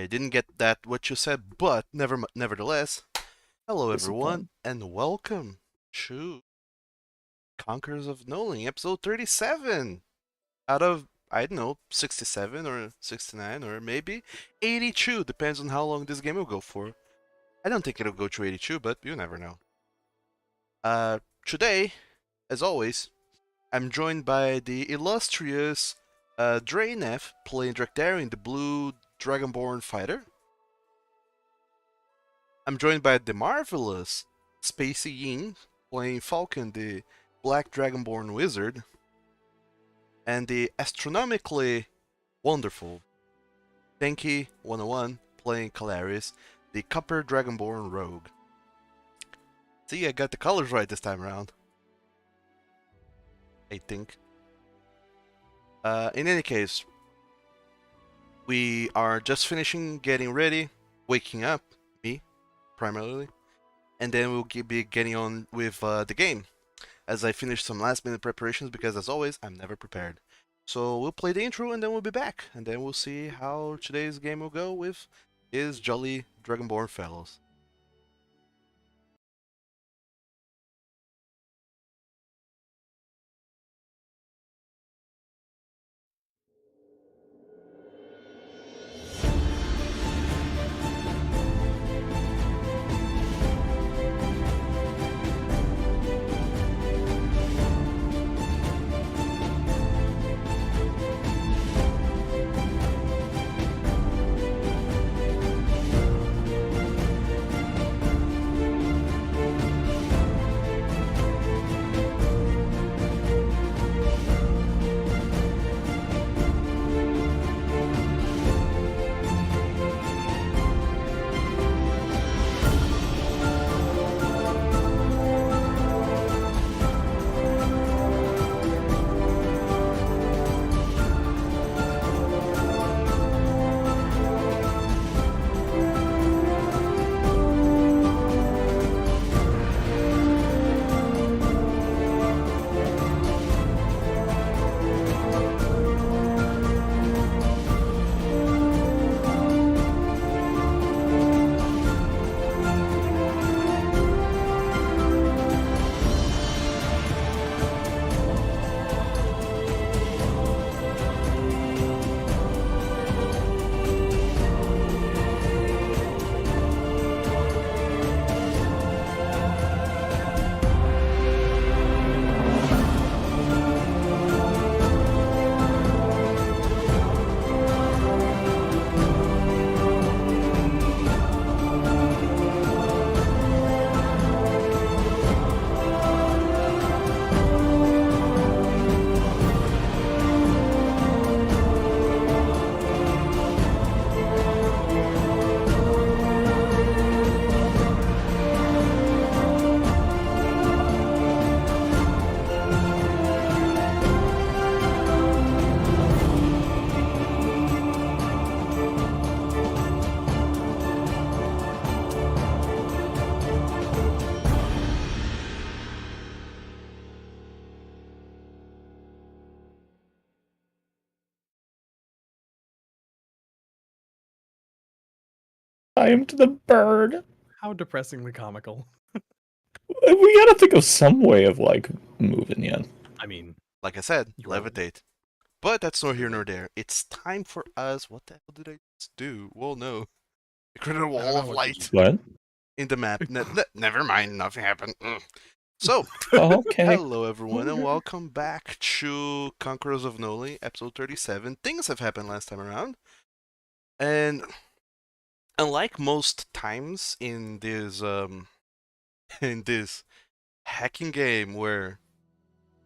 didn't get that what you said, but nevertheless, hello everyone, and welcome to Conquerors of Nolyn, episode 37. Out of, I don't know, 67 or 69 or maybe 82, depends on how long this game will go for. I don't think it'll go to 82, but you never know. Today, as always, I'm joined by the illustrious Draenef playing Drachdarin, the blue Dragonborn fighter. I'm joined by the marvelous Spacey Ying playing Falkan, the black Dragonborn wizard, and the astronomically wonderful Denki 101 playing Kolarys, the copper Dragonborn rogue. See, I got the colors right this time around. I think. In any case, we are just finishing getting ready, waking up, me, primarily, and then we'll be getting on with the game, as I finish some last minute preparations, because as always, I'm never prepared. So we'll play the intro and then we'll be back, and then we'll see how today's game will go with his jolly Dragonborn fellows. I am to the bird. How depressingly comical. We gotta think of some way of like moving yet. I mean, Like I said, You are- levitate. But that's nor here nor there. It's time for us. What the hell did I just do? Well, no. I created a I don't wall know of what light What? in the map. Never mind, nothing happened. So, Oh, okay. hello everyone, and welcome back to Conquerors of Nolyn, episode 37. Things have happened last time around, and unlike most times in this in this hacking game where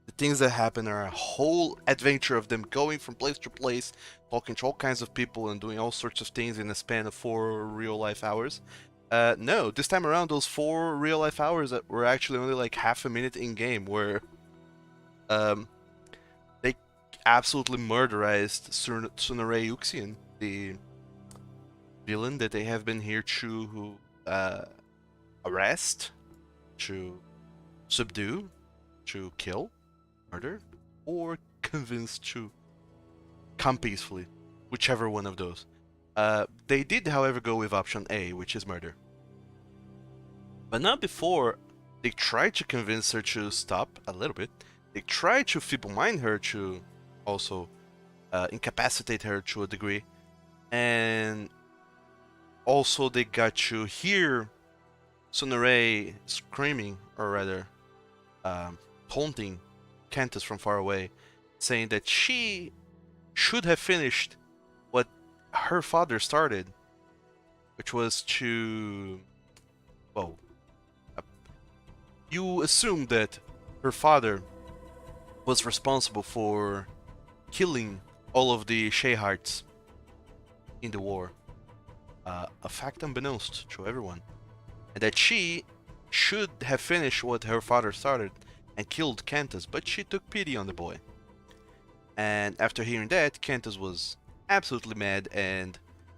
the things that happen are a whole adventure of them going from place to place, talking to all kinds of people and doing all sorts of things in a span of 4 real life hours. No, this time around, those 4 real life hours that were actually only like half a minute in game, where they absolutely murderized Sunorae Uxian, the villain that they have been here to arrest, to subdue, to kill, murder, or convince to come peacefully, whichever one of those. They did, however, go with option A, which is murder. But not before they tried to convince her to stop a little bit. They tried to feeble-mind her to also incapacitate her to a degree. And also they got to hear Sunorae screaming, or rather, taunting Cantus from far away, saying that she should have finished what her father started, which was to, well, you assume that her father was responsible for killing all of the Shayharts in the war. A fact unbeknownst to everyone. And that she should have finished what her father started and killed Cantus, but she took pity on the boy. And after hearing that, Cantus was absolutely mad and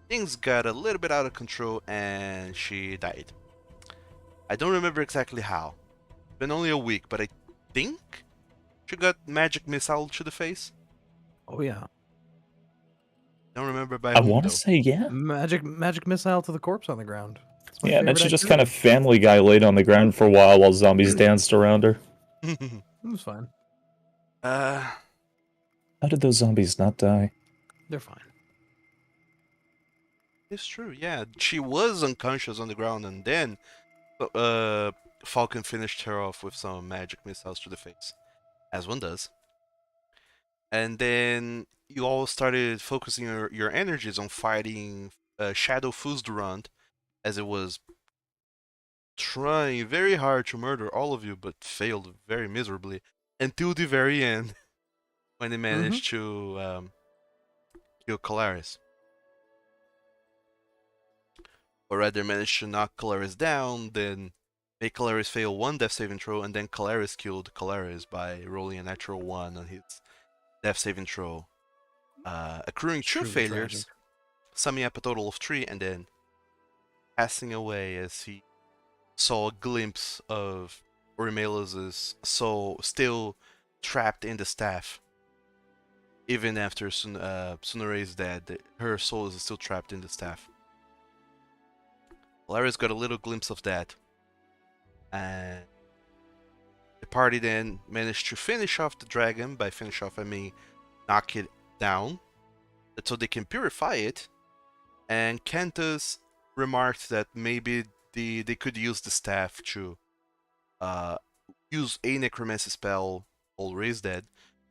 things got a little bit out of control and she died. I don't remember exactly how. It's been only a week, but I think she got magic missile to the face. Oh yeah, Don't remember by I whom want to though. say yeah. magic missile to the corpse on the ground. It's my Yeah, and then favorite she just activity. kind of Family Guy laid on the ground for a while zombies danced around her. It was fine. uh, How did those zombies not die? They're fine. it's true. Yeah, she was unconscious on the ground, and then Falkan finished her off with some magic missiles to the face, as one does. And then you all started focusing your energies on fighting Shadowfel, as it was trying very hard to murder all of you, but failed very miserably until the very end, when it managed to kill Kolarys. Or rather, managed to knock Kolarys down, then make Kolarys fail one death saving throw, and then Kolarys killed Kolarys by rolling a natural 1 on his death saving throw, accruing 2 Truly failures, tragic. summing up a total of 3, and then passing away as he saw a glimpse of Orimelas's soul still trapped in the staff. Even after Sunorae is dead, her soul is still trapped in the staff. Kolarys got a little glimpse of that, and the party then managed to finish off the dragon. By finish off, I mean knock it down, so they can purify it. And Cantus remarked that maybe they could use the staff to use a necromancy spell, or raise dead,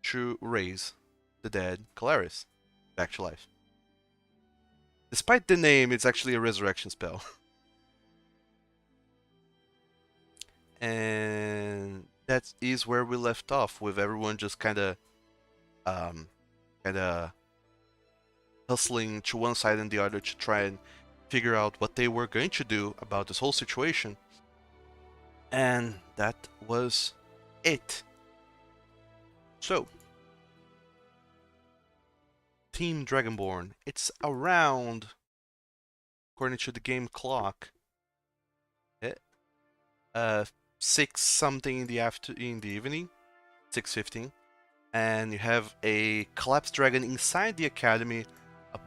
to raise the dead Kolarys back to life. Despite the name, it's actually a resurrection spell. And that is where we left off, with everyone just kind of hustling to one side and the other to try and figure out what they were going to do about this whole situation. And that was it. So, Team Dragonborn, it's around, according to the game clock, 6 something in the evening, 6:15, and you have a collapsed dragon inside the academy, a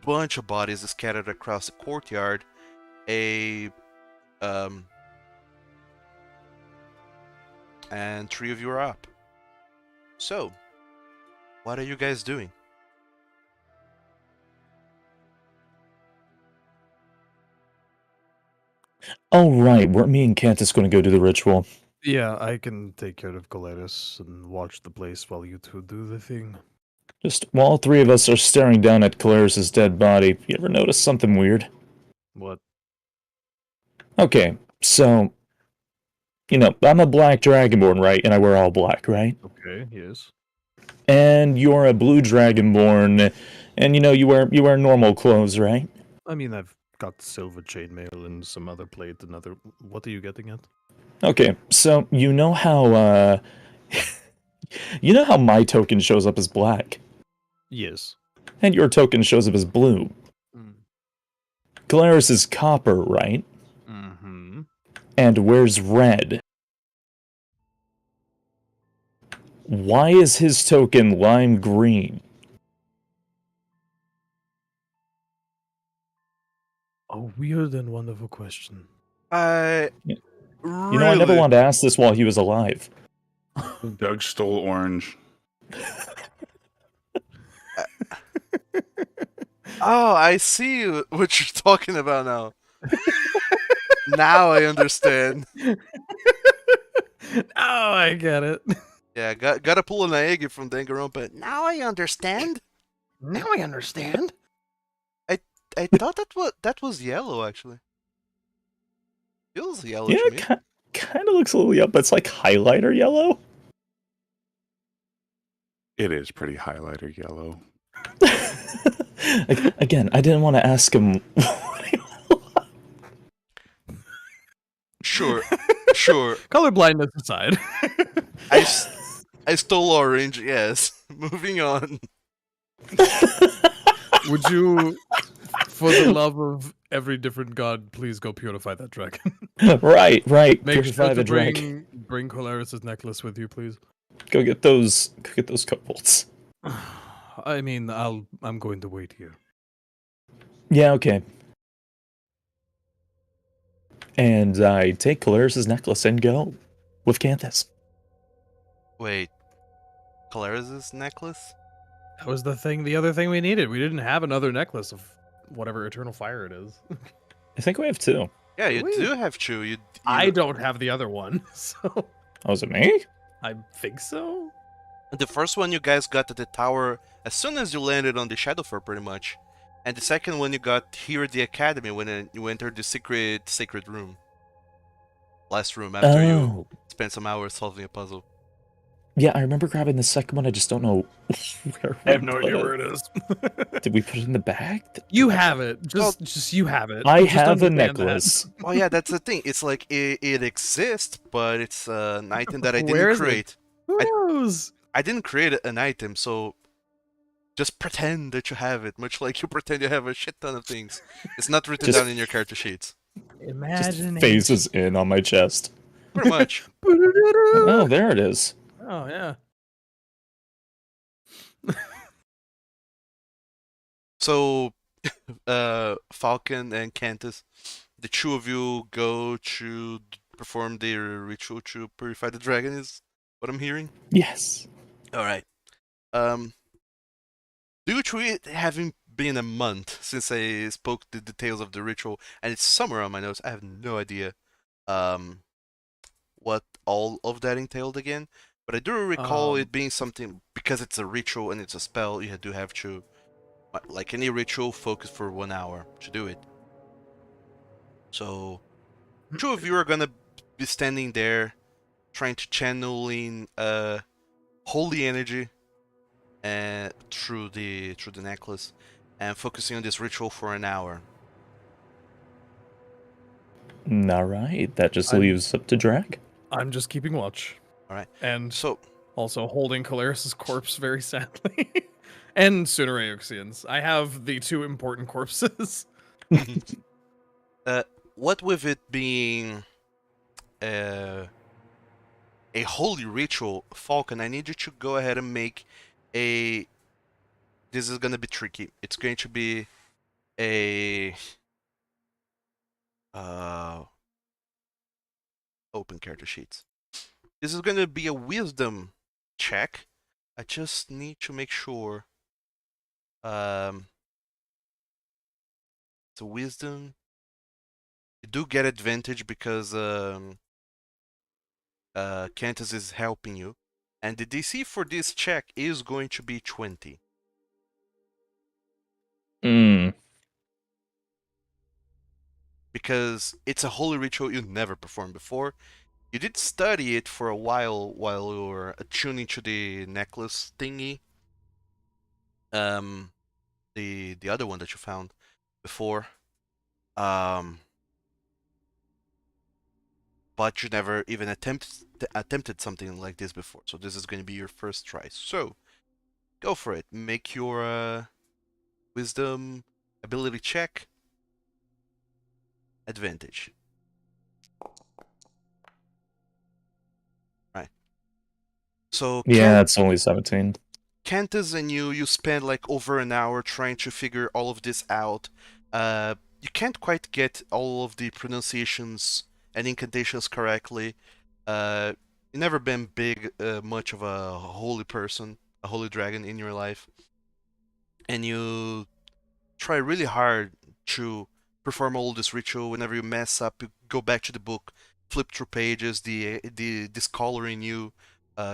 bunch of bodies scattered across the courtyard, and 3 of you are up. So, what are you guys doing? Oh right, weren't me and Cantus going to go do the ritual? Yeah, I can take care of Kolarys and watch the place while you two do the thing. Just while all 3 of us are staring down at Kolarys' dead body, you ever notice something weird? What? Okay, so, I'm a black dragonborn, right? And I wear all black, right? Okay, yes. And you're a blue dragonborn, and you wear normal clothes, right? I mean, I've got silver chainmail and some other plate and other. What are you getting at? Okay, so you know how you know how my token shows up as black, Yes. and your token shows up as blue. Mm. Kolarys is copper, right? Mm-hmm. And wears red. Why is his token lime green? A weird and wonderful question. I Yeah. really. You know, I never wanted to ask this while he was alive. Doug stole orange. Oh, I see what you're talking about now. Now I understand. Oh, I get it. Yeah, gotta pull an egg from Danganronpa. Now I understand. Now I understand. I thought that was yellow actually. Feels yellow Yeah, to me. kind of looks a little yellow, but it's like highlighter yellow. It is pretty highlighter yellow. Again, I didn't want to ask him. Sure, sure. Color blindness aside. I stole orange. Yes. Moving on. Would you, for the love of every different god, please go purify that dragon? right. Make Purify sure the to dragon. bring Kolarys' necklace with you, please. Go get those kobolds. I mean, I'm going to wait here. Yeah, okay. And I take Kolarys' necklace and go with Canthus. Wait. Kolarys' necklace? That was the other thing we needed. We didn't have another necklace of whatever eternal fire it is. I think we have two. Yeah, you Wait. do have Chu. You I don't have the other one, so Oh, was it me? I think so. The first one you guys got at the tower as soon as you landed on the Shadowfel, pretty much. And the second one you got here at the academy when you entered the sacred room. Last room after you Oh. spent some hours solving a puzzle. Yeah, I remember grabbing the second one. I just don't know where I have we no put idea it. where it is. Did we put it in the bag? You have it. Just you have it. I Just have a understand that. necklace. Oh yeah, that's the thing. It's like it exists, but it's an item that I Where didn't is it? create. Who knows? I didn't create an item, so just pretend that you have it, much like you pretend you have a shit ton of things. It's not written Just- down in your character sheets. Just Imagine phases in on my chest. Pretty much. Oh, there it is. Oh yeah. So, Falkan and Cantus, the two of you go to perform their ritual to purify the dragon, is what I'm hearing? Yes. Alright. Due to it having been a month since I spoke the details of the ritual, and it's somewhere on my notes, I have no idea what all of that entailed again. But I do recall it being something, because it's a ritual and it's a spell, you do have to, like any ritual, focus for 1 hour to do it. So, two of you are gonna be standing there, trying to channel in holy energy through the necklace, and focusing on this ritual for 1 hour. All right. That just I'm- leaves up to Drag. I'm just keeping watch. All right. And So, also holding Kolarys' corpse very sadly. And Sunorae Uxians. I have the two important corpses. what with it being a holy ritual, Falkan, I need you to go ahead and make a. This is gonna be tricky. It's going to be a open character sheets. This is gonna be a wisdom check. I just need to make sure. It's a wisdom. You do get advantage because Cantus is helping you, and the DC for this check is going to be 20. Because it's a holy ritual you never performed before. You did study it for a while you were attuning to the necklace thingy. The other one that you found before. But you never even attempted something like this before. So this is going to be your first try. So go for it. Make your wisdom ability check. Advantage. Right. So Yeah, it's only 17. Cantus and you spend like over an hour trying to figure all of this out. you can't quite get all of the pronunciations and incantations correctly. You've never been much of a holy person, a holy dragon in your life, and you try really hard to perform all this ritual. Whenever you mess up, you go back to the book, flip through pages, the discoloring you,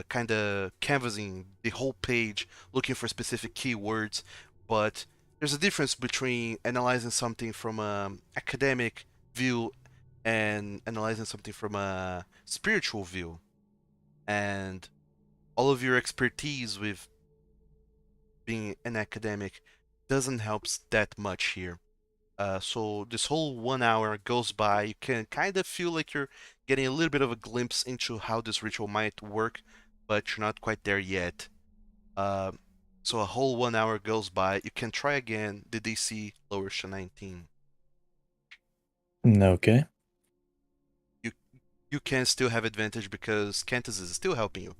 kind of canvassing the whole page, looking for specific keywords. But there's a difference between analyzing something from an academic view and analyzing something from a spiritual view. And all of your expertise with being an academic doesn't help that much here. So this whole 1 hour goes by. You can kind of feel like you're getting a little bit of a glimpse into how this ritual might work, but you're not quite there yet. So a whole 1 hour goes by. You can try again. The DC lowers to 19. Okay. You can still have advantage because Cantus is still helping you.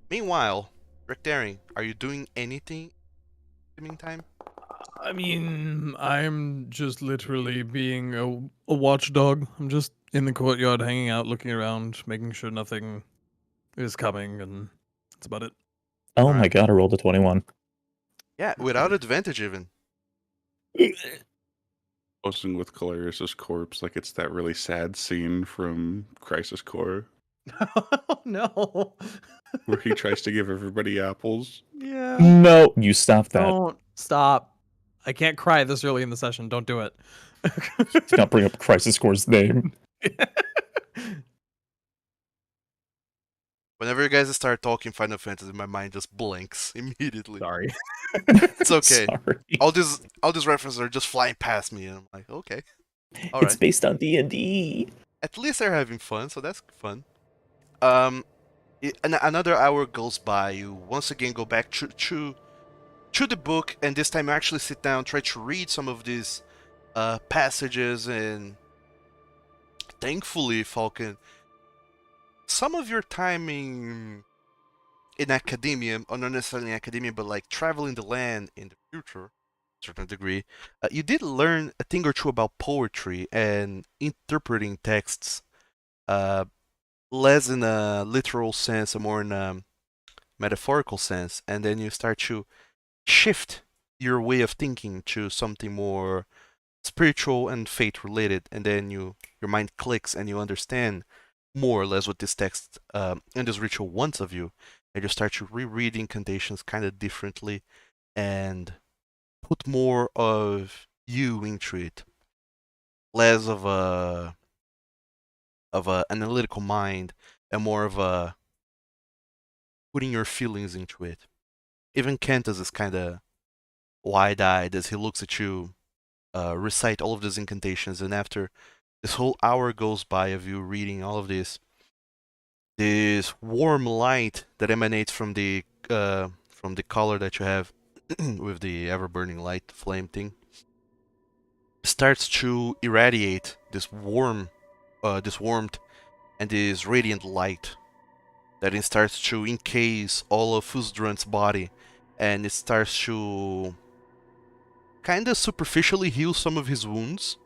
Meanwhile, Drachdarin, are you doing anything in the meantime? I mean, I'm just literally being a watchdog. I'm just in the courtyard, hanging out, looking around, making sure nothing is coming, and that's about it. Oh my Alright. god, I rolled a 21. Yeah, without advantage even. Posting with Kolarys' corpse like it's that really sad scene from Crisis Core Oh no. where he tries to give everybody apples. Yeah. No, you stop that. Don't stop. I can't cry this early in the session. Don't do it. Do not bring up Crisis Core's name. Whenever you guys start talking Final Fantasy, my mind just blinks immediately. Sorry. It's okay. Sorry. All these references are just flying past me, and I'm like, okay. It's Alright. based on D&D. At least they're having fun, so that's fun. Another hour goes by. You once again go back to the book, and this time you actually sit down, try to read some of these passages, and thankfully, Falkan, some of your time in academia, or not necessarily in academia, but like traveling the land in the future, to a certain degree, you did learn a thing or two about poetry and interpreting texts, less in a literal sense and more in a metaphorical sense, and then you start to shift your way of thinking to something more spiritual and fate related, and then your mind clicks and you understand more or less what this text and this ritual wants of you, and you start to reread incantations kind of differently and put more of you into it, less of a analytical mind and more of a putting your feelings into it. Even Kentas is kind of wide-eyed as he looks at you recite all of these incantations, and after this whole hour goes by of you reading all of this warm light that emanates from the collar that you have with the ever-burning light flame thing starts to irradiate this warmth and this radiant light that it starts to encase all of Fuzdrun's body, and it starts to kind of superficially heal some of his wounds,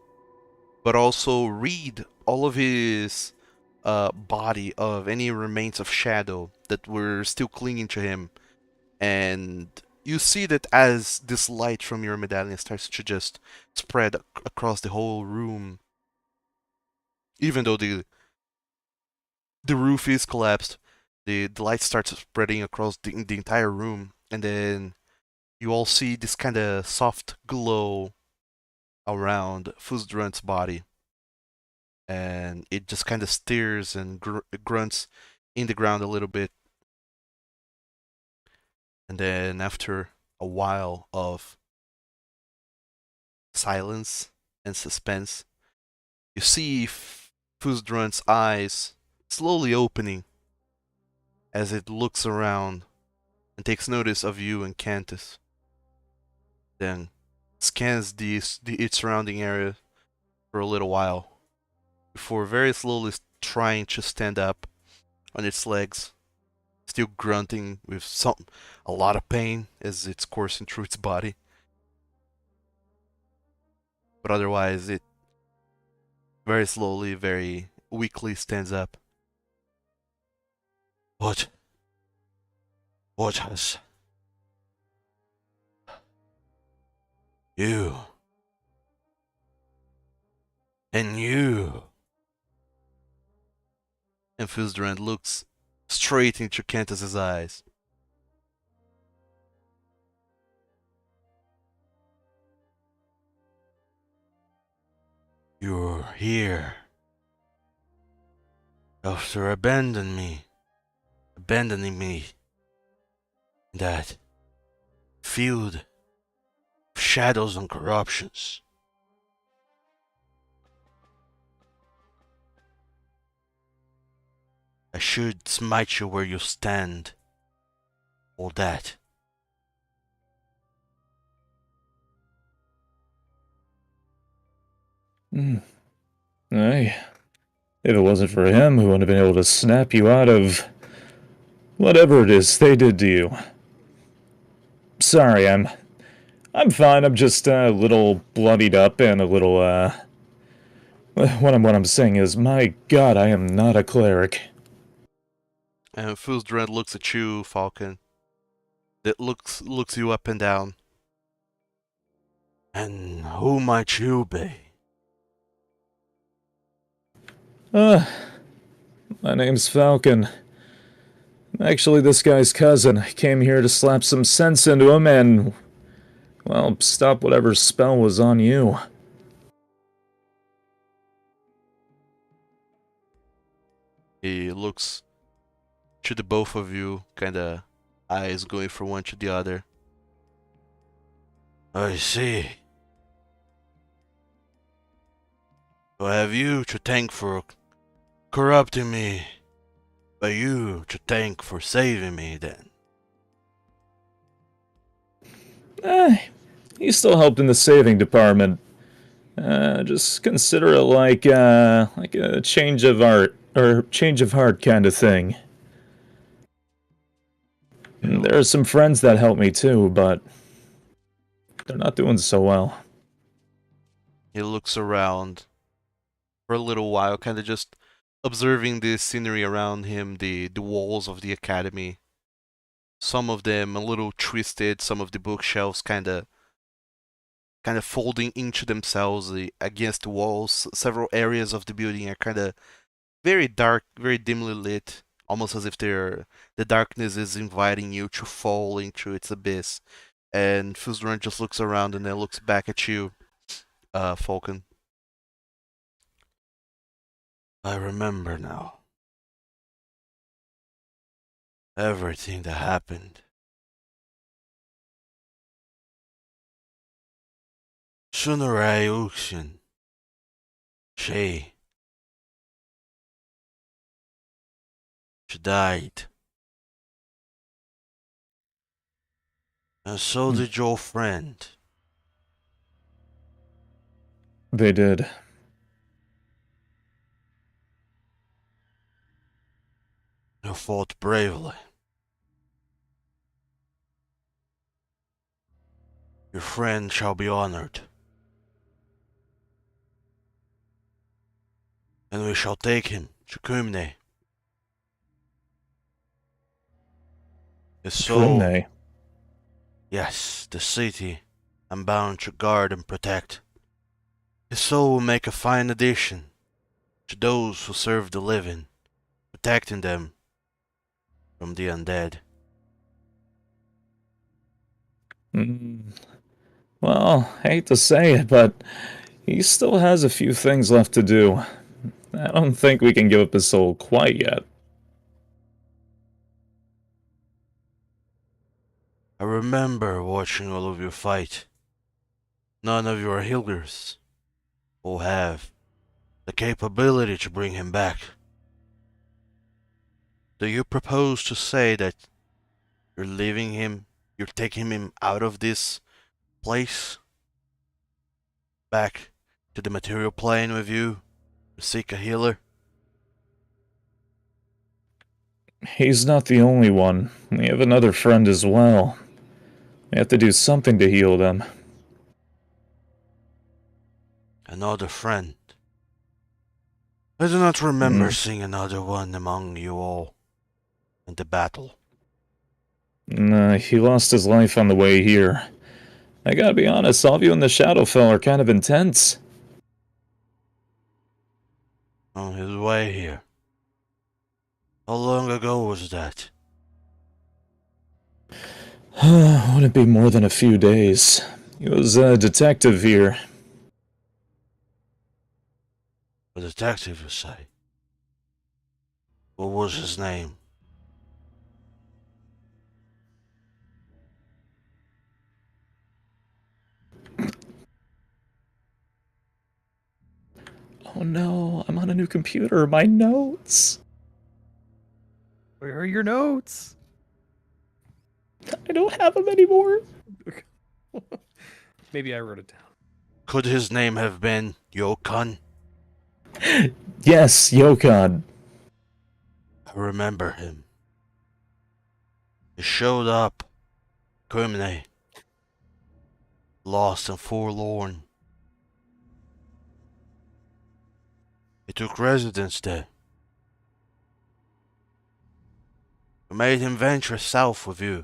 but also rid all of his body of any remains of shadow that were still clinging to him. And you see that as this light from your medallion starts to just spread across the whole room, even though the roof is collapsed, the light starts spreading across the entire room, and then you all see this kind of soft glow around Fuzdrun's body, and it just kind of stirs and grunts in the ground a little bit. And then after a while of silence and suspense, you see Fuzdrun's eyes slowly opening as it looks around and takes notice of you and Cantus. Then scans its surrounding area for a little while before very slowly trying to stand up on its legs, still grunting with a lot of pain as it's coursing through its body. but otherwise it very slowly, very weakly stands up. What has you and you? And Fusdrand looks straight into Cantus's eyes. You're here after abandoning me in that field of shadows and corruptions. I should smite you where you stand. All that. Aye. If it wasn't for him, who would have been able to snap you out of whatever it is they did to you. Sorry, I'm fine. I'm just a little bloodied up and a little what I'm saying is, my God, I am not a cleric. And Fusdrand looks at you, Falkan. It looks you up and down. And who might you be? My name's Falkan. I'm actually this guy's cousin. I came here to slap some sense into him and, well, stop whatever spell was on you. He looks to the both of you, kinda eyes going from one to the other. I see. So I have you to thank for corrupting me, but you to thank for saving me then. He still helped in the saving department. Just consider it like a change of art, or change of heart kind of thing. And there are some friends that help me too, but they're not doing so well. He looks around for a little while, kind of just observing the scenery around him, the walls of the academy. Some of them a little twisted, some of the bookshelves kind of folding into themselves against the walls. Several areas of the building are kind of very dark, very dimly lit, almost as if the darkness is inviting you to fall into its abyss. And Fusdrand just looks around and then looks back at you, Falkan. I remember now. Everything that happened. Sunorae Uxian. She died. And so did your friend. They did. You fought bravely. Your friend shall be honored. And we shall take him to Kumne. His soul, Krumne. yes, the city I'm bound to guard and protect. His soul will make a fine addition to those who serve the living, protecting them from the undead. Well, I hate to say it, but he still has a few things left to do. I don't think we can give up his soul quite yet. I remember watching all of you fight. None of your healers will have the capability to bring him back. Do you propose to say that you're leaving him, you're taking him out of this place? Back to the material plane with you to seek a healer? He's not the only one. We have another friend as well. We have to do something to heal them. Another friend. I do not remember seeing another one among you all in the battle. He lost his life on the way here. I gotta be honest, all of you in the Shadowfel are kind of intense. On his way here. How long ago was that? Wouldn't be more than a few days. He was a detective here. A detective, you say? What was his name? Oh no, I'm on a new computer. My notes. Where are your notes? I don't have them anymore. Maybe I wrote it down. Could his name have been Yokun? Yes, Yokon. I remember him. He showed up, criminal, lost and forlorn. He took residence there. You made him venture south with you.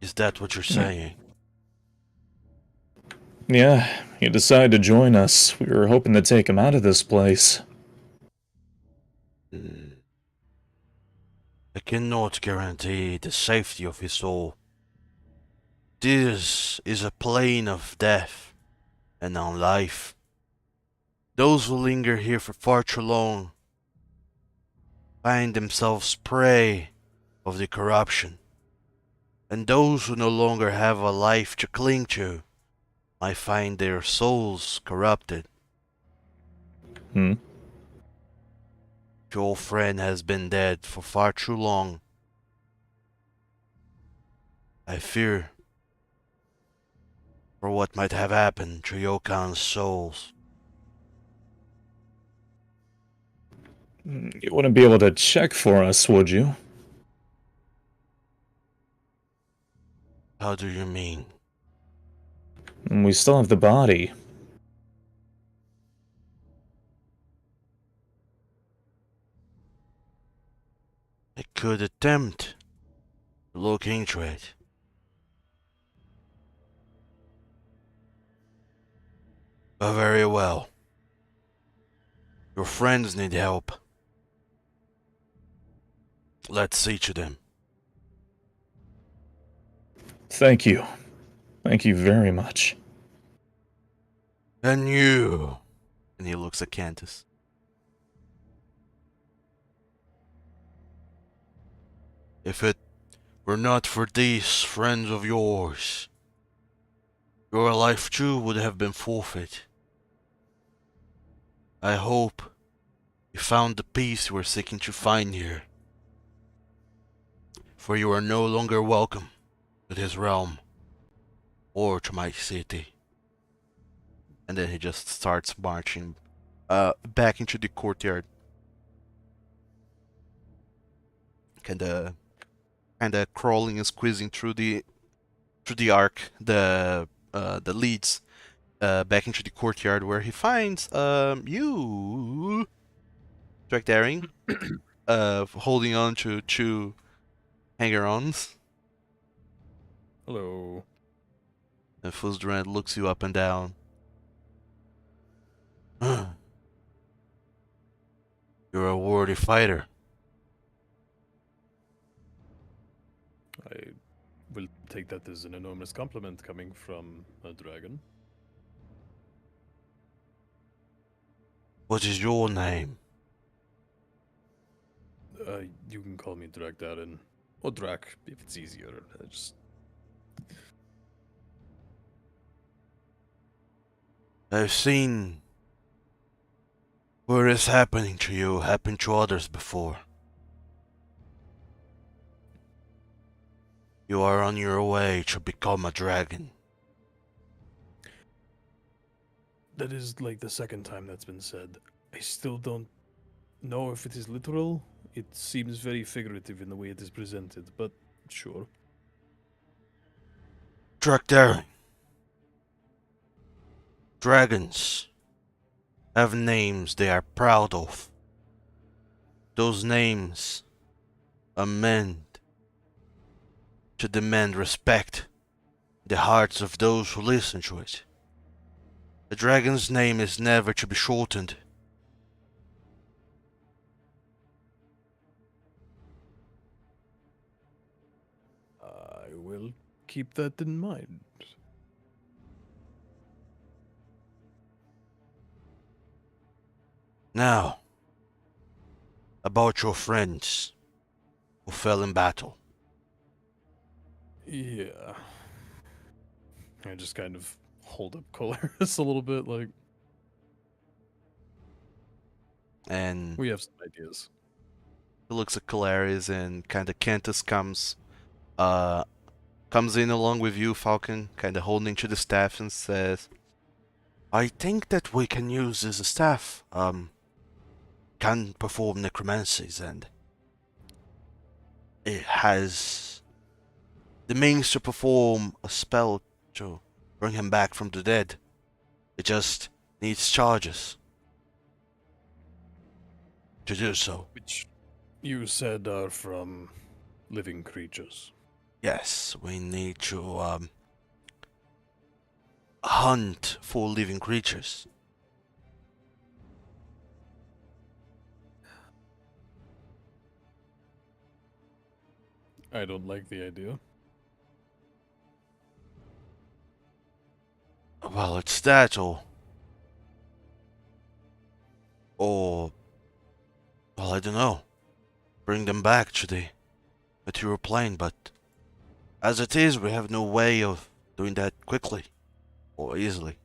Is that what you're saying? Yeah, he decided to join us. We were hoping to take him out of this place. I cannot guarantee the safety of his soul. This is a plane of death and on life. Those who linger here for far too long find themselves prey of the corruption, and those who no longer have a life to cling to might find their souls corrupted. Hmm? Your old friend has been dead for far too long. I fear for what might have happened to Yokan's souls. You wouldn't be able to check for us, would you? How do you mean? We still have the body. I could attempt to look into it. Very well. Your friends need help. Let's see to them. Thank you. Thank you very much. And you. And he looks at Cantus. If it were not for these friends of yours, your life too would have been forfeit. I hope you found the peace you were seeking to find here. For you are no longer welcome to this realm or to my city. And then he just starts marching back into the courtyard. Kinda crawling and squeezing through the arc that leads back into the courtyard, where he finds you, Drachdarin, holding on to two hanger-ons. Hello. And Fuzdran looks you up and down. You're a worthy fighter. I will take that as an enormous compliment coming from a dragon. What is your name? You can call me Drachdarin. Or Drak, if it's easier. I've seen what is happening to you happen to others before. You are on your way to become a dragon. That is like the second time that's been said. I still don't know if it is literal. It seems very figurative in the way it is presented, but sure. Drachdarin, Dragons have names they are proud of. Those names are meant to demand respect in the hearts of those who listen to it. A dragon's name is never to be shortened. I will keep that in mind. Now, about your friends who fell in battle. Yeah. I just kind of hold up Kolarys a little bit, like, And we have some ideas. he looks at Kolarys and kinda Cantus comes in along with you, Falkan, kinda holding to the staff and says, I think that we can use this staff, can perform necromancies, and it has the means to perform a spell to bring him back from the dead. It just needs charges to do so. Which you said are from living creatures. Yes, we need to hunt for living creatures. I don't like the idea. Well, it's that or well, I don't know. Bring them back to the material plane, but as it is, we have no way of doing that quickly or easily.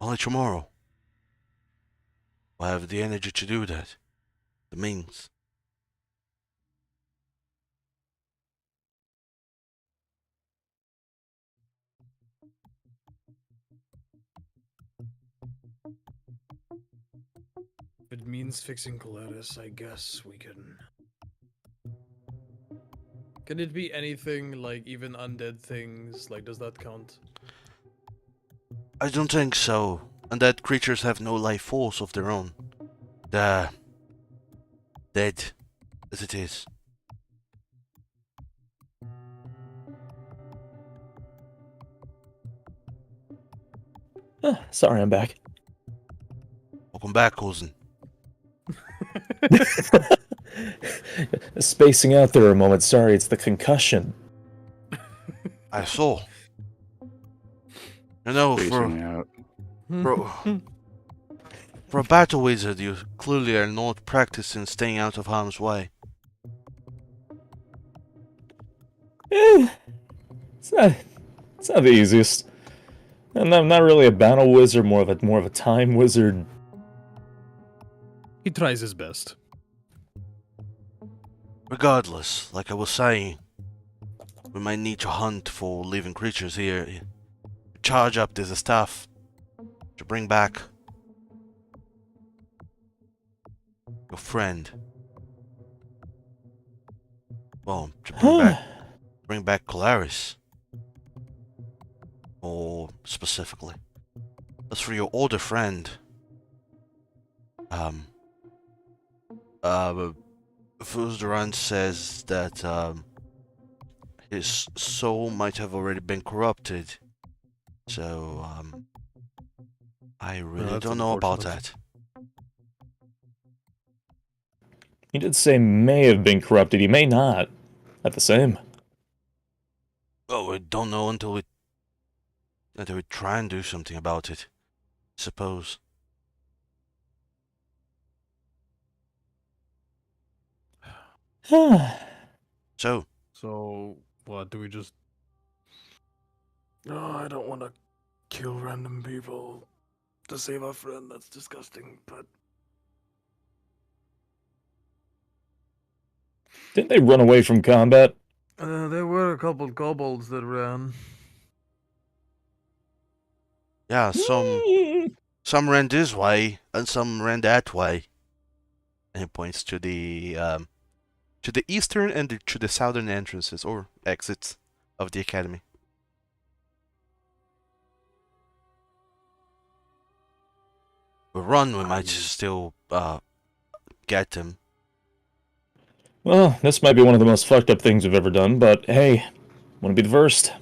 Only tomorrow we'll have the energy to do that. The means. If it means fixing Kolarys, I guess we can. Can it be anything, like even undead things? Like, does that count? I don't think so. And that creatures have no life force of their own. They're dead as it is. Sorry, I'm back. Welcome back, cousin. Spacing out there a moment. Sorry, it's the concussion. I saw. You know, Spacing out. for a battle wizard, you clearly are not practicing staying out of harm's way. It's not the easiest. And I'm not really a battle wizard, more of a time wizard. He tries his best. Regardless, like I was saying, we might need to hunt for living creatures here. Charge up this stuff to bring back your friend. Well, to bring back Kolarys. More specifically. As for your older friend, Drachdarin says that, his soul might have already been corrupted. So, I really that's don't know about unfortunate. that. He did say may have been corrupted. He may not. Not the same. Oh, we don't know until we try and do something about it. Suppose. So, So, what, do we just... No, I don't want to kill random people to save our friend. That's disgusting, but... Didn't they run away from combat? There were a couple kobolds that ran. yeah, some ran this way and some ran that way. And he points to the eastern and to the southern entrances or exits of the academy. we run, we might still get him. Well, this might be one of the most fucked up things we've ever done, but hey, wanna be the first?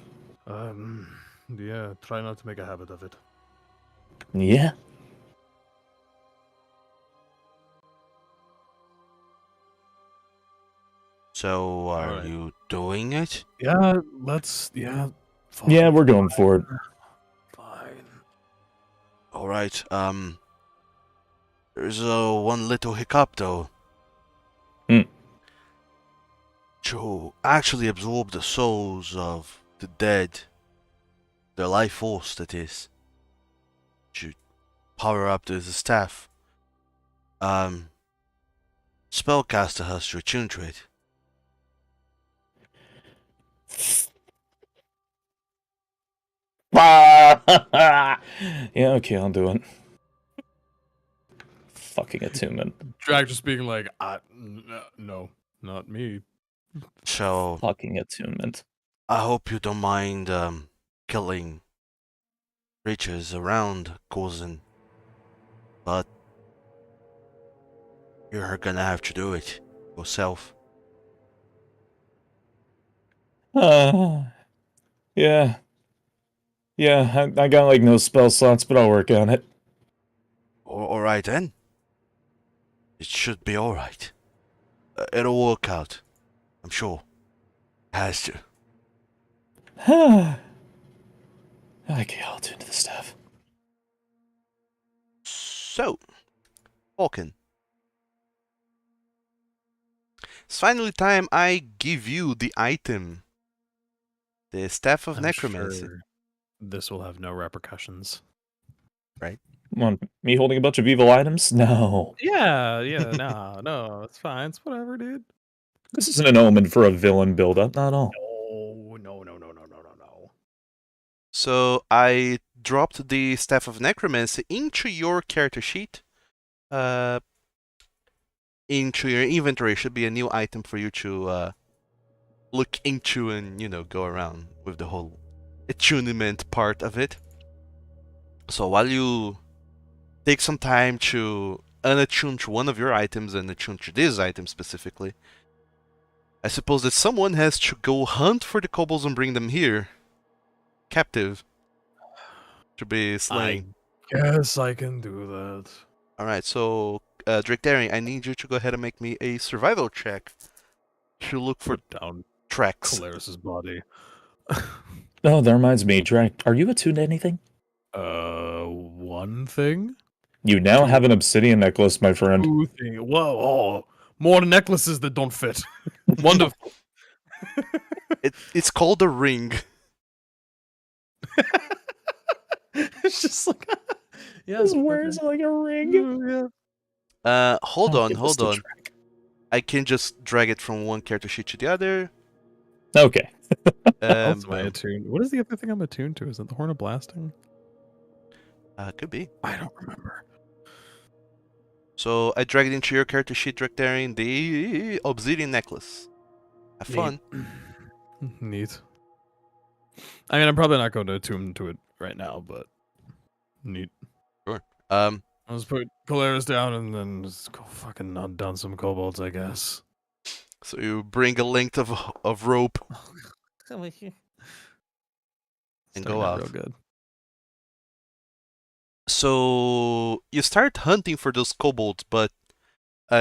Yeah, try not to make a habit of it. Yeah. So, are Alright. you doing it? Yeah, let's. Yeah. Yeah, fine, we're going for it. Fine. Alright, there's one little hiccup though. Hmm. To actually absorb the souls of the dead, the life force that is, to power up the staff, spellcaster has to attune to it. Yeah, okay, I'll do it. Fucking attunement. Drag just being like, no, not me. So, Fucking attunement. I hope you don't mind, killing creatures around Coulson, but you're gonna have to do it yourself. Yeah. Yeah, I got like no spell slots, but I'll work on it. Alright then. It should be alright. It'll work out. I'm sure. It has to. Okay, I'll tune to the stuff. So, Falkan. It's finally time I give you the item. The Staff of I'm Necromancy. sure this will have no repercussions. Come on, me holding a bunch of evil items? No. Yeah, no, it's fine. It's whatever, dude. This isn't an omen for a villain build-up, not at all. No. So, I dropped the Staff of Necromancy into your character sheet. Into your inventory. Should be a new item for you to look into and, go around with the whole attunement part of it. So while you take some time to unattune to one of your items and attune to this item specifically, I suppose that someone has to go hunt for the kobolds and bring them here, captive, to be slain. I guess I can do that. Alright, so Drachdarin, I need you to go ahead and make me a survival check to look for Put down tracks. Kolarys' body. Oh, that reminds me, Drake, are you attuned to anything? One thing? You now have an obsidian necklace, my friend. Two thing. Whoa, more necklaces that don't fit. Wonderful. It's called a ring. It's just like, yeah, This wears like a ring. Hold I'll on, give this hold to on. Drake. I can just drag it from one character sheet to the other. Okay. else am I Boom. attuned? What is the other thing I'm attuned to? Is it the Horn of Blasting? Could be. I don't remember. So I dragged into your character sheet, Drachdarin, the obsidian necklace. Have fun. Neat. I mean, I'm probably not going to attune to it right now, but neat. Um, I'll just put Kolarys down and then just go fucking hunt down some kobolds, I guess. so you bring a length of rope and go Starting out out. real good. So you start hunting for those kobolds, but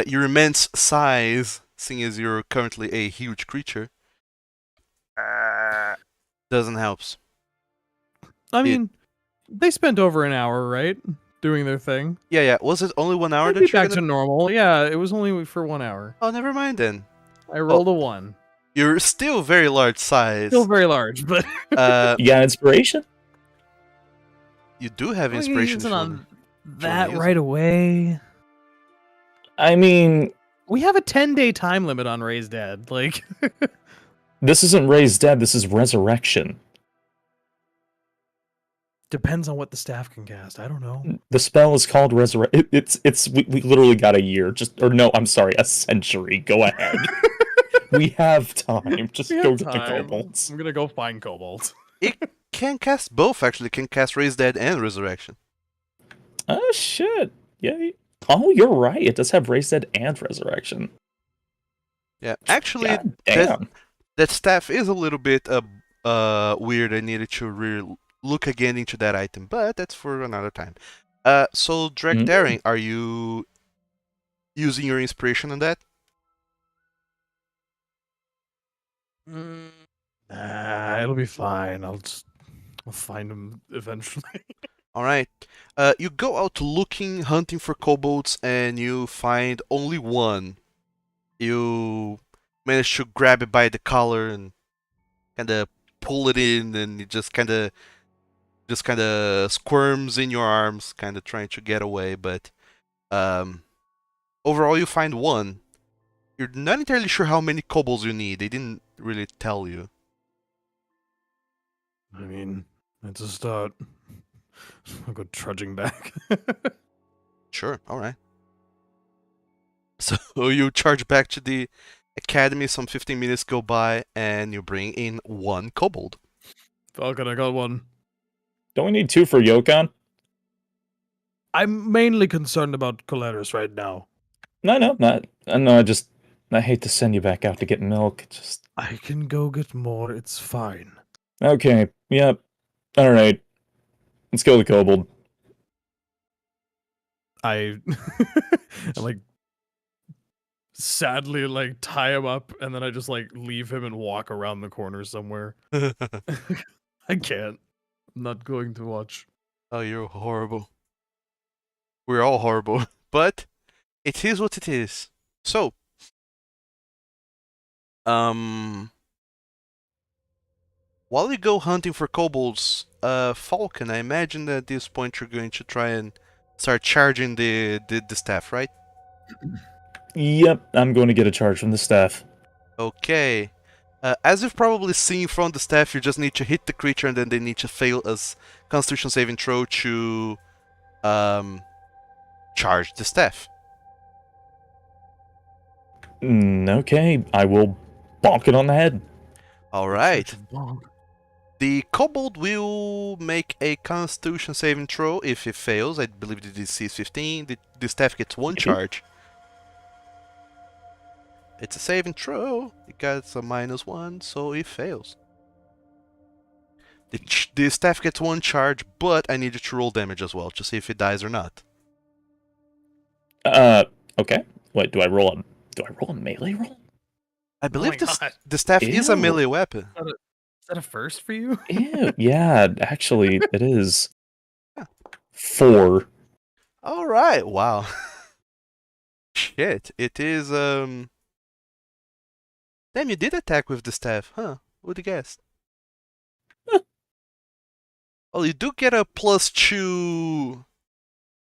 your immense size, seeing as you're currently a huge creature, doesn't help. I mean, they spent over an hour, right? Doing their thing. Yeah. Was it only 1 hour They'll be that you're back to normal. Yeah, it was only for 1 hour. Oh, never mind then. I rolled a 1. You're still very large size. Still very large, but You got inspiration? You do have I mean, inspiration. isn't if you on wanna- that use right it. away. I mean, We have a 10-day time limit on Ray's Dead. Like, this isn't Raised Dead, this is Resurrection. depends on what the staff can cast. I don't know. The spell is called Resurrect. We literally got a year. I'm sorry, a century. Go ahead. We have time. Just We go have get the time. kobolds. I'm gonna go find kobolds. Can cast both, actually. Can cast Raise Dead and Resurrection. Oh, shit. Yeah. Oh, you're right. It does have Raise Dead and Resurrection. Yeah, actually, God damn. that staff is a little bit weird. I needed to look again into that item, but that's for another time. So Drachdarin, are you using your inspiration on that? It'll be fine. I'll find him eventually. All right. You go out looking, hunting for kobolds, and you find only one. You manage to grab it by the collar and kind of pull it in, and it just kind of squirms in your arms, kind of trying to get away. But overall, you find one. You're not entirely sure how many kobolds you need. They didn't really tell you. I mean, it's a start. I'll go trudging back. Sure. All right. So you charge back to the academy. Some 15 minutes go by, and you bring in one kobold. Falkan, I got one. Don't we need 2 for Yokon? I'm mainly concerned about Kolarys right now. No, I hate to send you back out to get milk. I can go get more. It's fine. Okay, yep. Alright. Let's go with the kobold. I like sadly tie him up and then I just leave him and walk around the corner somewhere. I can't. I'm not going to watch. Oh, you're horrible. We're all horrible, but it is what it is. So, while you go hunting for kobolds, Falkan, I imagine that at this point you're going to try and start charging the staff, right? Yep, I'm going to get a charge from the staff. Okay. As you've probably seen from the staff, you just need to hit the creature and then they need to fail a Constitution saving throw to charge the staff. Okay, I will bonk it on the head. Alright. The kobold will make a Constitution saving throw. If it fails, I believe the DC is 15. The staff gets one charge. It's a saving throw. It gets a -1, so it fails. The staff gets one charge, but I need you to roll damage as well to see if it dies or not. Okay. Wait, do I roll a melee roll? I believe God. the staff is a Ew. melee weapon. Is that a first for you? Ew, yeah, actually, it is. 4. Alright, wow. Shit, it is, Damn, you did attack with the staff, huh? Who'd have guessed? Well, you do get a +2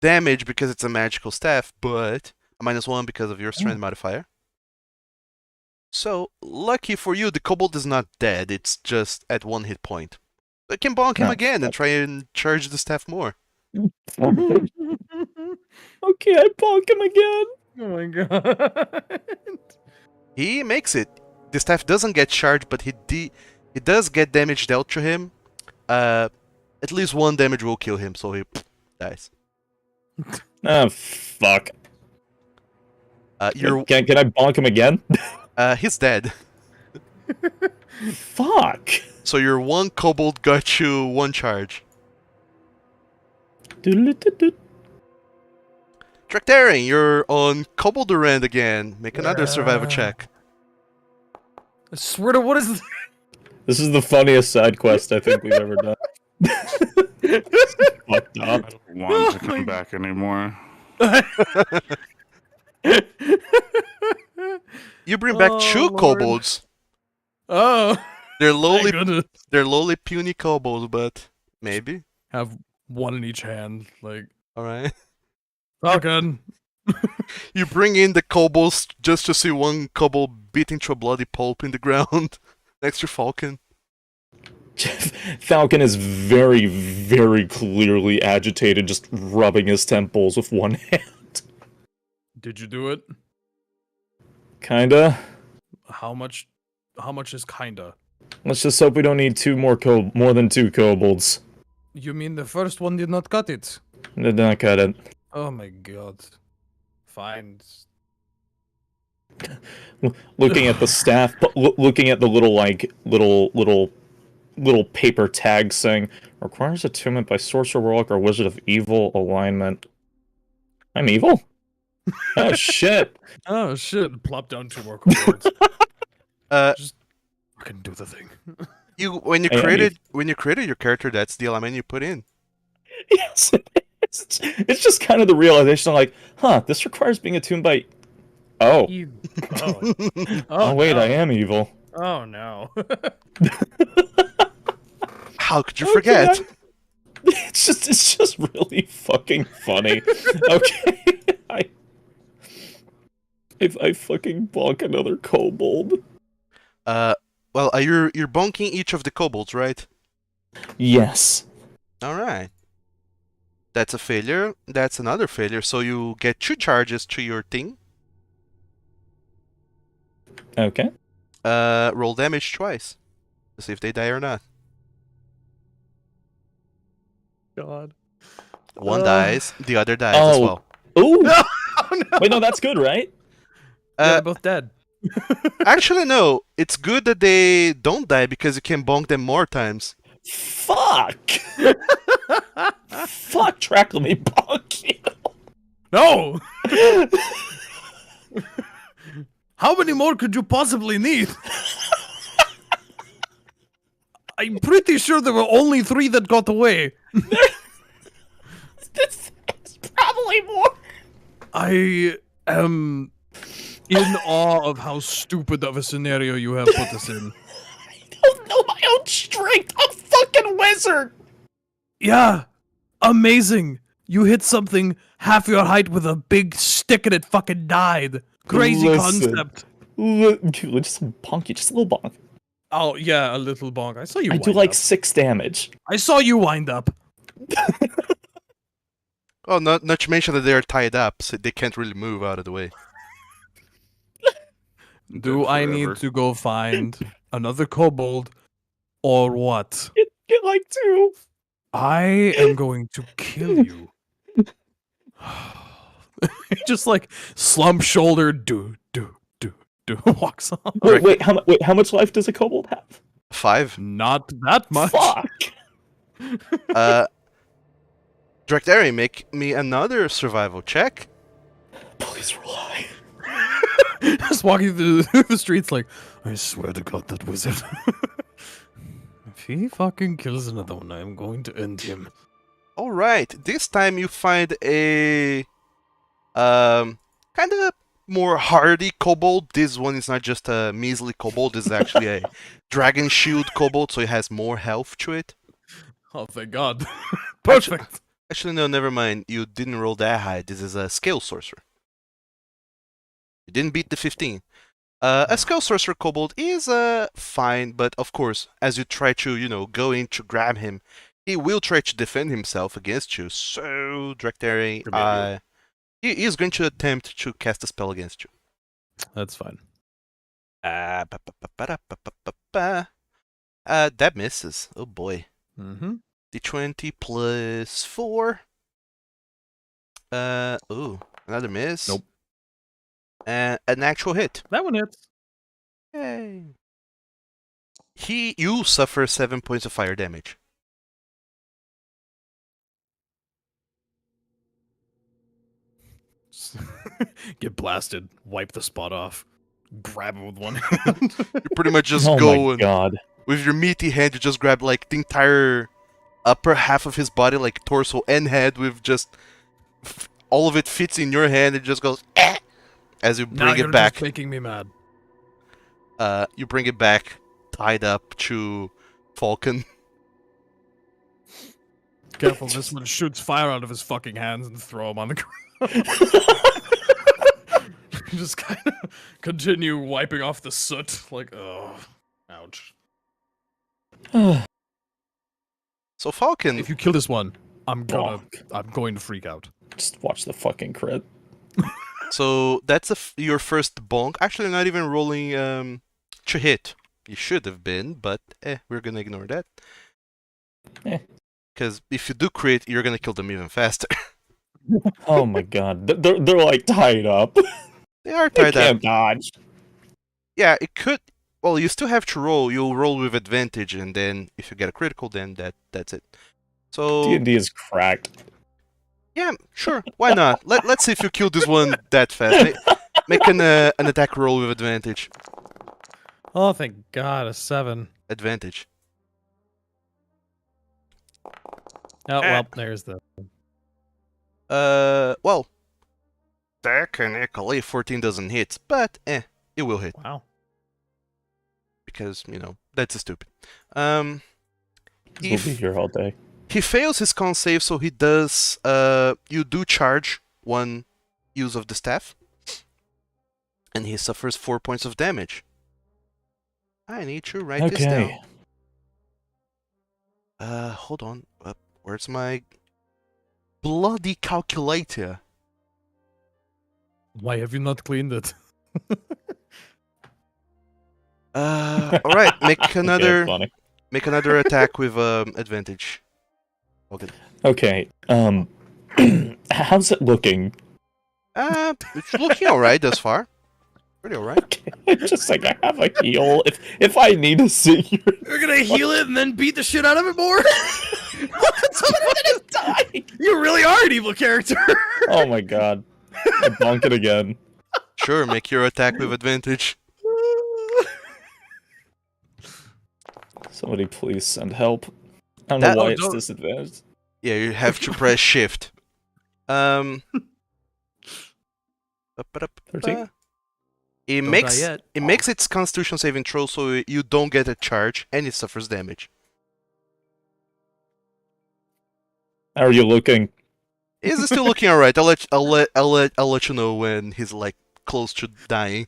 damage because it's a magical staff, but a -1 because of your strength modifier. So, lucky for you, the kobold is not dead, it's just at 1 hit point. I can bonk him again and try and charge the staff more. Okay, I bonk him again. Oh my god. He makes it. The staff doesn't get charged, but he does get damage dealt to him. At least 1 damage will kill him, so he dies. Ah, fuck. You're Can I bonk him again? he's dead. Fuck. So your 1 kobold got you 1 charge. Drachdarin, you're on Koboldarand again. Make another survival check. I swear to what is this? This is the funniest side quest I think we've ever done. Fucked up. I don't want to come back anymore. You bring back 2 Lord. kobolds. Oh. They're Thank goodness. lowly puny kobolds, but maybe. Have one in each hand, Alright. Falkan. You bring in the kobolds just to see 1 kobold beating to a bloody pulp in the ground next to Falkan. Falkan is very, very clearly agitated, just rubbing his temples with one hand. Did you do it? Kinda. How much is kinda? Let's just hope we don't need more than 2 kobolds. You mean the first one did not cut it? Did not cut it. Oh my god. Fine. Looking at the staff, but looking at the little paper tag saying requires attunement by sorcerer, warlock, or wizard of evil alignment. I'm evil. Oh shit! Oh shit! Plop down 2 more chords. Just fucking do the thing. When you I am created your character, that's the element you put in. Yes, it's just kind of the realization, like, huh, this requires being attuned by. Oh, Oh. oh wait, no. I am evil. Oh no. How could you Okay, forget? It's just really fucking funny. Okay, I fucking bonk another kobold. Well, you're bonking each of the kobolds, right? Yes. All right. That's a failure. That's another failure. So you get 2 charges to your thing. Okay. Roll damage twice to see if they die or not. God. One dies, the other dies as Oh. well. Ooh. Oh no. Wait, no, that's good, right? Yeah, they're both dead. Actually, no. It's good that they don't die because you can bonk them more times. Fuck. Fuck. Track, let me bonk you. No. How many more could you possibly need? I'm pretty sure there were only 3 that got away. It's probably more. I am in awe of how stupid of a scenario you have put us in. I don't know my own strength. I'm a fucking wizard. Yeah, amazing. You hit something half your height with a big stick and it fucking died. Crazy Listen. concept. Just a bonk you, just a little bonk. Oh yeah, a little bonk. I saw you. I wind do like up. 6 damage. I saw you wind up. Oh, not to mention that they're tied up, so they can't really move out of the way. Do Dead I forever. need to go find another kobold, or what? Get like 2. I am going to kill you. Just like slump shoulder, do, walks on. Wait, how much life does a kobold have? 5. Not that much. Fuck. Drachdarin, make me another survival check. Please rely. Just walking through the streets like, I swear to God, that wizard. If he fucking kills another one, I'm going to end him. All right, this time you find a kind of more hardy kobold. This one is not just a measly kobold. This is actually a dragon shield kobold, so it has more health to it. Oh, thank God. Perfect. Actually, no, never mind. You didn't roll that high. This is a scale sorcerer. You didn't beat the 15. A scale sorcerer kobold is fine, but of course, as you try to, go in to grab him, he will try to defend himself against you. So, Drachdarin, he is going to attempt to cast a spell against you. That's fine. That misses. Oh boy. Mm-hmm. D20 plus 4. Ooh, another miss. Nope. And an actual hit. That one hits. Yay. You suffer 7 points of fire damage. Get blasted. Wipe the spot off. Grab him with one hand. You pretty much just Oh go my and god. with your meaty hand, you just grab like the entire upper half of his body, like torso and head, with just all of it fits in your hand. It just goes as you Now bring you're it back. just making me mad. You bring it back, tied up to Falkan. Careful, this one shoots fire out of his fucking hands and throw him on the ground. Just kind of continue wiping off the soot. Like, oh, ouch. So Falkan, If you kill this one, I'm going to freak out. Just watch the fucking crit. so that's your first bonk. Actually, not even rolling to hit. You should have been, but we're gonna ignore that. Eh. Because if you do crit, you're gonna kill them even faster. Oh my god. They're like tied up. They are They tied up. can't dodge. Yeah, it could. Well, you still have to roll. You'll roll with advantage, and then if you get a critical, then that's it. So D&D is cracked. yeah, sure. Why not? Let's see if you kill this one that fast. Make an attack roll with advantage. Oh, thank God, a 7. Advantage. Oh, well, there's the... Well, technically 14 doesn't hit, but it will hit Wow. because that's stupid. We'll be here all day. He fails his con save, so he does. You do charge one use of the staff, and he suffers 4 points of damage. I need to write this Okay. down. Hold on. Where's my bloody calculator? Why have you not cleaned it? All right. Make another. Funny. Make another attack with advantage. Okay. Okay. How's it looking? It's looking alright thus far. Pretty alright. Just like I have a heal. If I need to sit here, You're gonna heal it and then beat the shit out of it more? You really are an evil character. oh my god, I bonk it again. Sure, make your attack with advantage. Somebody please send help. I don't That- know why Oh, it's don't- disadvantaged. Yeah, you have to press shift. Up. 13? It Don't makes die yet. it makes its Constitution saving throw, so you don't get a charge and it suffers damage. How are you looking? Is still looking alright? I'll let you know when he's like close to dying.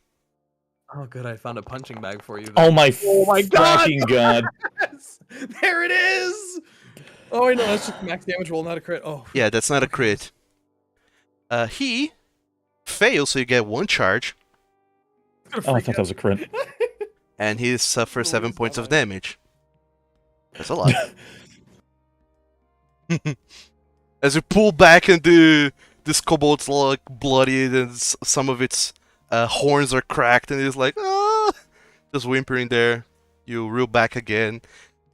Oh, good. I found a punching bag for you. Oh my, my God! fucking god! Yes! There it is! Oh, wait, no, that's just max damage roll, not a crit. Oh, Yeah, that's not a crit. He fails, so you get one charge, Oh, I thought that was a crit. and he suffers Oh, 7 it's points not of damage. That's a lot. As you pull back and this kobold's like bloodied and some of its horns are cracked and it's like, ah, just whimpering there. You reel back again,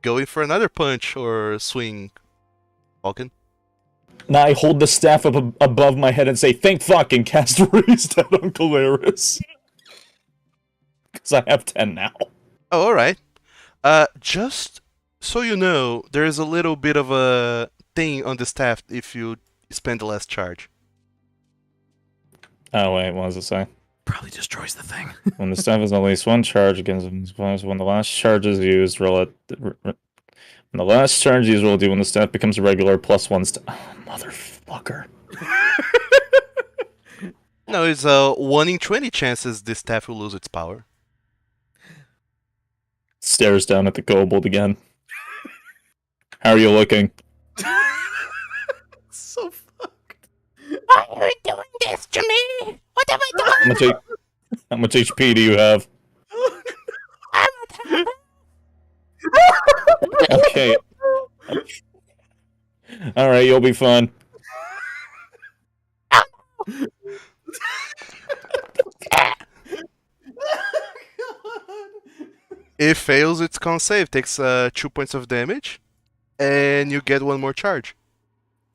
going for another punch or swing, Falkan. Now I hold the staff up above my head and say, "Thank fuck," and cast Raise Dead on Kolarys. Because I have 10 now. Oh, alright. Just so you know, there is a little bit of a thing on the staff if you spend the last charge. Oh wait, what does it say? probably destroys the thing. When the staff has at least one charge against him, when the last charge is used, roll it. When the last charge is used, roll it. When the staff becomes a regular, +1 Oh, motherfucker. No, it's a 1 in 20 chances this staff will lose its power. Stares down at the kobold again. How are you looking? So fucked. Why are you doing this to me? What have I done? How much HP do you have? Okay. Alright, you'll be fine. It fails its con save, takes 2 points of damage, and you get one more charge.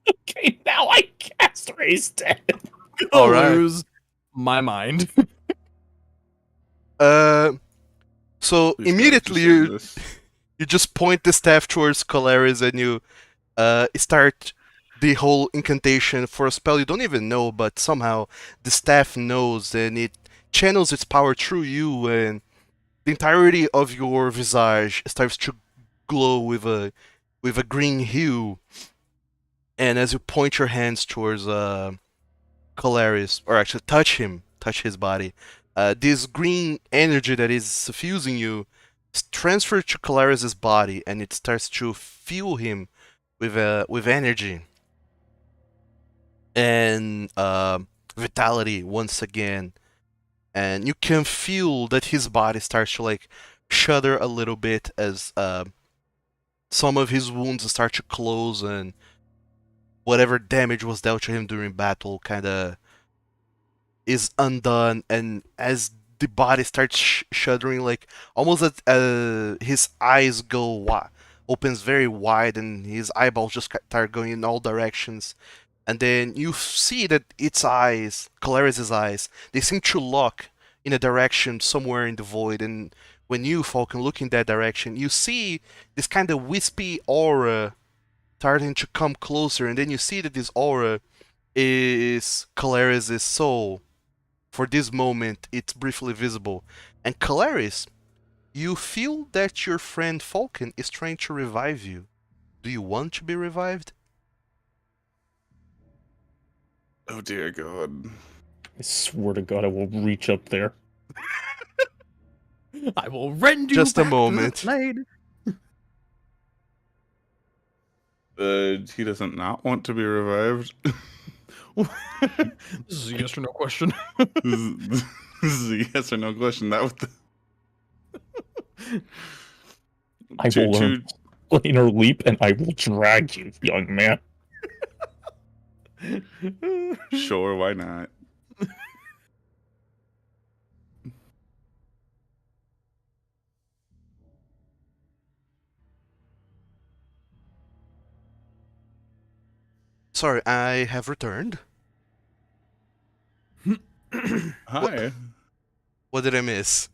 Okay, now I cast Raise Dead. All right. Lose my mind. So Please, God, immediately just end you this. you just point the staff towards Kolarys and you start the whole incantation for a spell you don't even know, but somehow the staff knows and it channels its power through you, and the entirety of your visage starts to glow with a green hue. And as you point your hands towards Kolarys, or actually touch his body, this green energy that is suffusing you transfers to Kolarys' body, and it starts to fuel him with energy and vitality once again. And you can feel that his body starts to like shudder a little bit as some of his wounds start to close, and whatever damage was dealt to him during battle kind of is undone, and as the body starts shuddering, like almost as his eyes opens very wide, and his eyeballs just start going in all directions. And then you see that its eyes, Kolarys' eyes, they seem to lock in a direction somewhere in the void. And when you, Falkan, look in that direction, you see this kind of wispy aura starting to come closer. And then you see that this aura is Kolarys' soul. For this moment, it's briefly visible. And Kolarys, you feel that your friend Falkan is trying to revive you. Do you want to be revived? Oh dear God. I swear to God, I will reach up there. I will rend you Just a back to the moment. blade. He doesn't not want to be revived. This is a yes or no question. This is a yes or no question. That was I will learn planar leap, and I will drag you, young man. Sure, why not? Sorry, I have returned. Hi. What did I miss?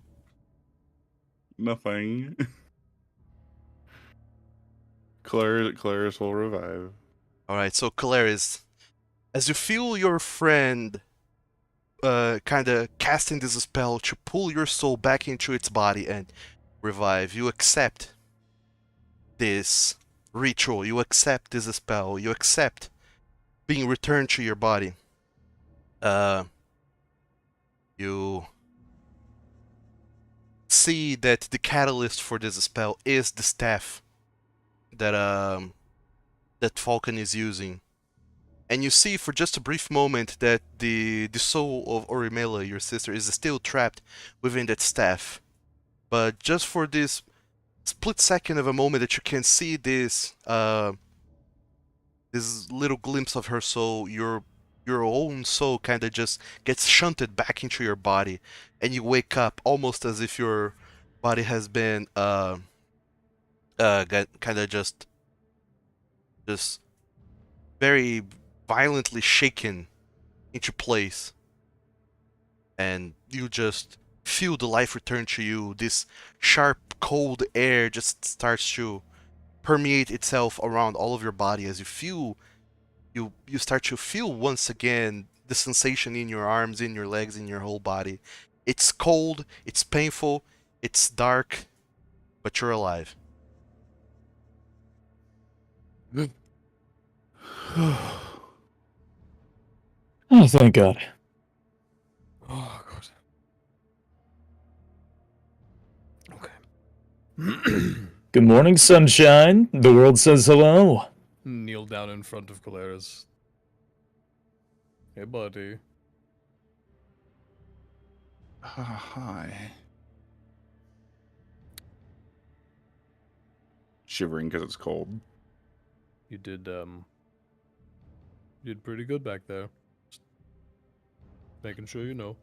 Nothing. Kolarys will revive. Alright, so Kolarys, as you feel your friend kind of casting this spell to pull your soul back into its body and revive, you accept this ritual, you accept this spell, you accept being returned to your body. You see that the catalyst for this spell is the staff that that Falkan is using. And you see for just a brief moment that the soul of Orimela, your sister, is still trapped within that staff. But just for this split second of a moment that you can see this this little glimpse of her soul, your own soul kind of just gets shunted back into your body, and you wake up almost as if your body has been kind of just very violently shaken into place, and you just feel the life return to you. This sharp, cold air just starts to permeate itself around all of your body as you feel you start to feel once again the sensation in your arms, in your legs, in your whole body. It's cold, it's painful, it's dark, but you're alive. Oh, thank God. Oh, God. Okay. Good morning, sunshine. The world says hello. Kneel down in front of Kolarys. Hey, buddy. Hi. Shivering because it's cold. You did pretty good back there. Just making sure you know.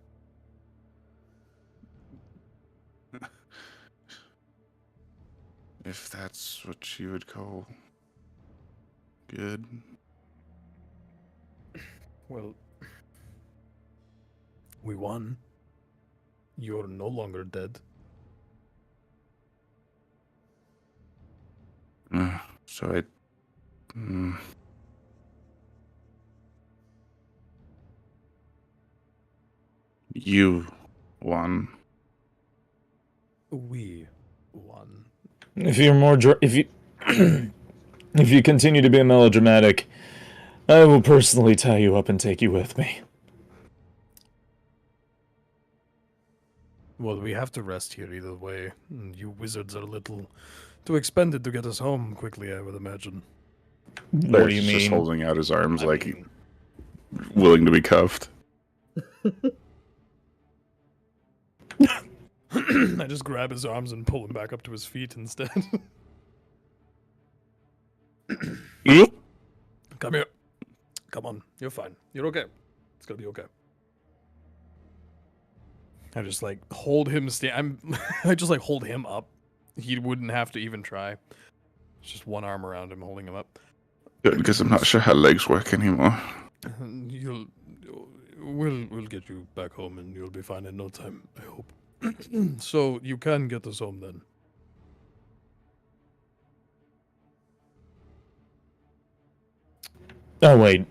If that's what you would call good. Well, we won. You're no longer dead. So I... You won. We won. If you're more if you if you continue to be melodramatic, I will personally tie you up and take you with me. Well, we have to rest here either way. You wizards are a little too expended to get us home quickly, I would imagine. What do you Just mean? holding out his arms I like mean- willing to be cuffed. I just grab his arms and pull him back up to his feet instead. Come here. Come on, you're fine. You're okay. It's gonna be okay. I just like hold him. I just like hold him up. He wouldn't have to even try. It's just one arm around him, holding him up. Good, because I'm not sure how legs work anymore. We'll get you back home, and you'll be fine in no time. I hope. So you can get us home then. Oh, wait.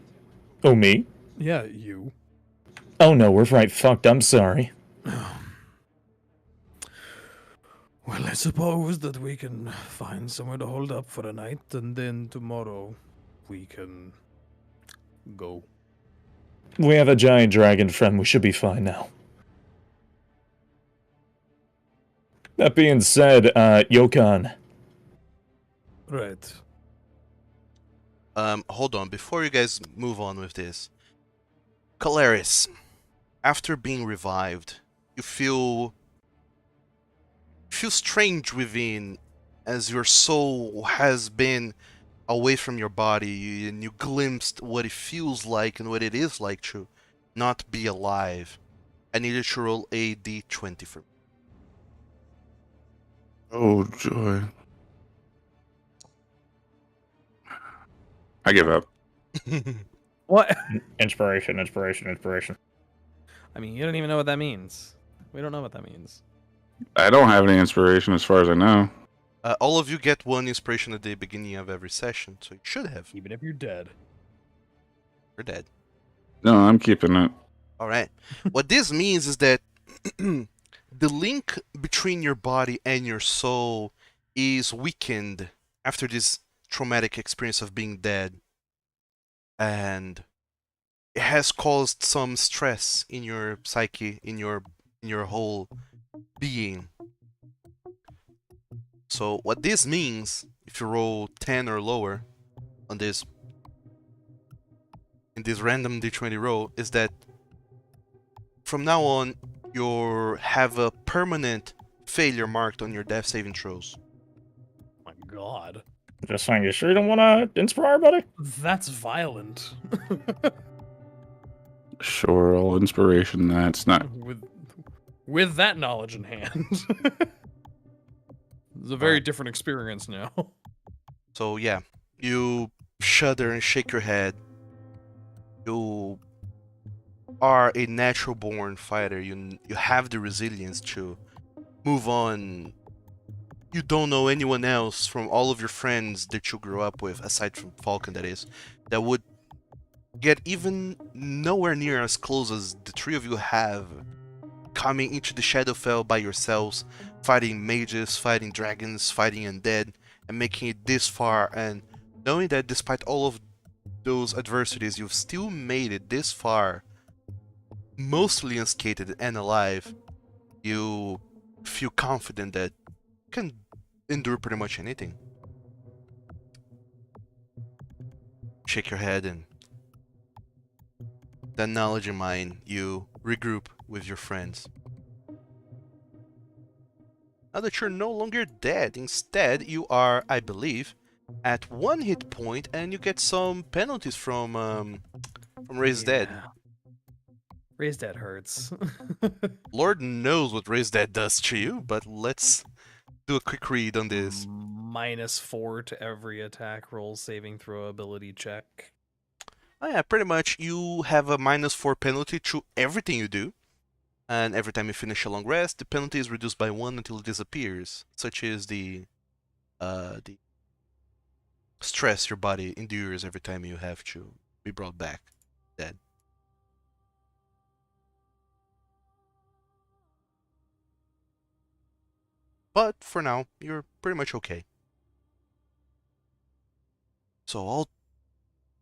Oh, me? Yeah, you. Oh, no, we're right fucked. I'm sorry. Well, I suppose that we can find somewhere to hold up for a night, and then tomorrow we can go. We have a giant dragon friend. We should be fine now. That being said, Yokan. Right. Hold on. Before you guys move on with this, Kolarys, after being revived, you feel strange within, as your soul has been away from your body, and you glimpsed what it feels like and what it is like to not be alive. I need you to roll a d20 for me. Oh, joy. I give up. What? Inspiration. I mean, you don't even know what that means. We don't know what that means. I don't have any inspiration as far as I know. All of you get one inspiration at the beginning of every session, so you should have. Even if you're dead. You're dead. No, I'm keeping it. Alright. What this means is that the link between your body and your soul is weakened after this traumatic experience of being dead. And it has caused some stress in your psyche, in your whole being. So what this means, if you roll 10 or lower on this, in this random d20 roll, is that from now on you have a permanent failure marked on your death saving throws. My God. Just saying, you sure you don't want to inspire, buddy? That's violent. Sure, all inspiration. That's not. With that knowledge in hand. It's a very different experience now. So yeah, you shudder and shake your head. You are a natural born fighter. You have the resilience to move on. You don't know anyone else from all of your friends that you grew up with, aside from Falkan, that is, that would get even nowhere near as close as the three of you have, coming into the Shadowfel by yourselves, fighting mages, fighting dragons, fighting undead, and making it this far, and knowing that despite all of those adversities, you've still made it this far, mostly unscathed and alive. You feel confident that you can endure pretty much anything. Shake your head, and that knowledge in mind, you regroup with your friends. Now that you're no longer dead, instead you are, I believe, at 1 hit point, and you get some penalties from Raised Dead. Raised Dead hurts. Lord knows what Raised Dead does to you, but let's do a quick read on this. -4 to every attack roll, saving throw, ability check. Oh yeah, pretty much you have a -4 penalty to everything you do. And every time you finish a long rest, the penalty is reduced by 1 until it disappears, such as the stress your body endures every time you have to be brought back dead. But for now, you're pretty much okay. So all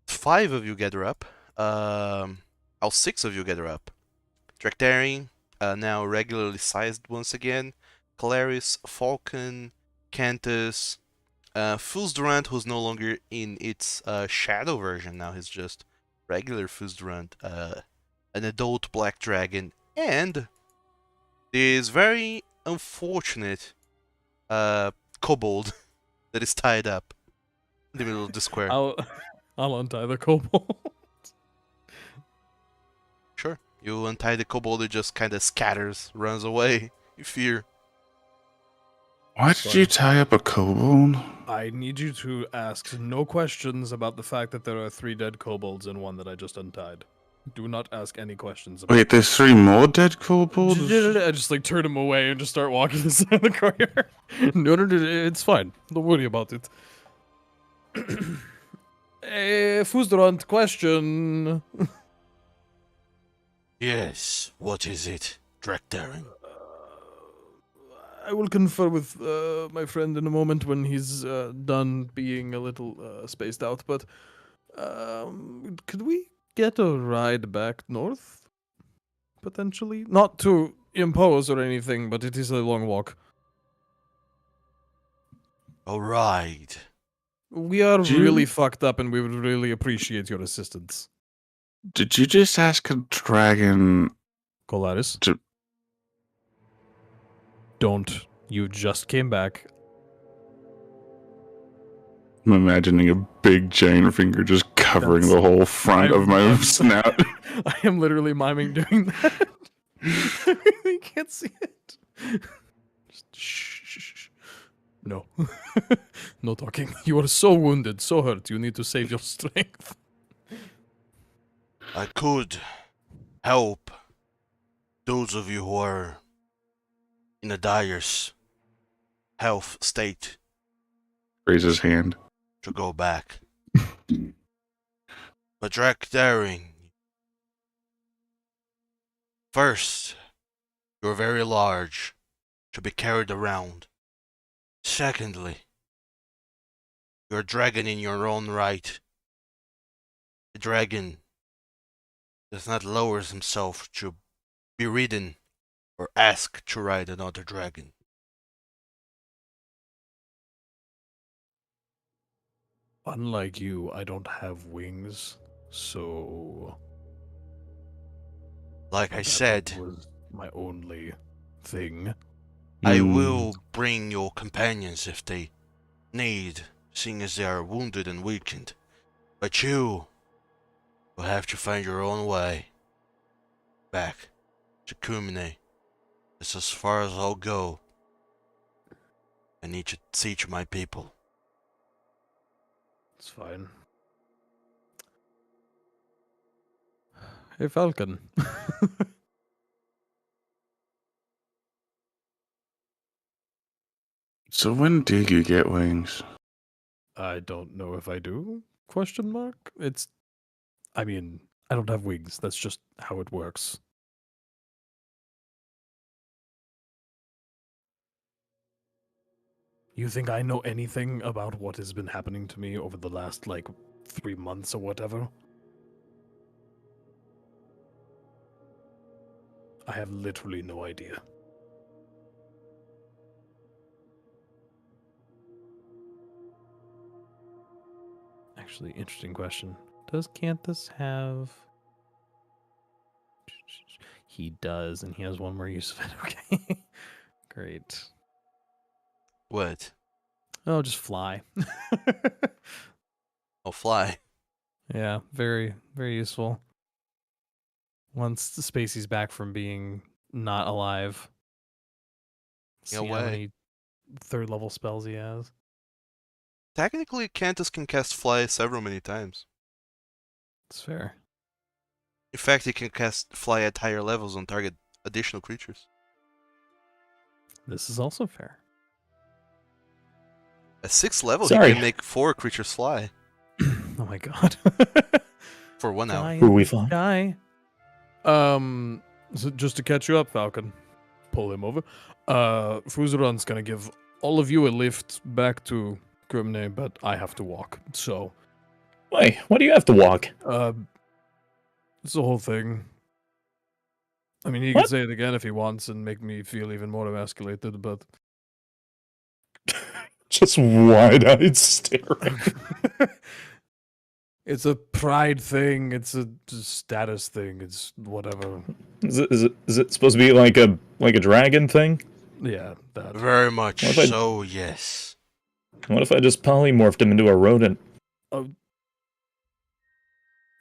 5 of you gather up. All 6 of you gather up. Drachdarin, now regularly sized once again. Kolarys, Falkan, Cantus, Fulsdurant, who's no longer in its shadow version, now he's just regular Fulsdurant, an adult black dragon, and this very unfortunate kobold that is tied up in the middle of the square. I'll untie the kobold. You untie the kobold, it just kind of scatters, runs away in fear. Why did you tie up a kobold? I need you to ask no questions about the fact that there are 3 dead kobolds and 1 that I just untied. Do not ask any questions about Wait, there's 3 more dead kobolds? I just like turn him away and just start walking the side of the courtyard. No, it's fine. Don't worry about it. Fuzdrant, question. Yes, what is it, Drachdarin? I will confer with my friend in a moment when he's done being a little spaced out, but could we get a ride back north? Potentially? Not to impose or anything, but it is a long walk. A ride. We are Do you- really fucked up and we would really appreciate your assistance. Did you just ask a dragon? Kolarys? To- Don't. You just came back. I'm imagining a big giant finger just covering the whole front of my snout. I am literally miming doing that. I really can't see it. Just shh. No. No talking. You are so wounded, so hurt. You need to save your strength. I could help those of you who are in a dire health state Raise his hand. to go back. But Drachdarin, first, you're very large to be carried around. Secondly, you're a dragon in your own right. The dragon does not lower himself to be ridden or ask to ride another dragon. Unlike you, I don't have wings, so Like I that said, was my only thing. I will bring your companions if they need, seeing as they are wounded and weakened. But you will have to find your own way back to Kumine. It's as far as I'll go. I need to teach my people. It's fine. Hey, Falcon. So when do you get wings? I don't know if I do? Question mark? I mean, I don't have wings. That's just how it works. You think I know anything about what has been happening to me over the last, 3 months or whatever? I have literally no idea. Actually, interesting question. Does Canthus have... He does, and he has one more use of it. Okay. Great. What? Oh, just fly. I'll fly. Yeah, very, very useful. Once the Spacey's back from being not alive. No See how way. many 3rd level spells he has. Technically, Cantus can cast fly many times. It's fair. In fact, he can cast fly at higher levels on target additional creatures. This is also fair. At 6th level, Sorry. he can make 4 creatures fly Oh my god. for 1 hour. Guy, Who are we flying? guy. So just to catch you up, Falcon. Pull him over. Fuzran's gonna give all of you a lift back to Grimne, but I have to walk. So, Wait, why do you have to walk? it's the whole thing. I mean, he can What? say it again if he wants and make me feel even more emasculated, but Just wide-eyed staring. it's a pride thing. It's a status thing. It's whatever. Is it supposed to be like a dragon thing? Yeah, that. Very much What if I- so, yes. What if I just polymorphed him into a rodent?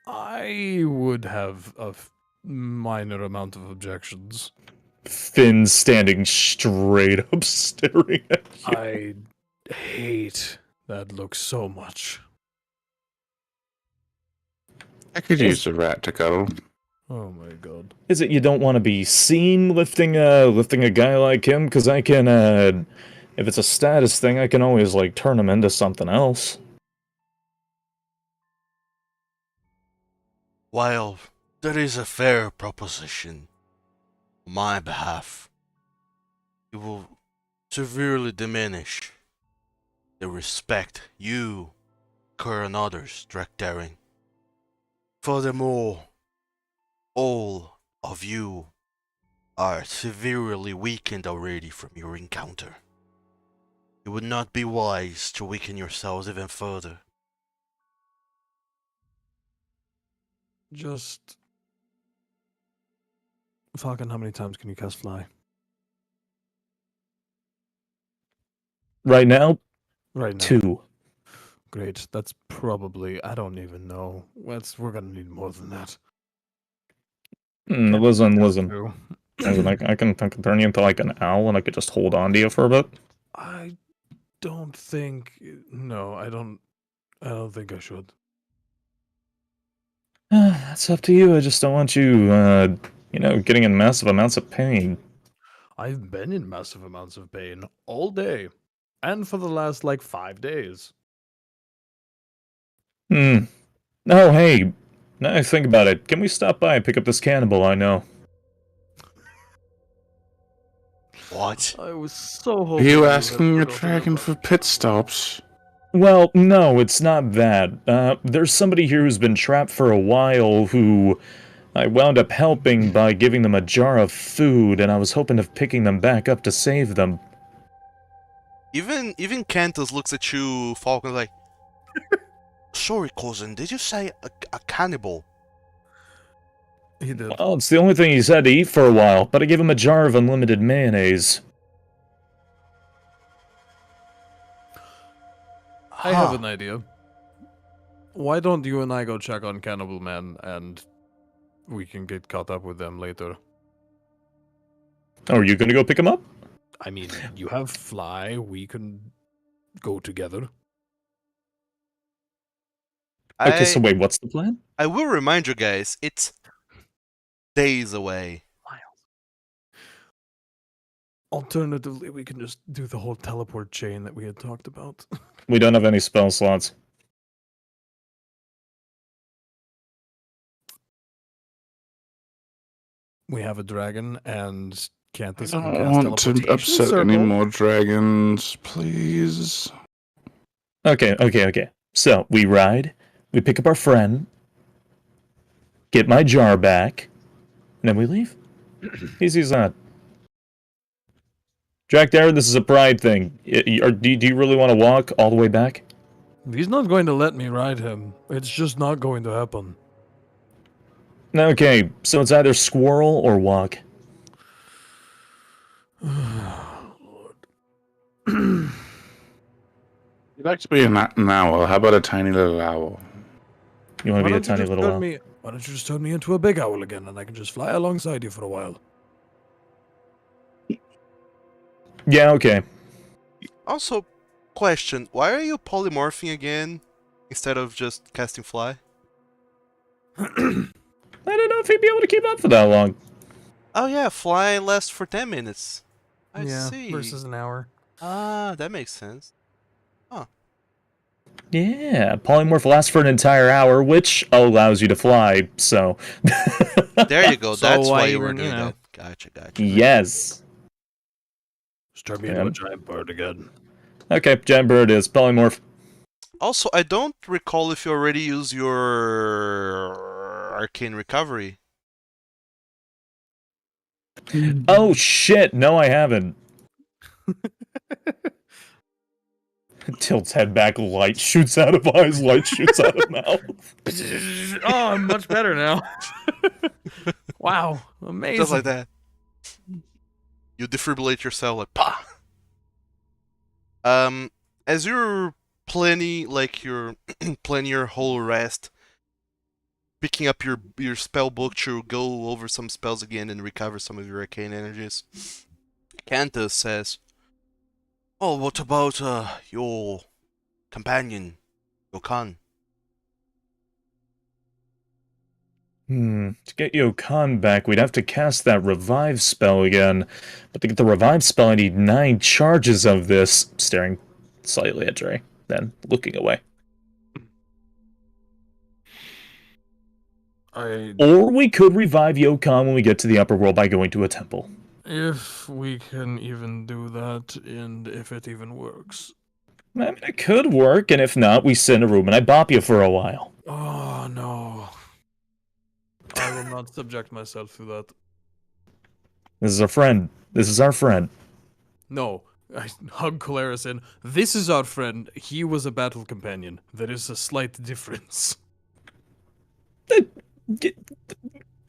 I would have a minor amount of objections. Finn standing straight up, staring at you. I hate that look so much. I could use a rat to cuddle. Oh my god. Is it you don't want to be seen lifting a guy like him? Because I can, if it's a status thing, I can always, like, turn him into something else. While that is a fair proposition on my behalf, it will severely diminish the respect you incur on others, Drachdarin. Furthermore, all of you are severely weakened already from your encounter. It would not be wise to weaken yourselves even further. Just... Falkan, how many times can you cast Fly? Right now, Right now. 2. Great. That's probably... I don't even know. We're gonna need more than that. Listen. Two. I can turn you into, like, an owl, and I could just hold on to you for a bit. I don't think... No, I don't think I should. That's up to you. I just don't want you, getting in massive amounts of pain. I've been in massive amounts of pain all day. And for the last, 5 days. Oh, hey. Now I think about it. Can we stop by and pick up this cannibal I know? What? I was so Are hoping you had asking a put up dragon a- for pit stops? Well, no, it's not that. There's somebody here who's been trapped for a while who I wound up helping by giving them a jar of food, and I was hoping of picking them back up to save them. Even Cantus looks at you, Falcon, like, sorry, cousin, did you say a cannibal? He did. Well, it's the only thing he's had to eat for a while, but I gave him a jar of unlimited mayonnaise. I have an idea. Why don't you and I go check on Cannibal Man and we can get caught up with them later? Oh, are you gonna go pick him up? I mean, you have Fly, we can go together. Okay, so wait, what's the plan? I will remind you guys, it's days away. Alternatively, we can just do the whole teleport chain that we had talked about. We don't have any spell slots. We have a dragon and I Cantus don't can cast want to teleportation upset circle. any more dragons, please. Okay. So, we ride, we pick up our friend, get my jar back, and then we leave. Easy as that. Drachdarin, this is a pride thing. Do you really want to walk all the way back? He's not going to let me ride him. It's just not going to happen. Okay, so it's either squirrel or walk. Lord. You'd like to be an owl. How about a tiny little owl? You want to Why be a don't you tiny just little turn owl? Why don't you just turn me into a big owl again and I can just fly alongside you for a while? Yeah, okay. Also, question, why are you polymorphing again instead of just casting fly? I don't know if he'd be able to keep up for that long. Oh yeah, fly lasts for 10 minutes. I yeah, see. versus an hour. Ah, that makes sense. Yeah, polymorph lasts for an entire hour, which allows you to fly, so... There you go, So that's why why you were even, doing you know. that. Gotcha. Yes. Just turn me into a Yep. giant bird again. Okay, giant bird is polymorph. Also, I don't recall if you already used your arcane recovery. Oh shit, no I haven't. Tilts head back, light shoots out of eyes, light shoots out of mouth. Oh, I'm much better now. Wow, amazing. Just like that. You defibrillate yourself like pa. As you're planning your whole rest, picking up your spell book to go over some spells again and recover some of your arcane energies. Cantus says, "Oh, what about your companion, Yokan?" To get Yokan back, we'd have to cast that revive spell again. But to get the revive spell, I need 9 charges of this. Staring slightly at Dre, then looking away. Or we could revive Yokan when we get to the upper world by going to a temple. If we can even do that, and if it even works. I mean, it could work, and if not, we sit in a room and I bop you for a while. Oh, no. I will not subject myself to that. This is our friend. This is our friend. No. I hug Kolarys in. This is our friend. He was a battle companion. There is a slight difference.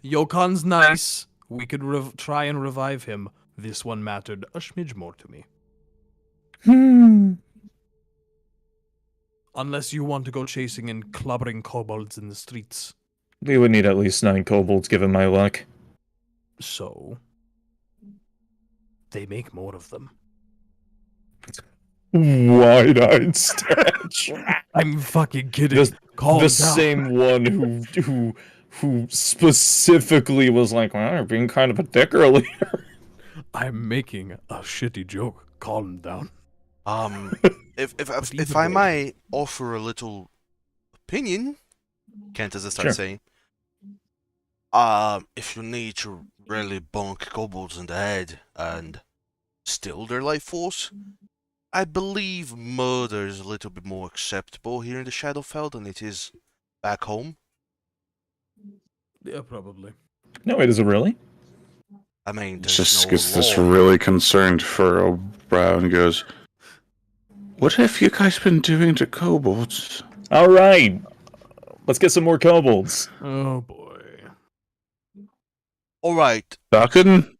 Yokan's nice. We could try and revive him. This one mattered a smidge more to me. Unless you want to go chasing and clobbering kobolds in the streets. We would need at least 9 kobolds, given my luck. So, they make more of them. Wide-eyed stench. I'm fucking kidding. Calm The down. same one who specifically was like, well, you're being kind of a dick earlier. I'm making a shitty joke. Calm down. If I might offer a little opinion, Cantus starts saying, if you need to really bonk kobolds in the head and steal their life force, I believe murder is a little bit more acceptable here in the Shadowfel than it is back home. Yeah, probably. No, it isn't really. I mean, there's Just no gets this law. really concerned for a brow and goes, "What have you guys been doing to kobolds?" All right. Let's get some more kobolds. Oh boy. Alright, Falkan?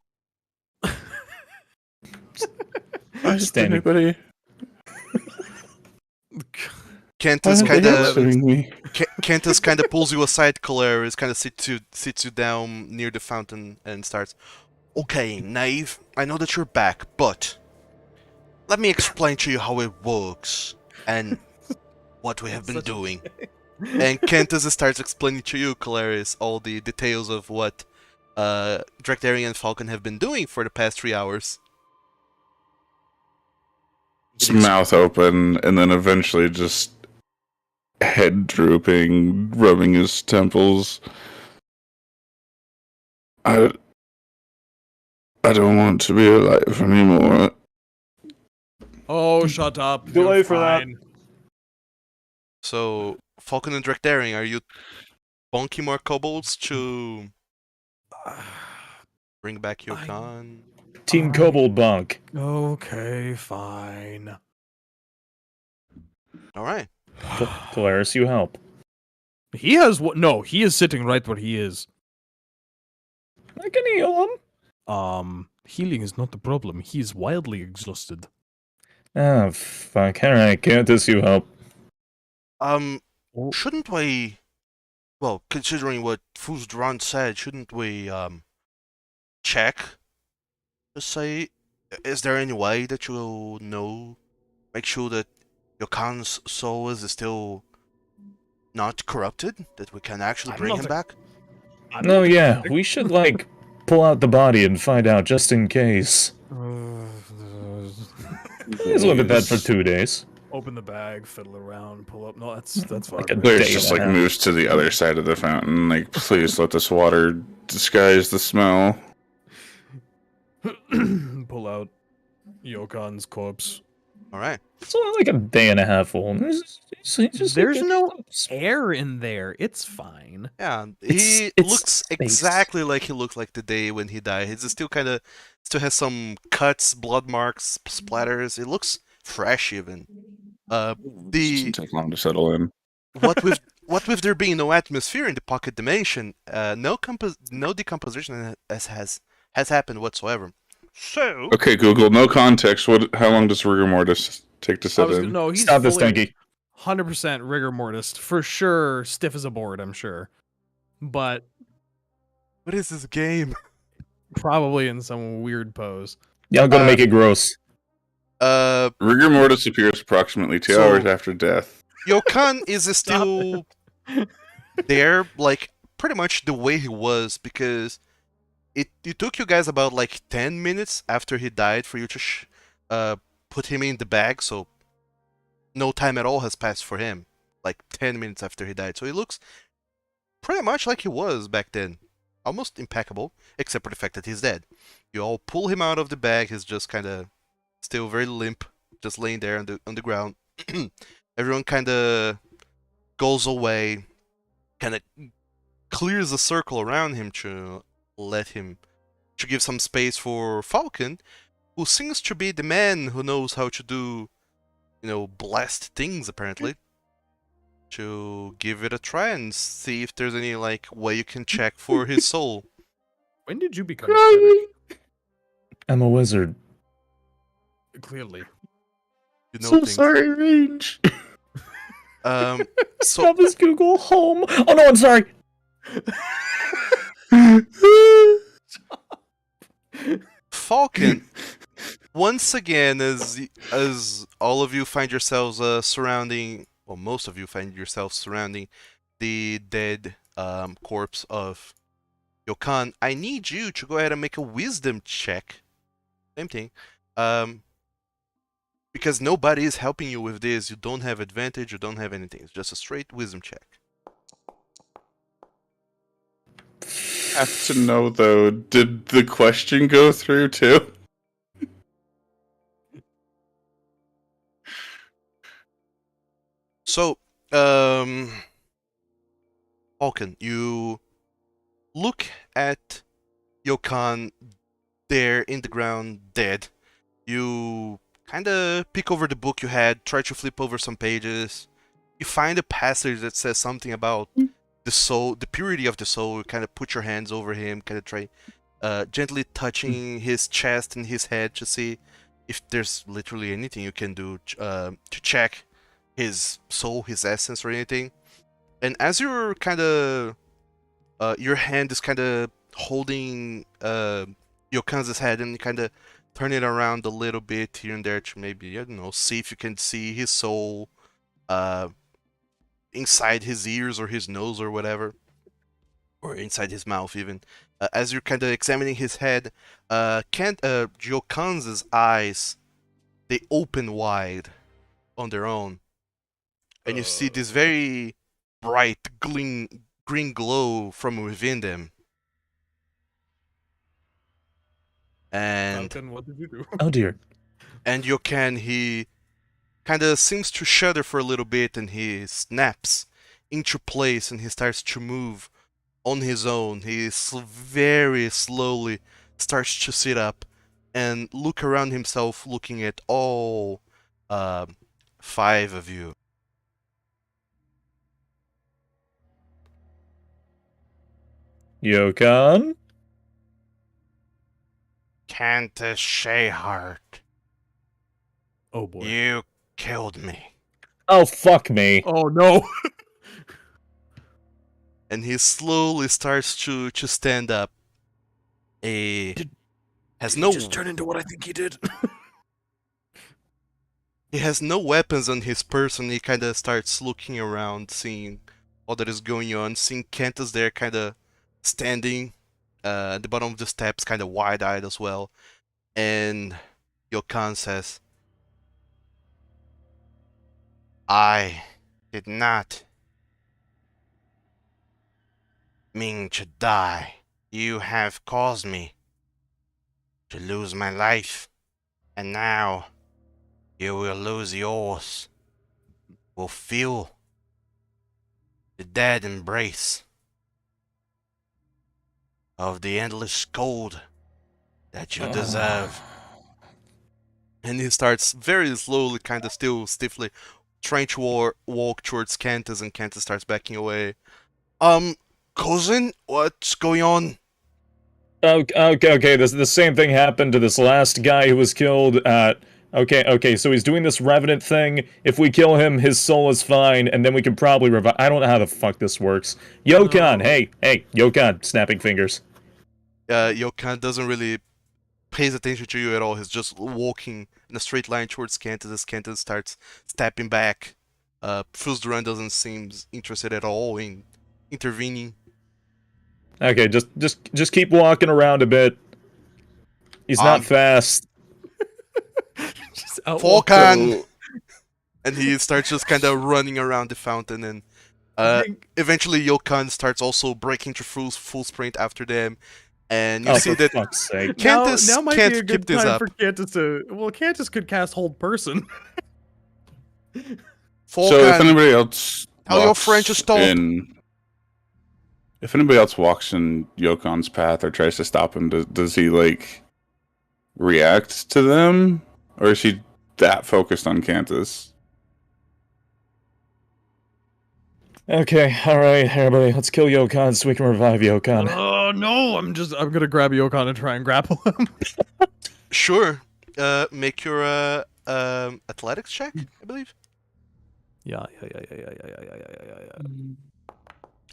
Standing. Anybody? Cantus Why are they kind of answering me? Cantus kind of pulls you aside, Kolarys, kind of sits you down near the fountain and starts, "Okay, Knave, I know that you're back, but let me explain to you how it works and what we have been doing." And Cantus starts explaining to you, Kolarys, all the details of what Drachdarin and Falkan have been doing for the past 3 hours. His mouth open, and then eventually just head drooping, rubbing his temples. I don't want to be alive anymore. Oh, shut up. Delay You're for that. fine. So, Falkan and Drachdarin, are you bonking more kobolds to bring back Yokan? Team Kobold Bonk. Okay, fine. Alright. Kolarys, you help. He has what? No, he is sitting right where he is. I can heal him. Healing is not the problem. He is wildly exhausted. Oh, fuck. Alright, Cantus, you help. Shouldn't we... Well, considering what Fuzdran said, shouldn't we, check? Just say, is there any way that you'll know, make sure that Yokan's soul is still not corrupted? That we can actually bring him back? No, yeah, we should, like, pull out the body and find out just in case. He's lived in bed for 2 days. Open the bag, fiddle around, pull up. No, that's fine. Like a Blair's day just and a like half. moves to the other side of the fountain, like, please let this water disguise the smell. Pull out Yokan's corpse. Alright. It's only like a day and a half old. There's no air in there. It's fine. Yeah, It's- he it's looks space. exactly like he looked like the day when he died. He's still has some cuts, blood marks, splatters. It looks fresh even. Doesn't The take long to settle in. what with there being no atmosphere in the pocket dimension, no decomposition has happened whatsoever. So Okay, Google, no context. How long does rigor mortis take to set in? No, he's Stop this, fully Tanky. 100% rigor mortis. For sure, stiff as a board, I'm sure. but What is this game? probably in some weird pose. Y'all gonna make it gross. Rigor mortis appears approximately 2 hours after death. Yokan is Stop still there, like, pretty much the way he was, because it took you guys about, like, 10 minutes after he died for you to put him in the bag, so no time at all has passed for him. Like, 10 minutes after he died. So he looks pretty much like he was back then. Almost impeccable, except for the fact that he's dead. You all pull him out of the bag, he's just kind of still very limp, just laying there on the ground. Everyone kind of goes away, kind of clears a circle around him to give some space for Falkan, who seems to be the man who knows how to do, blast things, apparently. To give it a try and see if there's any, like, way you can check for his soul. When did you become aesthetic? I'm a wizard. Clearly. You know So things. sorry, Range. So Stop his Google Home. Oh no, I'm sorry. Falkan, once again, as all of you find yourselves surrounding, well, most of you find yourselves surrounding the dead corpse of Yokan, I need you to go ahead and make a wisdom check. Same thing. Because nobody is helping you with this. You don't have advantage, you don't have anything. It's just a straight wisdom check. Have to know though, did the question go through too? So, Falkan, you look at Yokan there in the ground, dead. You kind of peek over the book you had, try to flip over some pages. You find a passage that says something about the soul, the purity of the soul. You kind of put your hands over him, kind of try gently touching his chest and his head to see if there's literally anything you can do to check his soul, his essence, or anything. And as you're kind of, your hand is kind of holding Yokan's head, and you kind of turn it around a little bit here and there to maybe, I don't know, see if you can see his soul inside his ears or his nose or whatever, or inside his mouth even. As you're kind of examining his head, Yokan's eyes, they open wide on their own, and you see this very bright green glow from within them. And Falcon, what did you do? Oh dear. and Yokan, he kind of seems to shudder for a little bit, and he snaps into place, and he starts to move on his own. He very slowly starts to sit up and look around himself, looking at all 5 of you. Yokan? Cantus Shayhart, Oh boy. you killed me. Oh, fuck me. Oh no. And he slowly starts to stand up. Just turn into what I think he did. He has no weapons on his person. He kind of starts looking around, seeing all that is going on, seeing Cantus there kind of standing at the bottom of the steps, kind of wide-eyed as well. And Yokan says, I did not mean to die. You have caused me to lose my life, and now you will lose yours. Will feel the dead embrace of the endless cold that you deserve. and he starts very slowly, kind of still stiffly, trying to walk towards Cantus, and Cantus starts backing away. Cousin, what's going on? Okay. The same thing happened to this last guy who was killed at Okay, so he's doing this revenant thing. If we kill him, his soul is fine, and then we can probably revive. I don't know how the fuck this works. Yokon, No. hey, Yokon, snapping fingers. Yokan doesn't really pays attention to you at all. He's just walking in a straight line towards Cantus as Cantus starts stepping back. Duran doesn't seem interested at all in intervening. Okay, just keep walking around a bit. He's not fast. Just out Falkan! And he starts just kind of running around the fountain, and eventually Yokan starts also breaking through full sprint after them. And you see for that fuck's sake. Cantus now might can't be a keep good this time up. for Cantus to. Well, Cantus could cast Hold Person. Falkan, So if anybody else tell your walks friend to stop. if anybody else walks in Yokon's path or tries to stop him, does he like react to them, or is he that focused on Cantus? Okay, alright, everybody, let's kill Yokon so we can revive Yokon. Oh no! I'm gonna grab Yokon and try and grapple him. Sure. Make your athletics check, I believe. Yeah.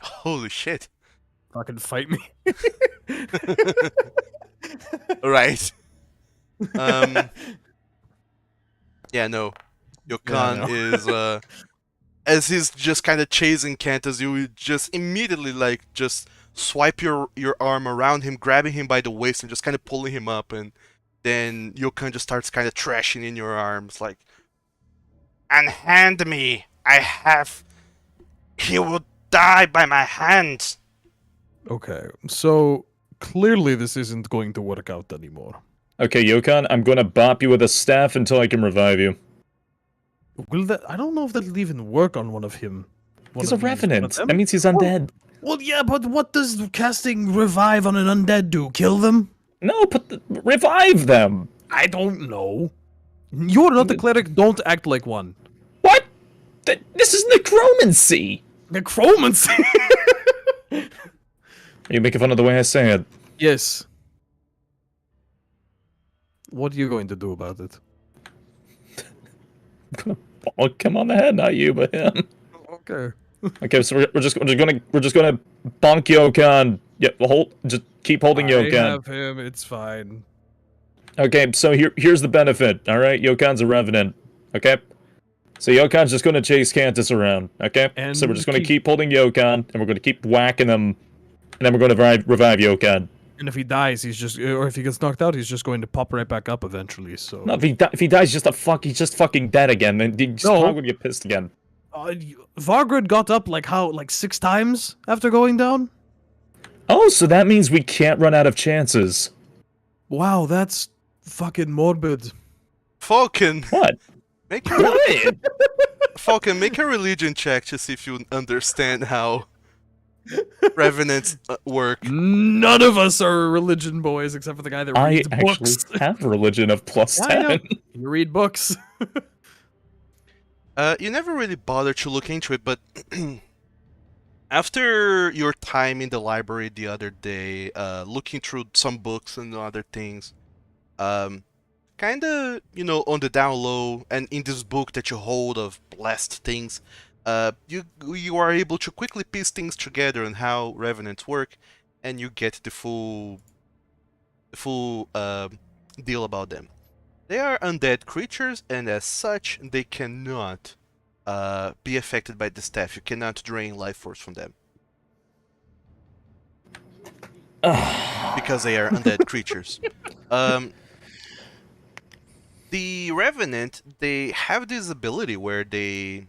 Holy shit. Fucking fight me. Right. Yeah, no. Yokan is as he's just kind of chasing Cantus, you would just immediately just swipe your arm around him, grabbing him by the waist and just kind of pulling him up, and then Yokan just starts kind of trashing in your arms like, "Unhand me! He will die by my hands!" Okay, so clearly this isn't going to work out anymore. Okay, Yokon, I'm gonna bop you with a staff until I can revive you. Will that? I don't know if that'll even work on one of him. He's a revenant. That means he's undead. Well, yeah, but what does casting revive on an undead do? Kill them? No, revive them! I don't know. You're not a cleric. Don't act like one. What? This is necromancy! Necromancy. Are you making fun of the way I say it? Yes. What are you going to do about it? I'm gonna bonk him on the head, not you, but him. Okay. Okay, so we're just gonna bonk Yokon. Yeah, just keep holding I Yokon. have him. It's fine. Okay, so here's the benefit. All right, Yokon's a revenant. Okay, so Yokon's just gonna chase Cantus around. Okay, And so we're just gonna keep holding Yokon, and we're gonna keep whacking him, and then we're gonna revive Yokon. And if he dies, or if he gets knocked out, he's just going to pop right back up eventually. So. No, if he dies, he's just fucking dead again. Then he's probably gonna get pissed again. Vargrid got up like 6 times after going down? Oh, so that means we can't run out of chances. Wow, that's fucking morbid. Falkan, What? make your What? Falkan, make a religion check to see if you understand how revenants work. None of us are religion boys except for the guy that I reads actually books. have a religion of plus Yeah, I know. 10. You read books. You never really bothered to look into it, but after your time in the library the other day, looking through some books and other things, kind of, on the down low, and in this book that you hold of blessed things, you are able to quickly piece things together on how revenants work, and you get the full deal about them. They are undead creatures, and as such, they cannot be affected by the staff. You cannot drain life force from them. Because they are undead creatures. The Revenant, they have this ability where they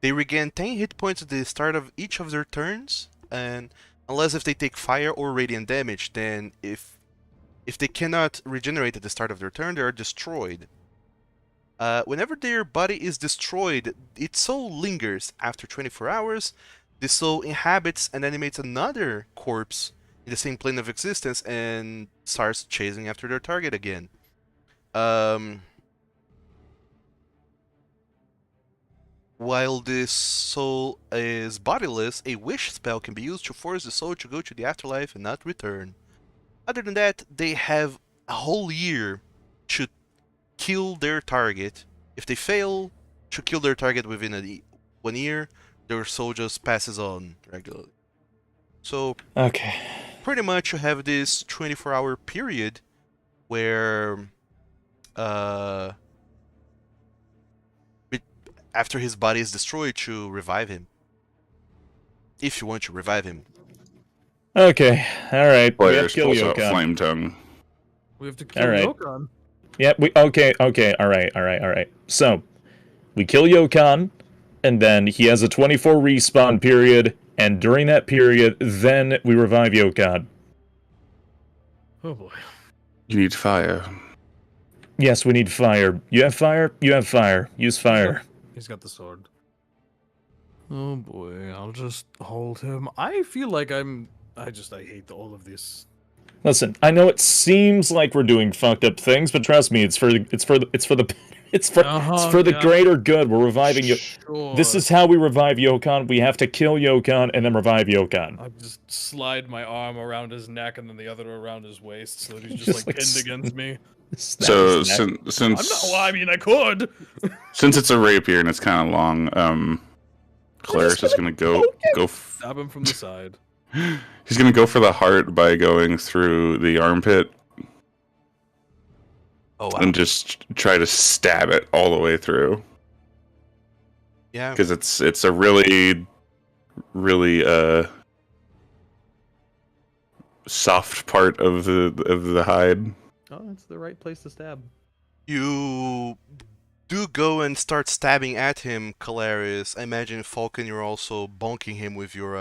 regain 10 hit points at the start of each of their turns, and unless if they take fire or radiant damage, then if they cannot regenerate at the start of their turn, they are destroyed. Whenever their body is destroyed, its soul lingers. After 24 hours, the soul inhabits and animates another corpse in the same plane of existence and starts chasing after their target again. While this soul is bodiless, a wish spell can be used to force the soul to go to the afterlife and not return. Other than that, they have a whole year to kill their target. If they fail to kill their target within 1 year, their soul just passes on regularly. So Okay. pretty much you have this 24-hour period where after his body is destroyed to revive him. If you want to revive him. Okay. All right. We have Players to kill pulls out Yokon. Flame Tongue. We have to kill All right. Yokon. Yeah. Okay. All right. So we kill Yokon, and then he has a 24 respawn period, and during that period, then we revive Yokon. Oh boy. You need fire. Yes, we need fire. You have fire? You have fire. Use fire. He's got the sword. Oh boy, I'll just hold him. I feel like I hate all of this. Listen, I know it seems like we're doing fucked up things, but trust me, it's for the Yeah. greater good. We're reviving you. Sure. This is how we revive Yokon. We have to kill Yokon and then revive Yokon. I just slide my arm around his neck and then the other around his waist so that he's Just just like like pinned against me. Snap So his neck. since I'm not. Well, I mean, I could. since it's a rapier and it's kind of long, Kolarys is gonna go. Stab him from the side. He's gonna go for the heart by going through the armpit Oh wow. and just try to stab it all the way through. Yeah. Because it's a really soft part of the hide. Oh, that's the right place to stab. You do go and start stabbing at him, Kolarys. I imagine, Falkan, you're also bonking him with your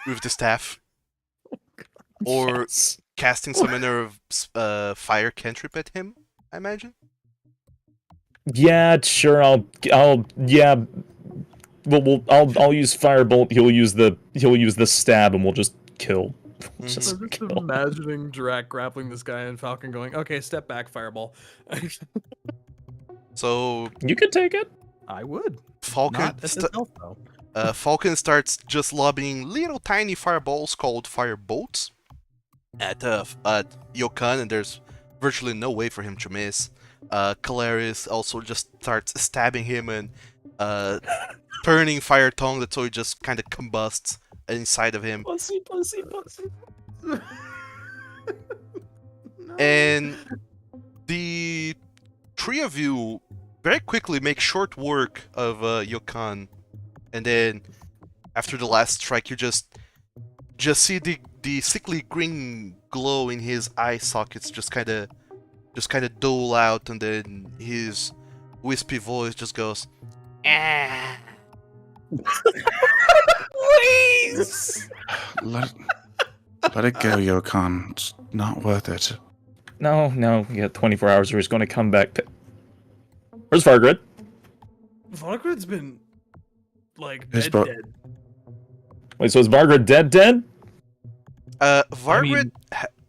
with the staff, or Yes. casting some manner of fire cantrip at him. I imagine. Yeah, sure. Yeah. I'll use firebolt. He'll use the stab, and we'll just kill. We'll Mhm. just I'm just kill. imagining Drac grappling this guy and Falcon going, "Okay, step back, fireball." So You can take it. I would. Falcon Not at himself though. Falcon starts just lobbing little tiny fireballs called firebolts at Yokon, and there's virtually no way for him to miss. Kolarys also just starts stabbing him and turning fire tongue that so it just kind of combusts inside of him. Pussy. No. And the three of you very quickly make short work of Yokon, and then after the last strike, you just see the sickly green glow in his eye sockets just kind of dole out, and then his wispy voice just goes, "Ah." Please. Let it go, Yokon. It's not worth it. No. We got 24 hours. We're just going to come back. Where's Vargrid? Vargrid's been like His dead. Wait, so is Vargrid dead?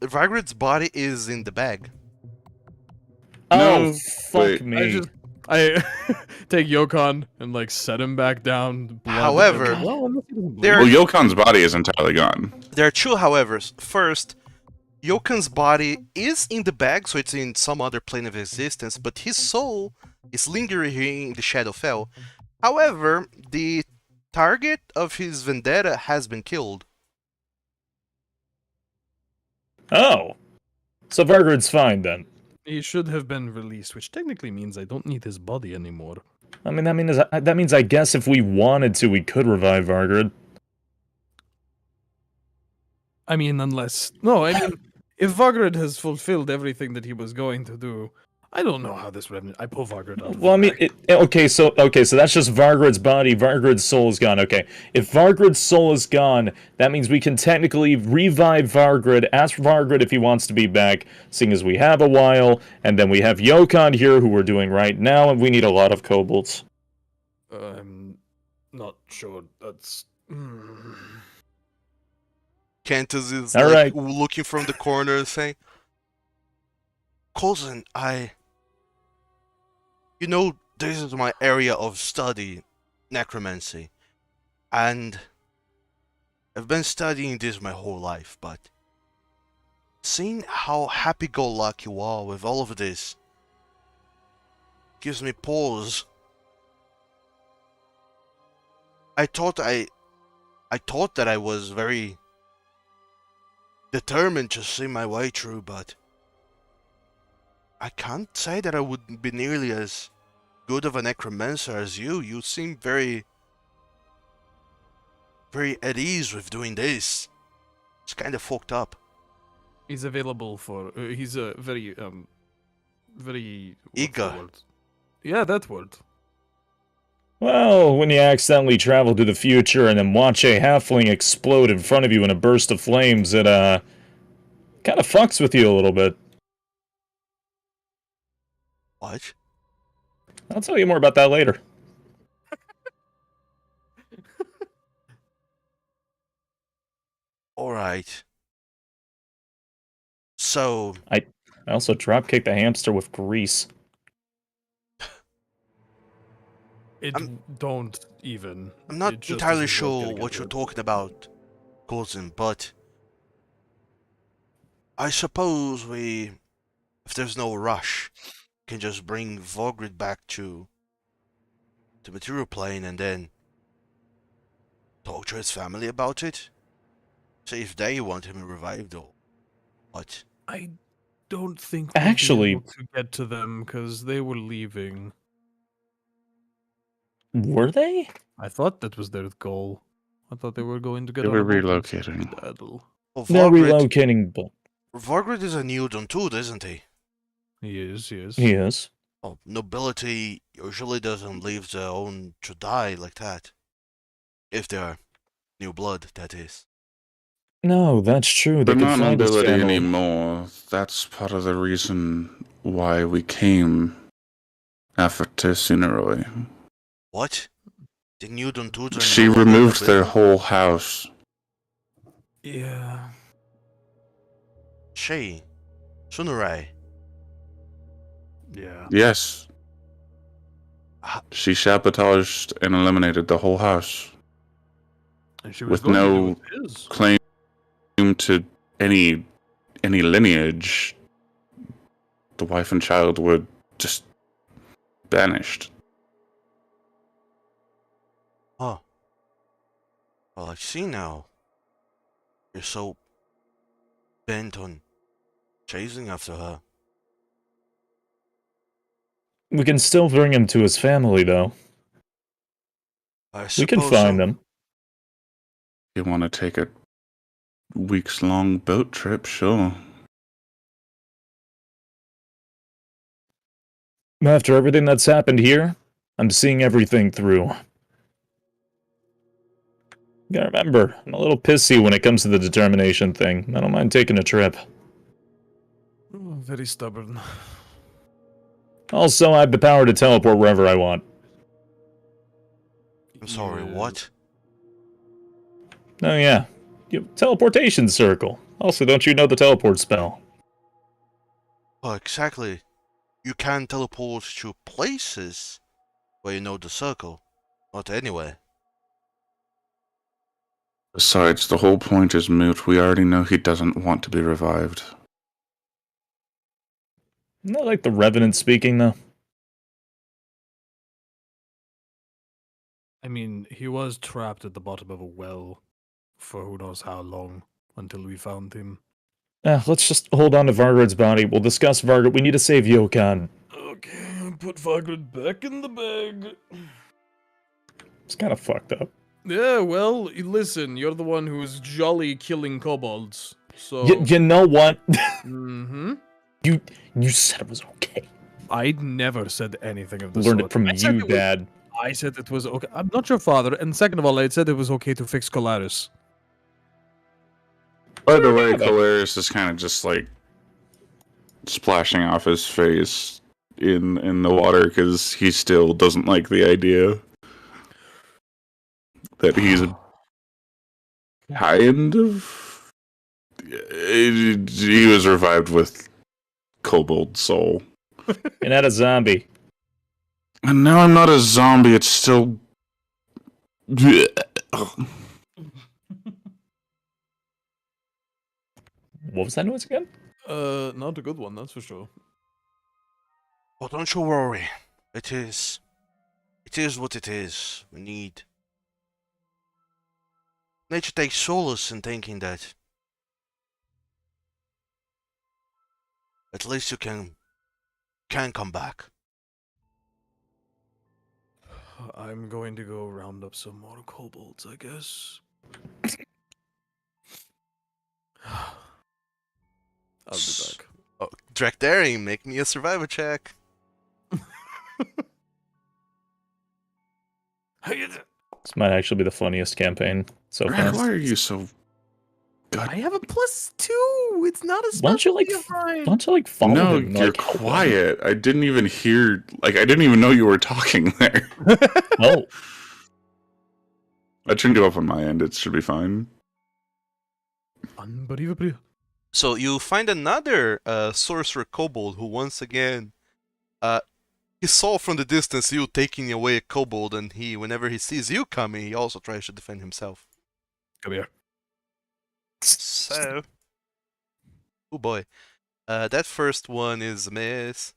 Vargrid's body is in the bag. Oh, No, fuck wait. me. I take Yokon and like set him back down. blood However, everywhere. Well, unless he doesn't bleed. there- Well, Yokon's body is entirely gone. There are two howevers. First, Yokon's body is in the bag, so it's in some other plane of existence, but his soul is lingering here in the Shadowfel. However, the target of his vendetta has been killed. Oh. So Vargrid's fine then. He should have been released, which technically means I don't need his body anymore. I mean, that means I guess if we wanted to, we could revive Vargrid. I mean, unless if Vargrid has fulfilled everything that he was going to do, I don't know how this revenue. I pull Vargrid out. Well, I mean, okay, so that's just Vargrid's body. Vargrid's soul is gone. Okay, if Vargrid's soul is gone, that means we can technically revive Vargrid. Ask Vargrid if he wants to be back, seeing as we have a while, and then we have Yokon here, who we're doing right now, and we need a lot of kobolds. I'm not sure. That's. Cantus is All right. looking from the corner and saying, "Cousin, you know, this is my area of study, necromancy, and I've been studying this my whole life, but seeing how happy-go-lucky you are with all of this, gives me pause. I thought that I was very determined to see my way through, but I can't say that I would be nearly as good of a necromancer as you. You seem very at ease with doing this. It's kind of fucked up. He's available for. He's very very what's the Eager. word? Yeah, that word. Well, when you accidentally travel to the future and then watch a halfling explode in front of you in a burst of flames, it kind of fucks with you a little bit. What? I'll tell you more about that later. Alright. So, I also dropkicked a hamster with grease. Don't even. I'm not It just entirely isn't worth sure getting what into you're it. talking about, cousin, but I suppose if there's no rush, can just bring Vogrid back to the material plane and then talk to his family about it? See if they want him revived or what. I don't think we'll Actually- be able to get to them because they were leaving. Were they? I thought that was their goal. I thought they were going to get They on were a boat and relocating. skedaddle. Well, They're Vogrid relocating, but is a Newton too, isn't he? He is. he is. Well, nobility usually doesn't leave their own to die like that. If they're new blood, that is. No, that's true. They They're could not find his nobility family. anymore. That's part of the reason why we came after Sunorae. What? The Newton Toots are She no longer removed their nobility? whole house. Yeah. She. Sunorae. Yeah. Yes. Ah. She sabotaged and eliminated the whole house. And she was With going to do no it his. claim to any lineage. The wife and child were just banished. Huh. Well, I see now. You're so bent on chasing after her. We can still bring him to his family, though. I We can suppose find so. them. You want to take a weeks-long boat trip? Sure. After everything that's happened here, I'm seeing everything through. You gotta remember, I'm a little pissy when it comes to the determination thing. I don't mind taking a trip. Oh, very stubborn. Also, I have the power to teleport wherever I want. I'm sorry, what? Oh yeah, teleportation circle. Also, don't you know the teleport spell? Well, exactly. You can teleport to places where you know the circle. Not anywhere. Besides, the whole point is moot. We already know he doesn't want to be revived. Not like the Revenant speaking, though. I mean, he was trapped at the bottom of a well for who knows how long until we found him. Let's just hold on to Vargard's body. We'll discuss Vargard. We need to save Yokan. Okay, put Vagrid back in the bag. It's kind of fucked up. Yeah, well, listen, you're the one who's jolly killing kobolds, so... You know what? Mm-hmm. You said it was okay. I never said anything of the Learned sort. it from I said you, it was- Dad. I said it was okay. I'm not your father, and second of all, I said it was okay to fix Kolarys. By the way, Kolarys is kind of just like splashing off his face in the water because he still doesn't like the idea that he's kind of. He was revived with kobold soul. You're not a zombie. And now I'm not a zombie, it's still. What was that noise again? Not a good one, that's for sure. Well, don't you worry. It is. It is what it is. We need. Nature takes solace in thinking that at least you can come back. I'm going to go round up some more kobolds, I guess. I'll be back. Oh, Drachdarin, make me a survivor check. This might actually be the funniest campaign so far. Why are you so good? I have a +2. It's not a Why don't you specialty like, of mine. why don't you like follow No, him? you're Like, help him? quiet. I didn't even hear. Like, I didn't even know you were talking there. Oh, I turned you up on my end. It should be fine. Unbelievable. So you find another sorcerer kobold who once again, he saw from the distance you taking away a kobold, and whenever he sees you coming, he also tries to defend himself. Come here. So, oh boy, that first one is a miss.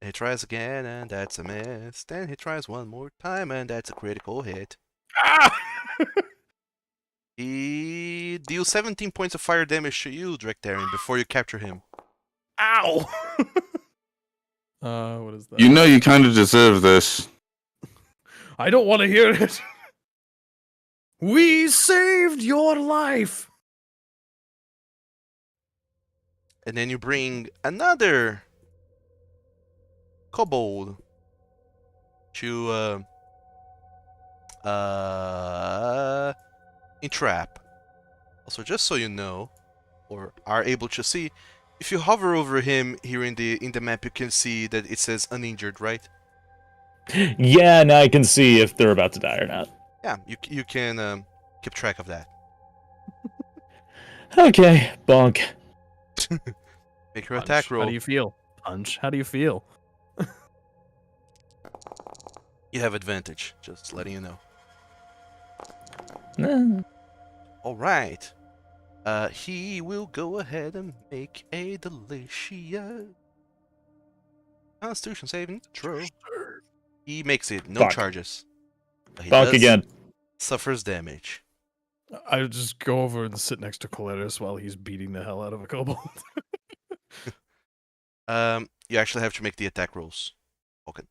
He tries again, and that's a miss. Then he tries one more time, and that's a critical hit. Ah! He deals 17 points of fire damage to you, Drachdarin, before you capture him. Ow! What is that? You know, you kind of deserve this. I don't want to hear it. We saved your life. And then you bring another kobold to entrap. Also, just so you know, or are able to see, if you hover over him here in the map, you can see that it says uninjured, right? yeah, now I can see if they're about to die or not. Yeah, you can keep track of that. Okay, bonk. Make your Punch. attack roll. How do you feel? Punch. How do you feel? You have advantage, just letting you know. Nah. Alright. He will go ahead and make a delicious Constitution saving throw. He makes it, no Fuck. charges. But he Bonk does again. suffers damage. I just go over and sit next to Kolarys while he's beating the hell out of a kobold. You actually have to make the attack rolls. Okay.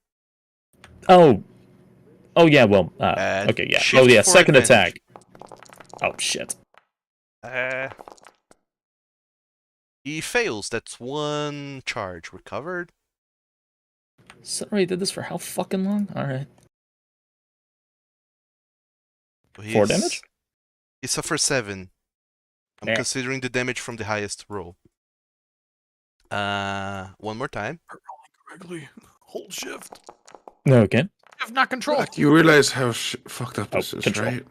Oh. Oh, yeah, well, And okay, yeah. shift Oh, yeah, for second advantage. attack. Oh, shit. He fails. That's one charge recovered. Sorry, did this for how fucking long? Alright. So 4 damage? He suffers 7. I'm Eh. considering the damage from the highest roll. One more time. Correctly. Hold shift. Okay. Shift, not control. You realize how fucked up this is, control. right?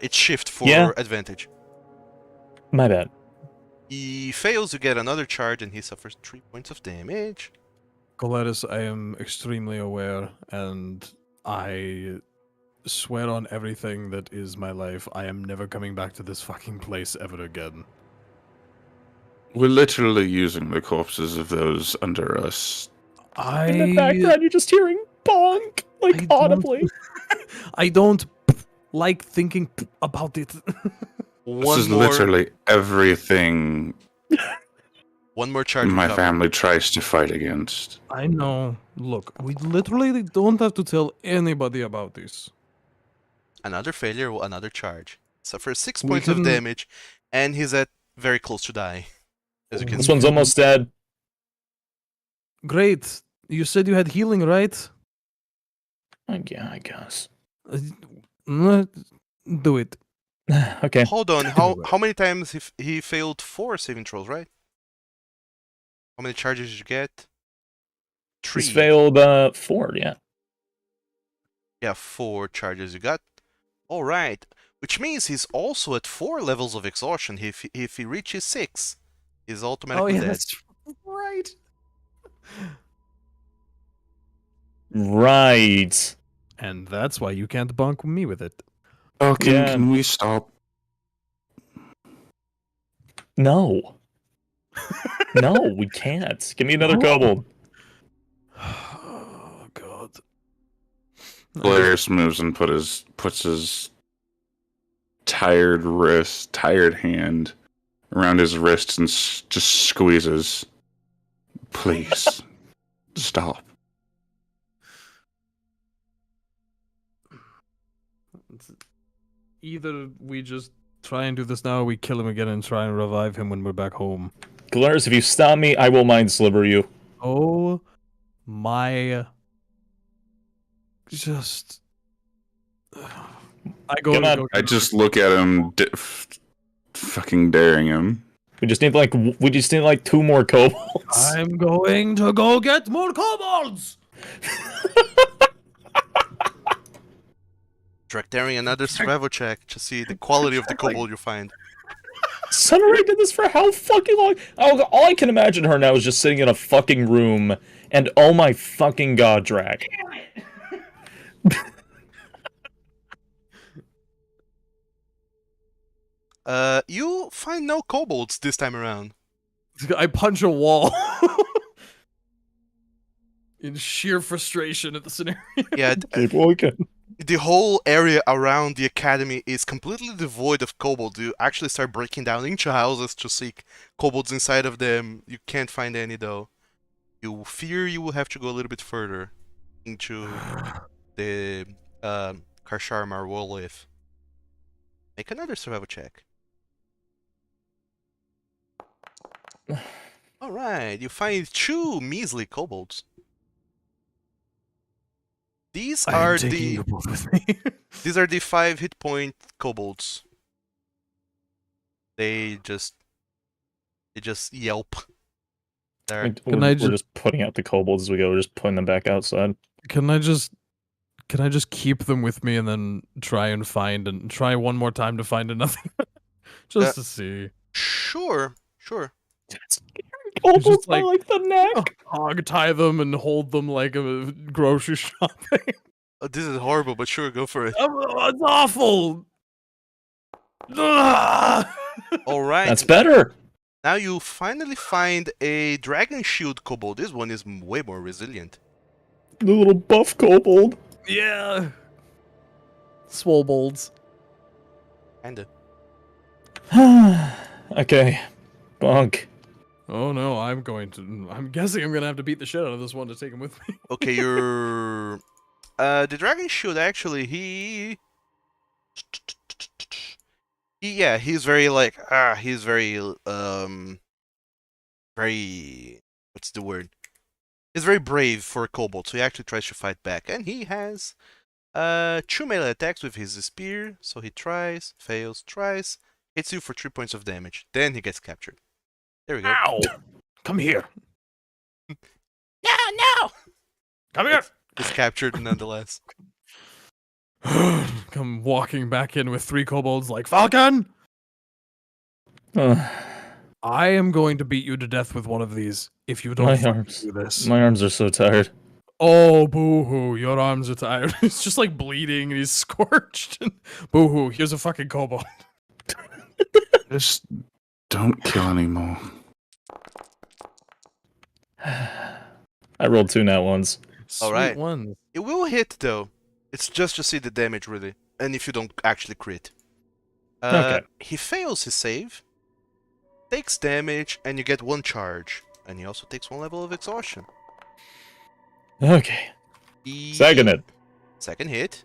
It's shift for Yeah. advantage. My bad. He fails to get another charge and he suffers 3 points of damage. Kolarys, I am extremely aware, and I swear on everything that is my life, I am never coming back to this fucking place ever again. We're literally using the corpses of those under us. In the background, you're just hearing bonk, like, I don't- audibly. I don't like thinking about it. This is literally everything one more charge. my recovered. family tries to fight against. I know. Look, we literally don't have to tell anybody about this. Another failure, another charge. Suffers 6 We points of can- damage, and he's at very close to die. As you can This see. one's almost dead. Great. You said you had healing, right? Yeah, I guess. Do it. Okay. Hold on, how many times he failed 4 saving throws, right? How many charges did you get? 3. He's failed 4, yeah. Yeah, 4 charges you got. Alright. Which means he's also at 4 levels of exhaustion. If he reaches 6, he's automatically dead. that's right. Right. And that's why you can't bonk me with it. Oh, Yeah. can we stop? No. No, we can't. Give me another kobold. Kolarys moves and puts his tired hand around his wrists and just squeezes. Please, stop. Either we just try and do this now, or we kill him again and try and revive him when we're back home. Kolarys, if you stop me, I will mind sliver you. Oh my... Just... I go. Come on. I just look at him, fucking daring him. We just need like 2 more kobolds. I'm going to go get more kobolds! Drachdarin, another survival check to see the quality of the kobold you find. Sunorae did this for how fucking long? All I can imagine her now is just sitting in a fucking room, and oh my fucking god, Drach. You find no kobolds this time around. I punch a wall. In sheer frustration at the scenario. Yeah, Keep looking. the whole area around the academy is completely devoid of kobolds. You actually start breaking down into houses to seek kobolds inside of them. You can't find any though. You fear you will have to go a little bit further into the Karshar Marwolith. Make another survival check. Alright, you find 2 measly kobolds. These are the these are the 5 hit point kobolds. They just yelp. They're, We're just putting out the kobolds as we go. We're just putting them back outside. Can I just keep them with me and then try one more time to find another? Just to see. sure. Kobolds just by like the neck. Hog tie them and hold them like a grocery shopping. Oh, this is horrible, but sure, go for it. It's awful. Ah! Alright. That's better. Now you finally find a dragon shield kobold. This one is way more resilient. The little buff kobold. Yeah. Swolebolds. Kinda. Okay. Bonk. Oh no, I'm guessing I'm gonna have to beat the shit out of this one to take him with me. Okay, you're... the dragon shield, actually, he's very, like, he's very, very... What's the word? He's very brave for a kobold, so he actually tries to fight back. And he has 2 melee attacks with his spear, so he tries, fails, tries, hits you for 3 points of damage. Then he gets captured. There we go. Ow! Come here. No! Come here. He's captured nonetheless. Come walking back in with 3 kobolds like Falkan. I am going to beat you to death with one of these if you don't My fucking arms. do this. My arms are so tired. Oh, boo-hoo, your arms are tired. He's just like bleeding and he's scorched. Boo-hoo, here's a fucking kobold. Just don't kill anymore. I rolled 2 nat ones. All right. Sweet ones. It will hit, though. It's just to see the damage, really. And if you don't actually crit. Okay. He fails his save, takes damage, and you get 1 charge. And he also takes 1 level of exhaustion. Okay. Second hit. Second hit.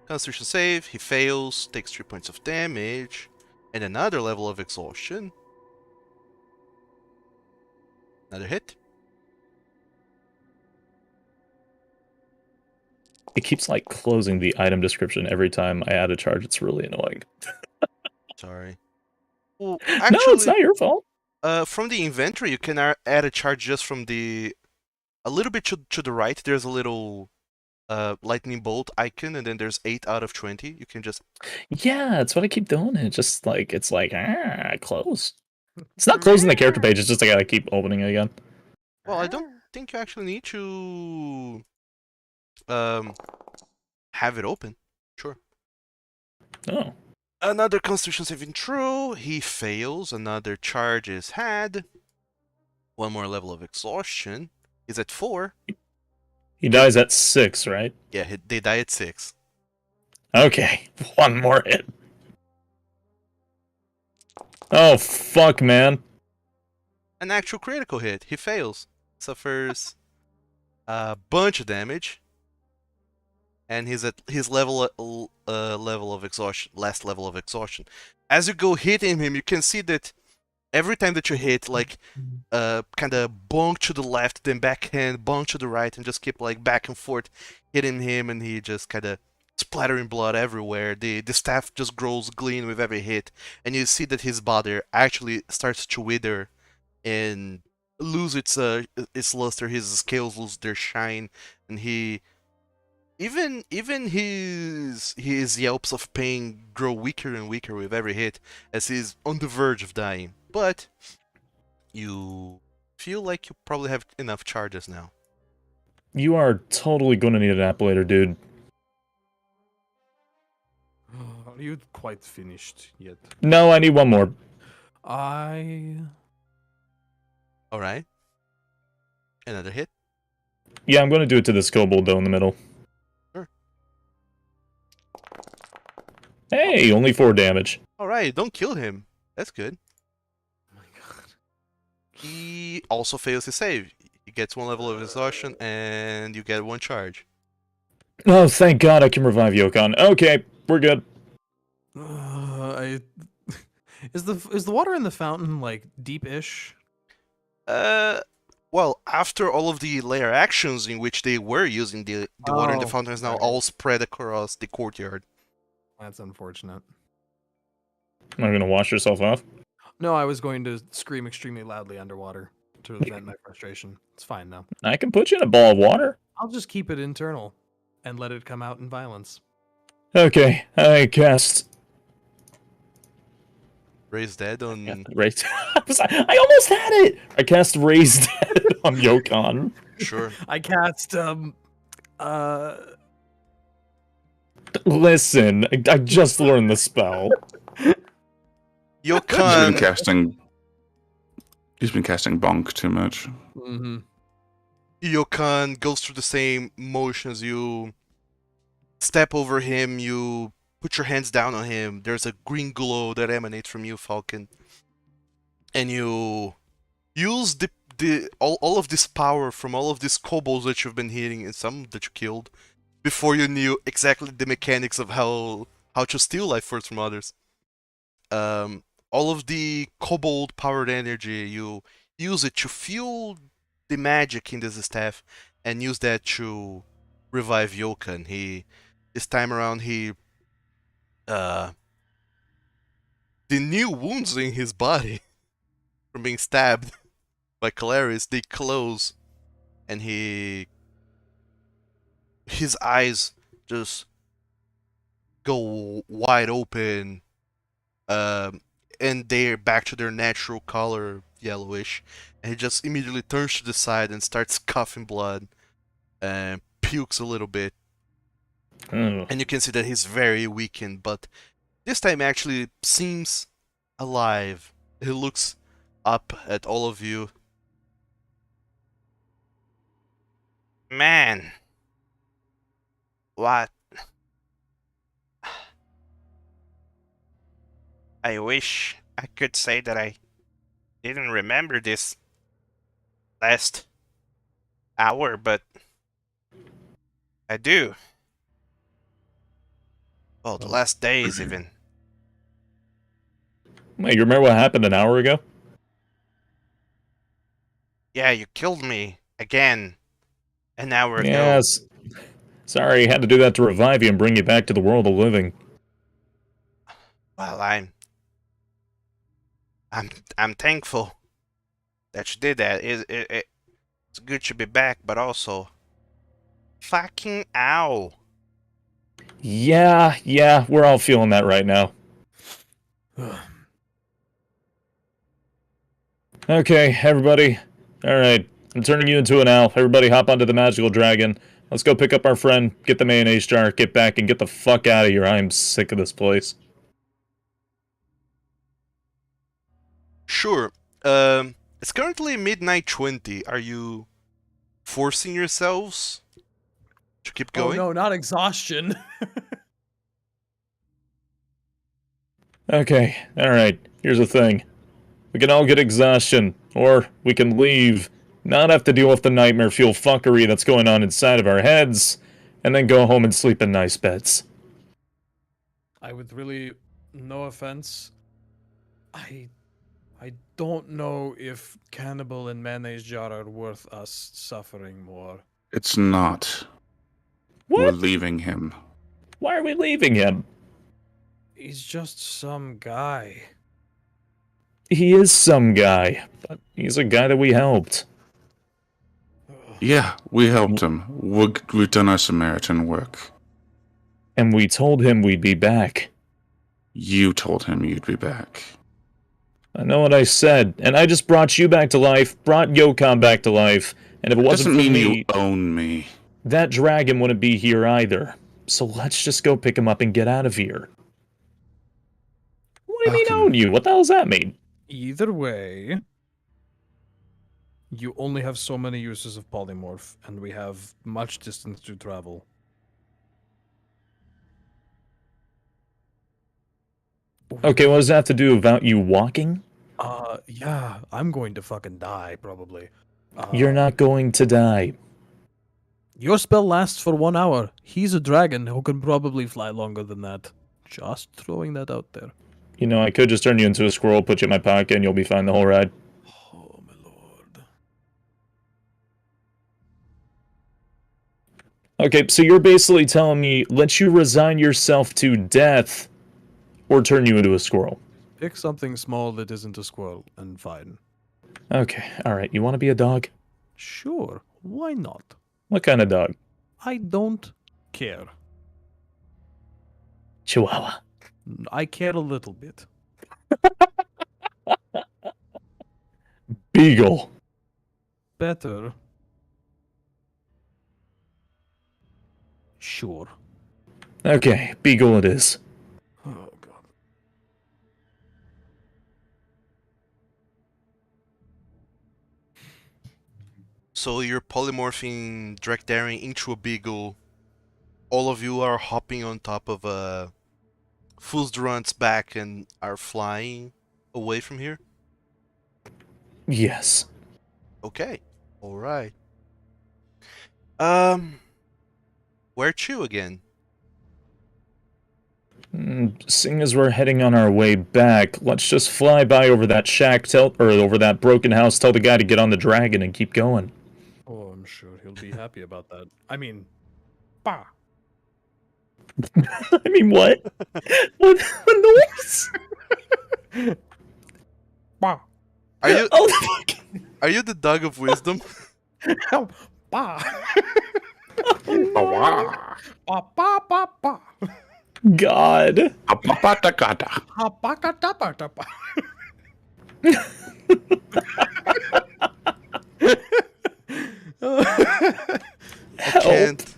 Constitution save, he fails, takes 3 points of damage, and another level of exhaustion. Another hit. It keeps like closing the item description every time I add a charge. It's really annoying. Sorry. Well, No, actually, it's not your fault. from the inventory, you can add a charge just from the... A little bit to the right, there's a little lightning bolt icon, and then there's 8 out of 20. You can just... Yeah, that's what I keep doing. It's like close. It's not closing the character page. It's just I gotta keep opening it again. Well, I don't think you actually need to have it open. Sure. Oh, Another Constitution saving throw. He fails. Another charge is had. 1 more level of exhaustion. He's at 4. He dies at 6, right? Yeah, they die at 6. Okay, one more hit. Oh, fuck, man. An actual critical hit. He fails. Suffers a bunch of damage. And he's at his level of exhaustion, last level of exhaustion. As you go hitting him, you can see that every time that you hit, like, kind of bonk to the left, then backhand, bonk to the right, and just keep like back and forth hitting him, and he just kind of splattering blood everywhere. The staff just grows green with every hit, and you see that his body actually starts to wither and lose its luster. His scales lose their shine, and he even his yelps of pain grow weaker and weaker with every hit as he's on the verge of dying. But you feel like you probably have enough charges now. You are totally gonna need an app later, dude. Are you quite finished yet? No, I need one more. I. All right. Another hit. Yeah, I'm gonna do it to this kobold, though, in the middle. Sure. Hey, only 4 damage. All right. Don't kill him. That's good. Oh my god. He also fails his save. He gets 1 level of exhaustion, and you get 1 charge. Oh, thank God I can revive Yokon. Okay, we're good. I. Is the water in the fountain like deep-ish? Well, after all of the layer actions in which they were using the water in the Oh, fountain is now right. all spread across the courtyard. That's unfortunate. Am I gonna wash yourself off? No, I was going to scream extremely loudly underwater to vent my frustration. It's fine now. I can put you in a ball of water. I'll just keep it internal and let it come out in violence. Okay, I cast... Raise dead on. Raised... I almost had it! I cast Raised Dead on Yokon. Sure. I cast Listen, I just learned the spell. He's been Yokon. casting. He's been casting bonk too much. Mm-hmm. Yokon goes through the same motions. You step over him. You put your hands down on him. There's a green glow that emanates from you, Falkan. And you use all of this power from all of these kobolds that you've been hitting and some that you killed before you knew exactly the mechanics of how to steal life force from others. All of the kobold powered energy, you use it to fuel the magic in this staff and use that to revive Yokan. This time around the new wounds in his body from being stabbed by Kolarys, they close, and his eyes just go wide open, and they're back to their natural color, yellowish, and he just immediately turns to the side and starts coughing blood, and pukes a little bit, Ugh. and you can see that he's very weakened, but this time actually seems alive. He looks up at all of you. Man, what? I wish I could say that I didn't remember this last hour, but I do. Well, the last days even. Wait, you remember what happened an hour ago? Yeah, you killed me again an hour ago. Yes. Sorry, had to do that to revive you and bring you back to the world of living. Well, I'm thankful that you did that. It's good to be back, but also fucking ow. Yeah, we're all feeling that right now. Okay, everybody. Alright, I'm turning you into an owl. Everybody hop onto the magical dragon. Let's go pick up our friend, get the mayonnaise jar, get back, and get the fuck out of here. I am sick of this place. Sure. It's currently midnight 20. Are you forcing yourselves To keep Oh going? no, not exhaustion. Okay, alright, here's the thing. We can all get exhaustion, or we can leave, not have to deal with the nightmare fuel fuckery that's going on inside of our heads, and then go home and sleep in nice beds. I would really, no offense, I don't know if cannibal and mayonnaise jar are worth us suffering more. It's not. What? We're leaving him. Why are we leaving him? He's just some guy. He is some guy, but he's a guy that we helped. Yeah, we helped him. We've done our Samaritan work. And we told him we'd be back. You told him you'd be back. I know what I said, and I just brought you back to life, brought Yokon back to life, and if it wasn't Doesn't for mean me, you own me. that dragon wouldn't be here either. So let's just go pick him up and get out of here. What do you mean Falkan. own you? What the hell does that mean? Either way, you only have so many uses of polymorph, and we have much distance to travel. Okay, what does that have to do about you walking? Yeah, I'm going to fucking die, probably. You're not going to die. Your spell lasts for 1 hour. He's a dragon who can probably fly longer than that. Just throwing that out there. You know, I could just turn you into a squirrel, put you in my pocket, and you'll be fine the whole ride. Oh, my lord. Okay, so you're basically telling me, let you resign yourself to death, or turn you into a squirrel. Pick something small that isn't a squirrel, and fine. Okay, alright, you want to be a dog? Sure, why not? What kind of dog? I don't care. Chihuahua. I care a little bit. Beagle. Better. Sure. Okay, Beagle it is. Oh, God. So you're polymorphing Drachdarin into a beagle. All of you are hopping on top of a Fuzdrunt's back and are flying away from here? Yes. Okay. Alright. Where to again? Seeing as we're heading on our way back, let's just fly by over that shack, or over that broken house, tell the guy to get on the dragon and keep going. Oh, I'm sure he'll be happy about that. I mean, bah. I mean, what? What noise? Bah. Are you Oh, fuck. are you the dog of wisdom? Oh, bah. Awa. Bah, bah, bah, bah. God. Apapatakata. Ah, bah, ga, da, bah, da, bah. I can't.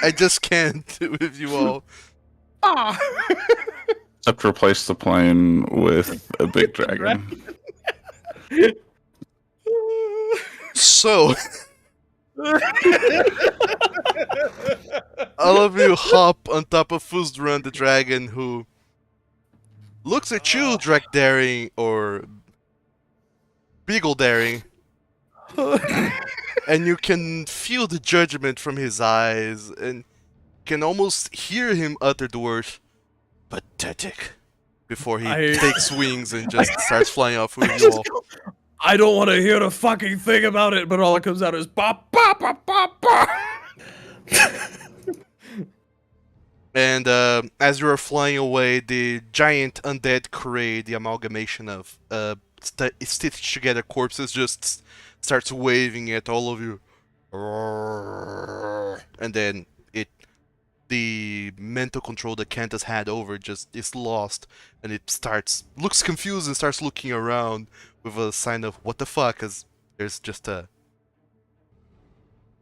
I just can't with you all. Ah. Except replace the plane with a big dragon. So all of you hop on top of Fuzdrun the dragon, who looks at you, Drachdarin or Beagledaring, and you can feel the judgment from his eyes, and can almost hear him utter the word "pathetic" before he takes wings and just starts flying off with you all. I don't want to hear a fucking thing about it, but all that comes out is ba ba ba ba ba. And as you are flying away, the giant undead Kray, the amalgamation of stitched together corpses, just starts waving at all of you. And then the mental control that Kent has had over just is lost, and it looks confused and starts looking around with a sign of what the fuck, as there's just a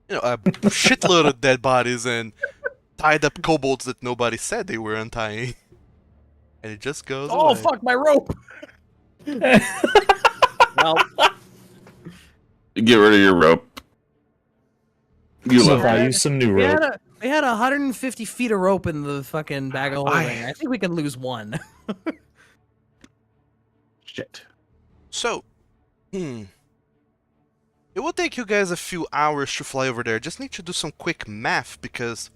shitload of dead bodies and tied up kobolds that nobody said they were untying. And it just goes Oh, away. fuck, my rope! Well, Get rid of your rope. You So love buy it. you some new rope. they We had 150 feet of rope in the fucking bag of holding. I think we can lose one. Shit. So, it will take you guys a few hours to fly over there. Just need to do some quick math because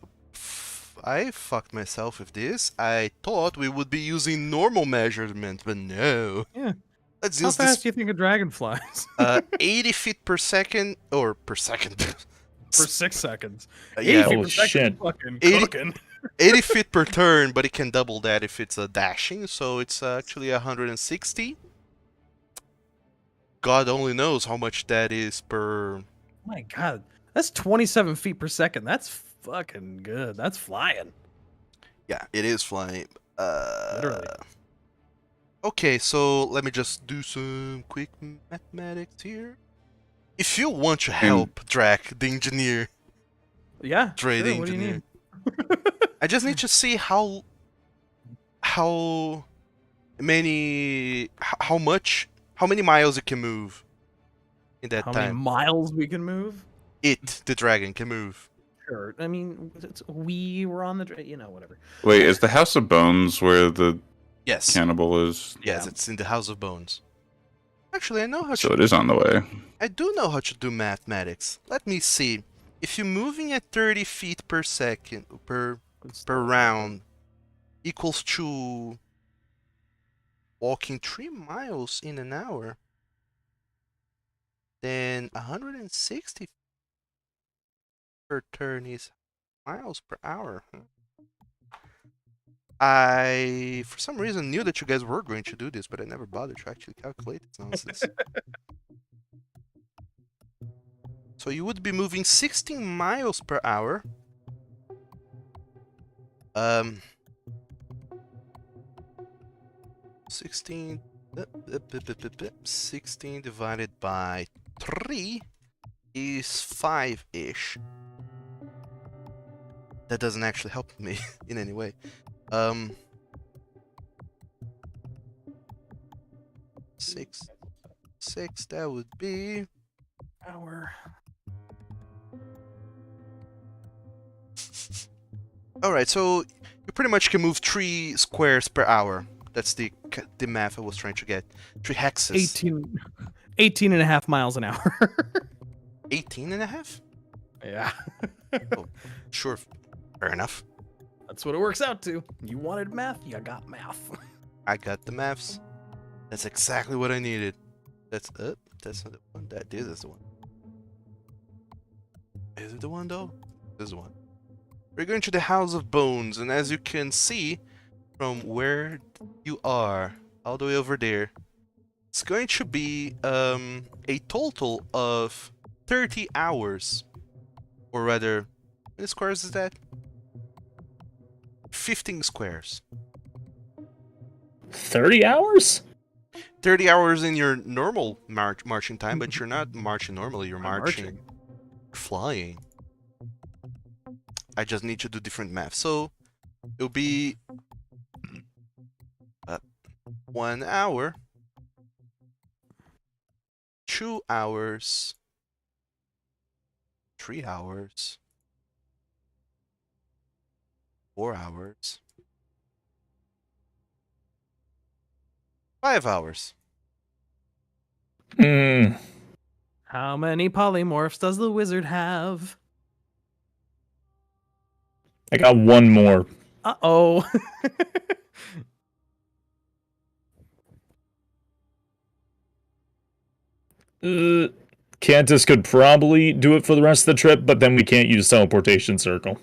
I fucked myself with this. I thought we would be using normal measurement, but no. Yeah. Let's How use fast this. do you think a dragon flies? 80 feet per second, or per second. For 6 seconds. Yeah, 80 feet Oh, per second, shit. fucking 80 cooking. 80 feet per turn, but it can double that if it's a dashing, so it's actually 160. God only knows how much that is per... Oh my god. That's 27 feet per second. That's fucking good. That's flying. Yeah, it is flying. Literally. Okay, so let me just do some quick mathematics here. If you want to help Drac, the engineer, Yeah. Dre, the sure, what do you engineer, need? I just need to see how many miles it can move in that How many time. miles we can move? The dragon, can move. Sure. I mean, we were on the, whatever. Wait, is the House of Bones where the Yes. cannibal is? Yes, Yeah. it's in the House of Bones. Actually, I know how So to. it is on the way. I do know how to do mathematics. Let me see. If you're moving at 30 feet per second per round, equals to walking 3 miles in an hour, then 160 per turn is miles per hour. I, for some reason, knew that you guys were going to do this, but I never bothered to actually calculate this nonsense. So you would be moving 16 miles per hour. 16 divided by 3 is 5-ish. That doesn't actually help me in any way. 6, that would be... Hour. Alright, so you pretty much can move 3 squares per hour. That's the math I was trying to get. 3 hexes. 18 and a half miles an hour. 18 and a half? Yeah. Sure, fair enough. That's what it works out to. You wanted math, you got math. I got the maths. That's exactly what I needed. That's not the one. That is the one. Is it the one though? This is the one. We're going to the House of Bones, and as you can see from where you are, all the way over there, it's going to be a total of 30 hours. Or rather, how many squares is that? 15 squares. 30 hours? 30 hours in your normal marching time, but you're not marching normally, you're marching. Flying. I just need to do different math. So, it'll be 1 hour, 2 hours, 3 hours, 4 hours, 5 hours. How many polymorphs does the wizard have? I got one more. Uh-oh. Cantus could probably do it for the rest of the trip, but then we can't use teleportation circle.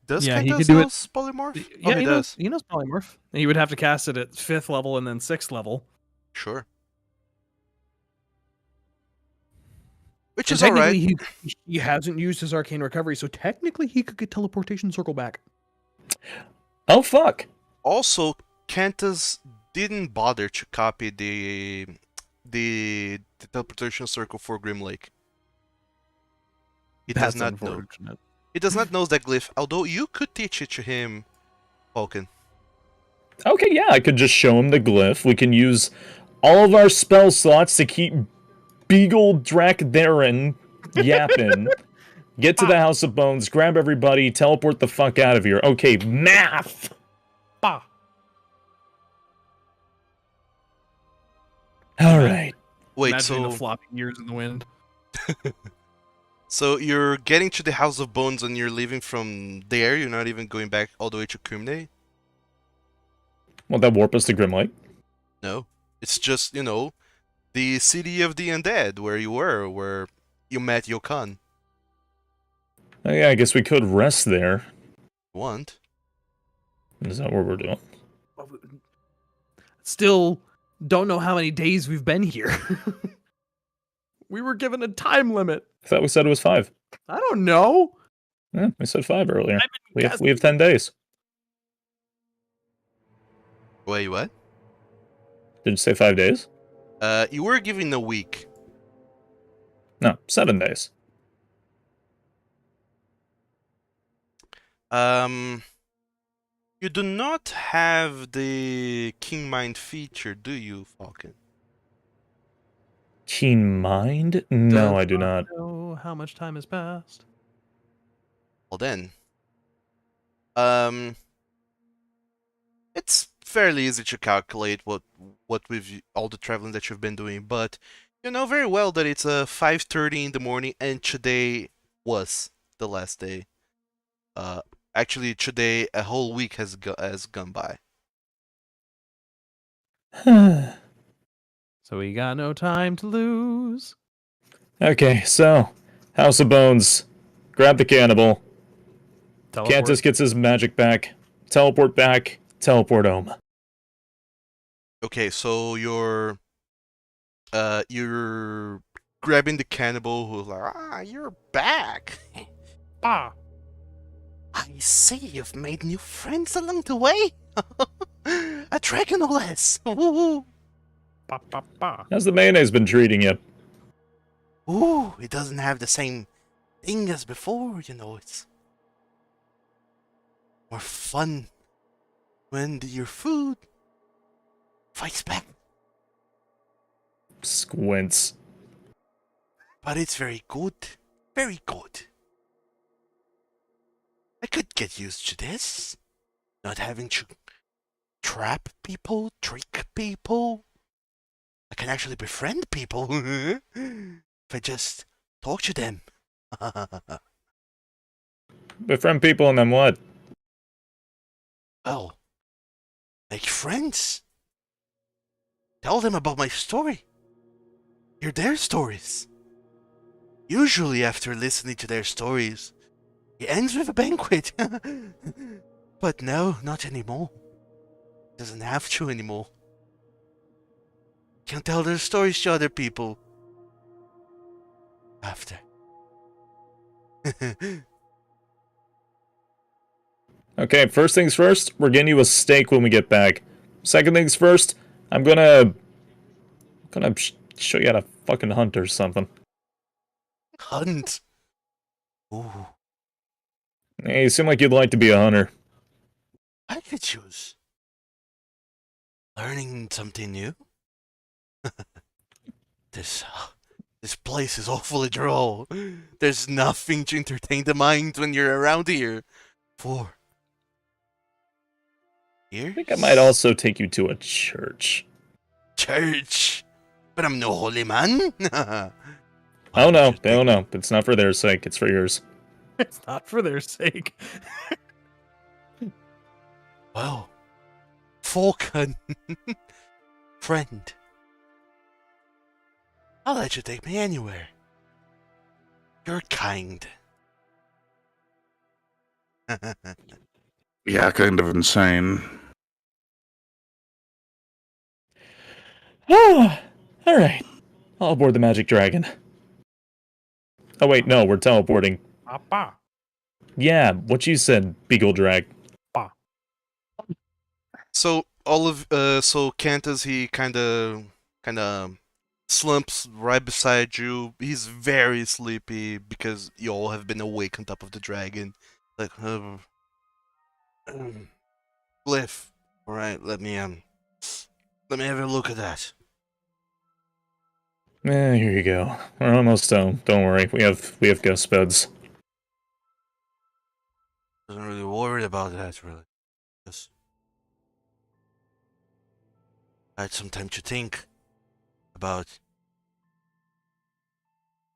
Does Yeah, he Kentos could do it- know polymorph? Yeah, Oh, he does. He knows polymorph. And he would have to cast it at 5th level and then 6th level. Sure. Which And is alright. technically, he hasn't used his arcane recovery, so technically he could get teleportation circle back. Oh, fuck. Also, Kentos didn't bother to copy the teleportation circle for Grim Lake. He does That's not know. unfortunate. He does not know that glyph, although you could teach it to him, Falkan. Okay, yeah, I could just show him the glyph. We can use all of our spell slots to keep Beagle Drachdarin yapping. Get to the House of Bones, grab everybody, teleport the fuck out of here. Okay, math! Bah. Alright. Wait, Imagining the so flopping ears in the wind. so you're getting to the House of Bones and you're leaving from there? You're not even going back all the way to Kumne? Won't that warp us to Grimlight? No. It's just, you know, the city of the undead where you were, where you met Yokan. Oh, yeah, I guess we could rest there. Want? Is that what we're doing? Still don't know how many days we've been here. We were given a time limit. I thought we said it was 5. I don't know. Yeah, we said 5 earlier. I've been We have 10 days. Wait, what? Did you say 5 days? You were given a week. No, 7 days. You do not have the King Mind feature, do you, Falkan? Keen mind? No, Does I do not. know how much time has passed. Well then, it's fairly easy to calculate what with all the traveling that you've been doing, but you know very well that it's 5:30 in the morning, and today was the last day. Actually, today a whole week has gone by. So we got no time to lose. Okay, so, House of Bones. Grab the cannibal. Teleport. Cantus gets his magic back. Teleport back. Teleport home. Okay, so you're grabbing the cannibal who's like, you're back. Ah. I see you've made new friends along the way. A dragon no less. Ooh, Ba, ba, ba. How's the mayonnaise been treating you? ooh, it doesn't have the same thing as before, you know, it's more fun when your food fights back. Squints. But it's very good. Very good. I could get used to this. Not having to trap people, trick people. I can actually befriend people if I just talk to them. Befriend people and then what? Well, make friends. Tell them about my story. Hear their stories. Usually after listening to their stories, it ends with a banquet. But no, not anymore. Doesn't have to anymore. Can't tell their stories to other people. After. Okay, first things first, we're getting you a steak when we get back. Second things first, I'm gonna show you how to fucking hunt or something. Hunt. Ooh, Hey, you seem like you'd like to be a hunter. I could choose. Learning something new. This place is awfully droll. There's nothing to entertain the mind when you're around here. For here? I think I might also take you to a church. Church. But I'm no holy man. Oh no, no. It's not for their sake, it's for yours. It's not for their sake. Well, Falkan, friend, I'll let you take me anywhere. You're kind. Yeah, kind of insane. Alright. I'll board the magic dragon. Oh wait, no, we're teleporting. Papa. Yeah, what you said, Beagle Drag. So so Cantus, he kind of slumps right beside you. He's very sleepy because you all have been awake on top of the dragon. Like, Glyph. All right, let me have a look at that. Here you go. We're almost home. Don't worry, we have ghost buds. wasn't really worried about that, really. Just I had some time to think about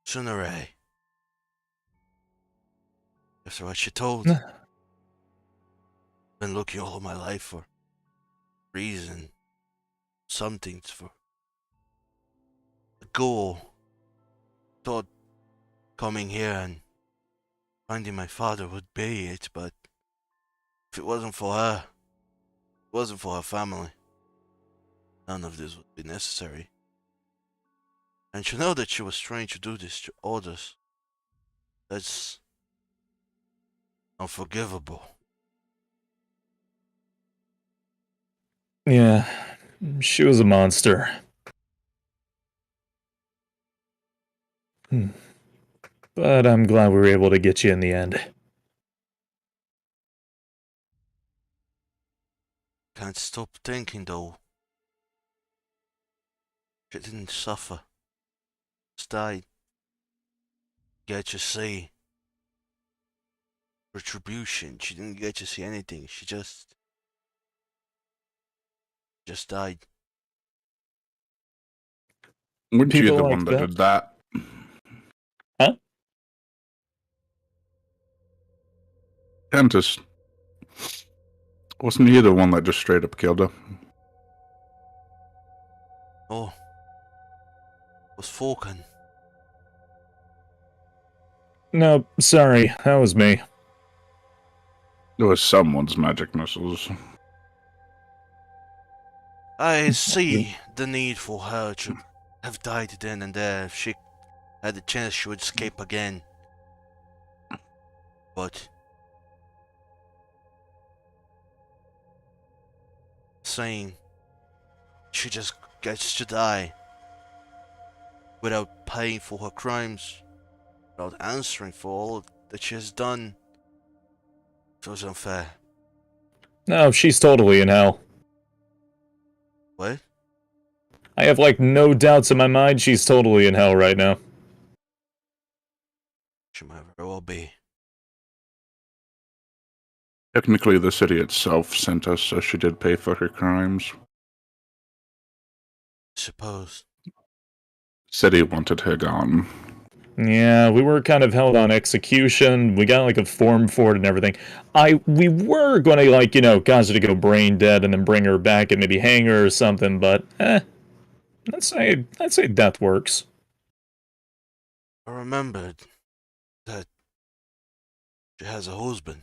Sunorae. After what she told. Been looking all my life for reason, something for a goal. Thought coming here and finding my father would be it, but if it wasn't for her, it wasn't for her family, none of this would be necessary. And to know that she was trying to do this to others, that's unforgivable. Yeah, she was a monster. But I'm glad we were able to get you in the end. Can't stop thinking though. She didn't suffer. Just died. Get to see retribution. She didn't get to see anything. She just died. Weren't you People the like one that that? did that? Huh? Cantus. Wasn't he the one that just straight up killed her? Oh, it was Falkan. No, sorry, that was me. It was someone's magic missiles. I see the need for her to have died then and there. If she had the chance, she would escape again. But saying she just gets to die without paying for her crimes, without answering for all that she has done, feels unfair. No, she's totally in hell. What? I have, like, no doubts in my mind she's totally in hell right now. She might very well be. Technically, the city itself sent us, so she did pay for her crimes. Suppose. City wanted her gone. Yeah, we were kind of held on execution. We got, like, a form for it and everything. We were gonna, like, cause her to go brain dead and then bring her back and maybe hang her or something, but, I'd say death works. I remembered that she has a husband.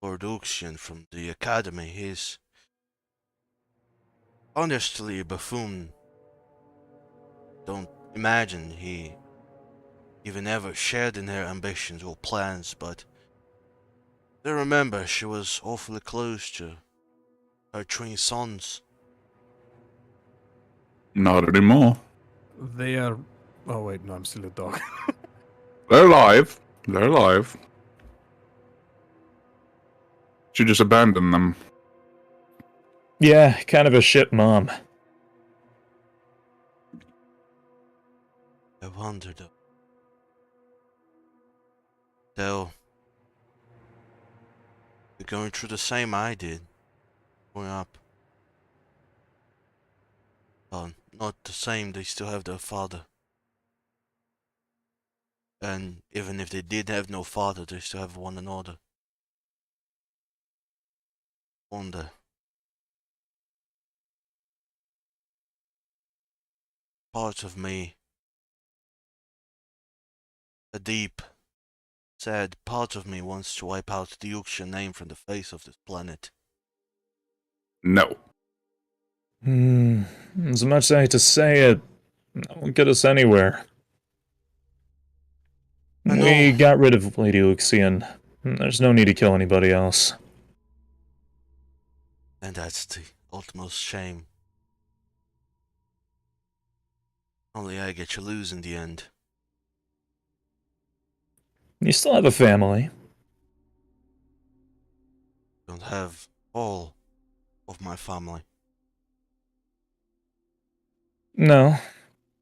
Lord Uxian from the academy. He's honestly a buffoon. Don't imagine he even ever shared in her ambitions or plans, but I remember she was awfully close to her twin sons. Not anymore. They are. Oh wait, no, I'm still a dog. They're alive. They're alive. She just abandoned them. Yeah, kind of a shit mom. I wonder though. They'll be going through the same I did growing up. Well, not the same, they still have their father. And even if they did have no father, they still have one another. Wonder. Part of me, a deep, sad part of me wants to wipe out the Uxian name from the face of this planet. No. As much as I hate to say it, that won't get us anywhere. I know. We got rid of Lady Luxian. There's no need to kill anybody else. And that's the utmost shame. Only I get to lose in the end. You still have a family. Don't have all of my family. No,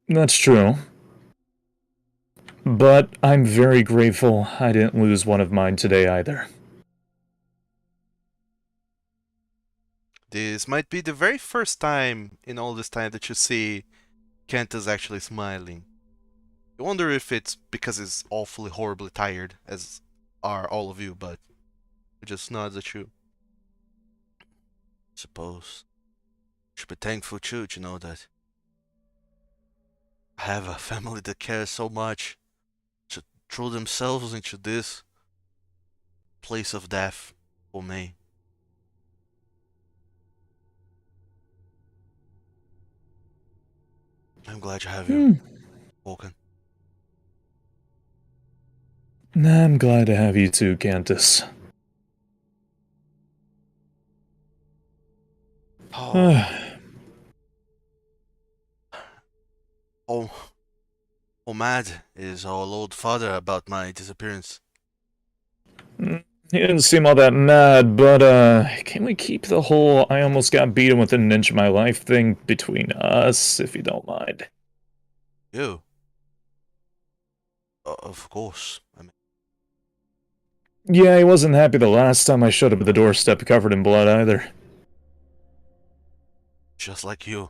that's true. but I'm very grateful I didn't lose one of mine today either. This might be the very first time in all this time that you see Kenta's actually smiling. You wonder if it's because he's awfully horribly tired, as are all of you, but he just nods at you. Suppose. Should be thankful too to know that I have a family that cares so much to throw themselves into this place of death for me. I'm glad to have you, Falkan. I'm glad to have you too, Cantus. Oh, oh, mad is our Lord Father about my disappearance. He didn't seem all that mad, but, can we keep the whole I almost got beaten within an inch of my life thing between us, if you don't mind? You? Of course. I mean, Yeah, he wasn't happy the last time I showed up at the doorstep covered in blood either. just like you.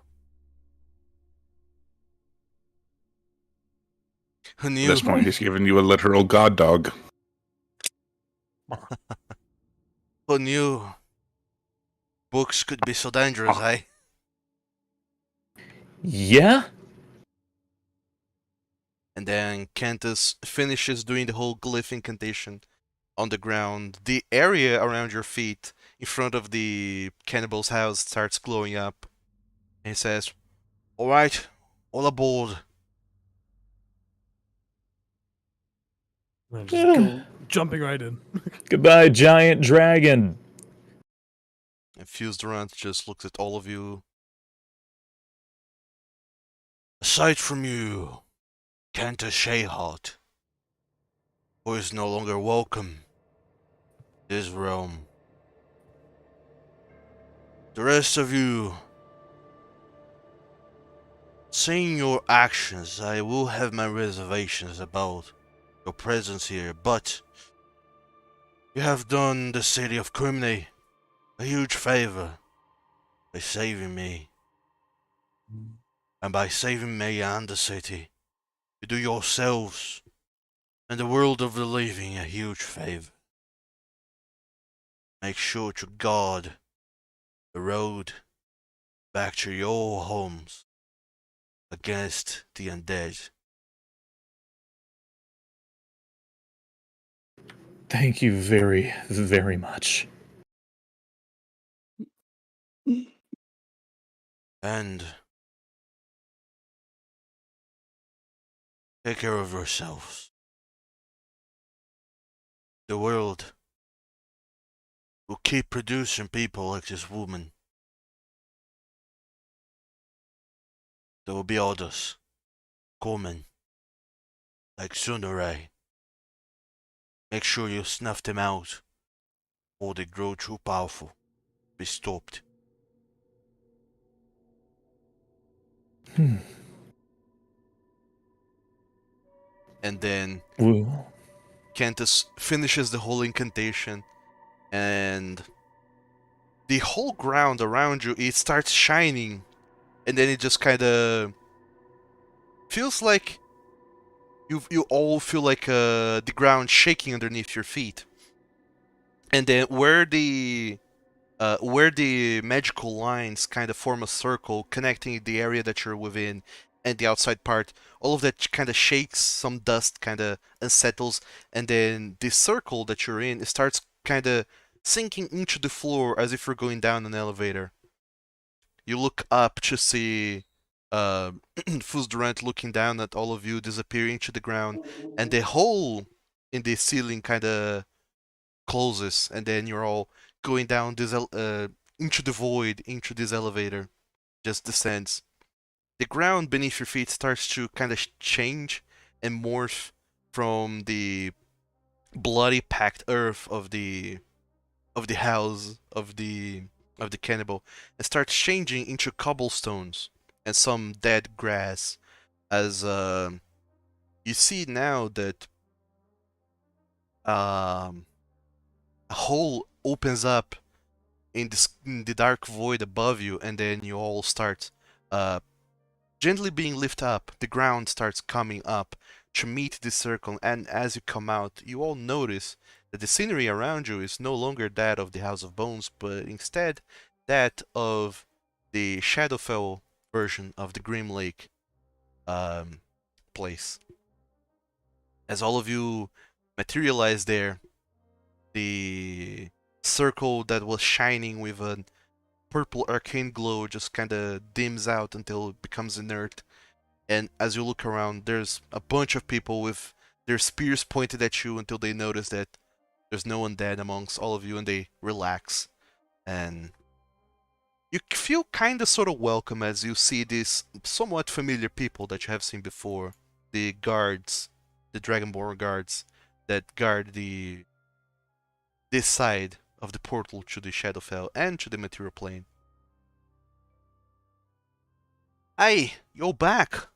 Who At knew? this point, he's giving you a literal god dog. Who knew books could be so dangerous, eh? Yeah? And then Cantus finishes doing the whole glyph incantation on the ground. The area around your feet in front of the cannibal's house starts glowing up. And he says, "Alright, all aboard." And just go jumping right in. Goodbye, giant dragon. And Fused Durant just looks at all of you. "Aside from you, Cantus Shayheart, who is no longer welcome in this realm. The rest of you, seeing your actions, I will have my reservations about your presence here, but you have done the city of Crimney a huge favor by saving me. And by saving me and the city, you do yourselves and the world of the living a huge favor. Make sure to guard the road back to your homes against the undead." Thank you very, very much. And take care of yourselves. The world will keep producing people like this woman. There will be others coming, like Sunorae. Make sure you snuff them out, or they grow too powerful. Be stopped. And then Well, Cantus finishes the whole incantation, and the whole ground around you, it starts shining, and then it just kind of feels like you all feel like the ground shaking underneath your feet. And then where the magical lines kind of form a circle connecting the area that you're within and the outside part, all of that kind of shakes, some dust kind of unsettles, and then the circle that you're in, it starts kind of sinking into the floor as if you're going down an elevator. You look up to see Fuz Durant looking down at all of you disappear into the ground, and the hole in the ceiling kind of closes, and then you're all going down this into the void, into this elevator, just descends. The ground beneath your feet starts to kind of change and morph from the bloody packed earth of the house of the cannibal, and starts changing into cobblestones and some dead grass as you see now that a hole opens up in the dark void above you, and then you all start gently being lifted up. The ground starts coming up to meet this circle, and as you come out, you all notice that the scenery around you is no longer that of the House of Bones, but instead that of the Shadowfel version of the Grim Lake place. As all of you materialize there, the circle that was shining with a purple arcane glow just kind of dims out until it becomes inert. And as you look around, there's a bunch of people with their spears pointed at you until they notice that there's no one dead amongst all of you, and they relax. And you feel kind of sort of welcome as you see these somewhat familiar people that you have seen before. The guards, the Dragonborn guards that guard this side of the portal to the Shadowfell and to the material plane. Hey, you're back.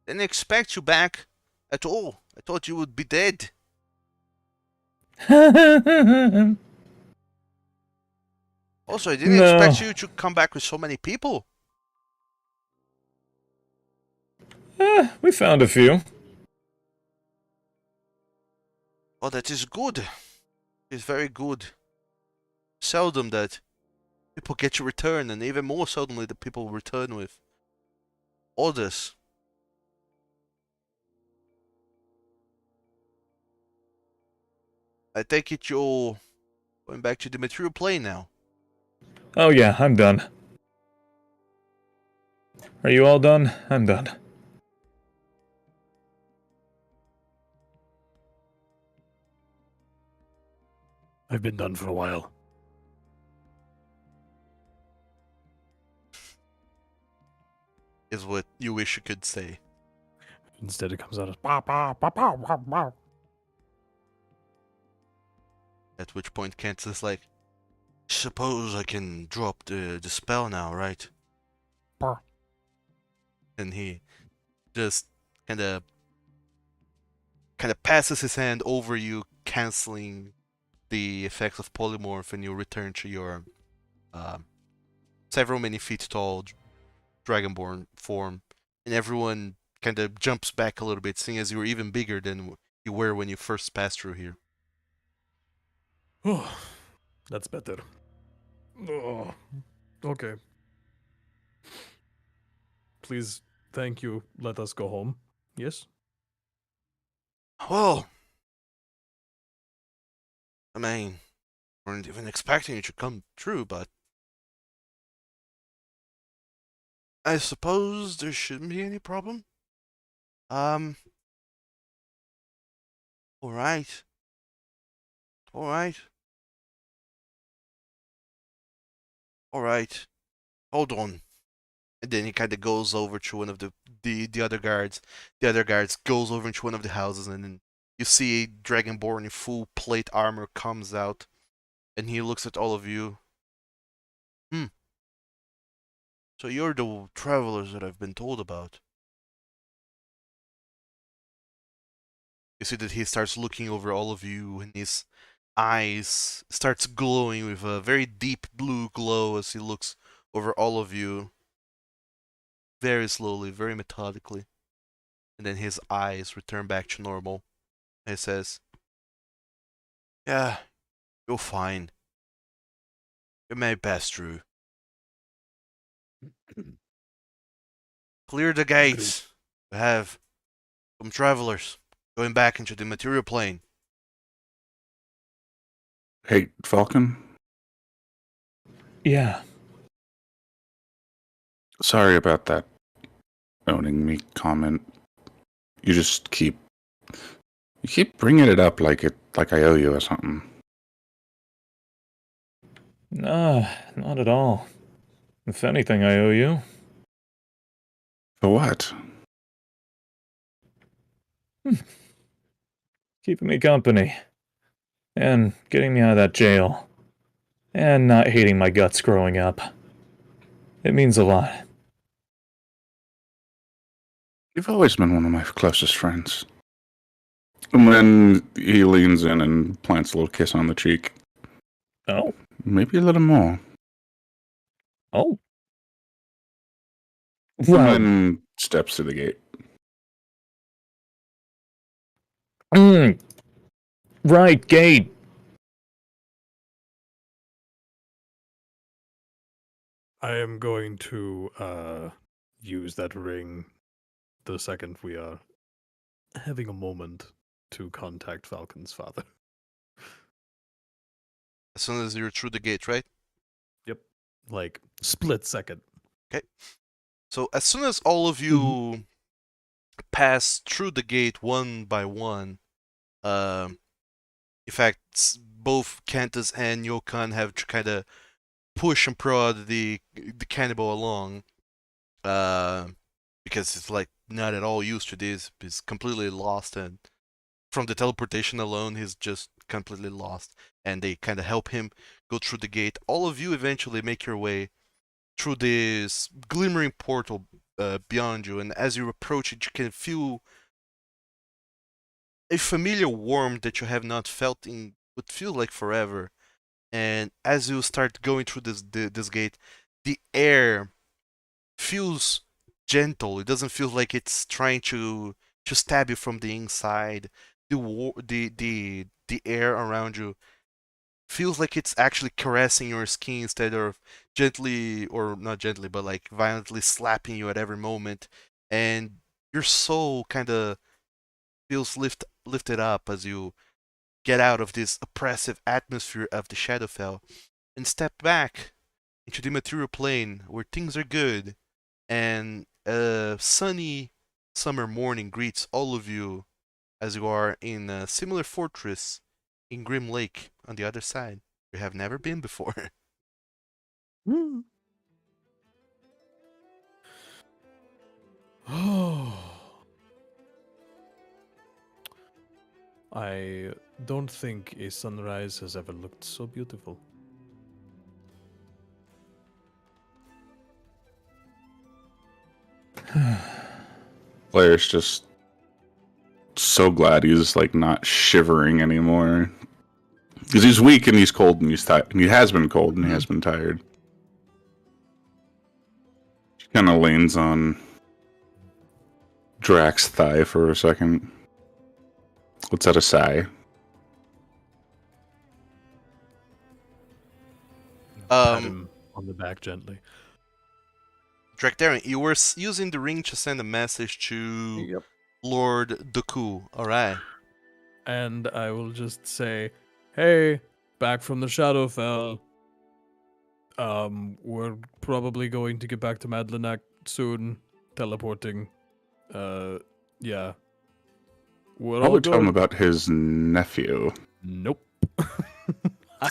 Didn't expect you back at all. I thought you would be dead. Also, I didn't No. expect you to come back with so many people. We found a few. Oh, that is good. It's very good. Seldom that people get to return, and even more seldomly that people return with others. I take it you're going back to the material plane now. Oh yeah, I'm done. Are you all done? I'm done. I've been done for a while. Is what you wish you could say. Instead, it comes out as "Bah, bah, bah, bah, bah, bah." At which point Kent is like, suppose I can drop the spell now, right? Bah. And he just kind of passes his hand over you, canceling the effects of polymorph, and you return to your several many feet tall dragonborn form, and everyone kind of jumps back a little bit, seeing as you were even bigger than you were when you first passed through here. Oh, that's better. Oh, okay. Please, thank you. Let us go home. Yes? Well, I mean, weren't even expecting it to come true, but I suppose there shouldn't be any problem. Alright. Alright. Alright. Hold on. And then he kind of goes over to one of the other guards. The other guards goes over into one of the houses, and then you see a dragonborn in full plate armor comes out, and he looks at all of you. So you're the travelers that I've been told about. You see that he starts looking over all of you, and his eyes starts glowing with a very deep blue glow as he looks over all of you. Very slowly, very methodically. And then his eyes return back to normal. He says, yeah, you're fine. You may pass through. Clear the gates. We have some travelers going back into the material plane. Hey, Falkan. Yeah. Sorry about that owning me comment. You just keep bringing it up like I owe you or something. Nah, not at all. If anything, I owe you. For what? Keeping me company. And getting me out of that jail. And not hating my guts growing up. It means a lot. You've always been one of my closest friends. And then he leans in and plants a little kiss on the cheek. Oh. Maybe a little more. Oh. And Well, then steps to the gate. Right, gate. I am going to use that ring the second we are having a moment to contact Falcon's father. As soon as you're through the gate, right? Yep. Like, split second. Okay. So as soon as all of you pass through the gate one by one, in fact, both Cantus and Yokan have to kind of push and prod the cannibal along, because it's like not at all used to this. He's completely lost, and from the teleportation alone, he's just completely lost. And they kind of help him go through the gate. All of you eventually make your way through this glimmering portal beyond you, and as you approach it, you can feel a familiar warmth that you have not felt in what feels like forever. And as you start going through this gate, the air feels gentle. It doesn't feel like it's trying to stab you from the inside. The air around you feels like it's actually caressing your skin instead of gently, or not gently, but like violently slapping you at every moment. And your soul kind of feels lifted up as you get out of this oppressive atmosphere of the Shadowfel and step back into the material plane where things are good, and a sunny summer morning greets all of you as you are in a similar fortress in Grim Lake on the other side. You have never been before. Oh. I don't think a sunrise has ever looked so beautiful. Blair's just so glad he's like not shivering anymore. Because he's weak and he's cold and he's tired. He has been cold and he has been tired. She kind of leans on Drax's thigh for a second. Lets out a sigh. Pat him on the back gently. Drachdarin, you were using the ring to send a message to Lord Dooku, alright? And I will just say, hey, back from the Shadowfell. We're probably going to get back to Madlinak soon. Teleporting. Yeah. We're all Probably tell him going. about his nephew. Nope.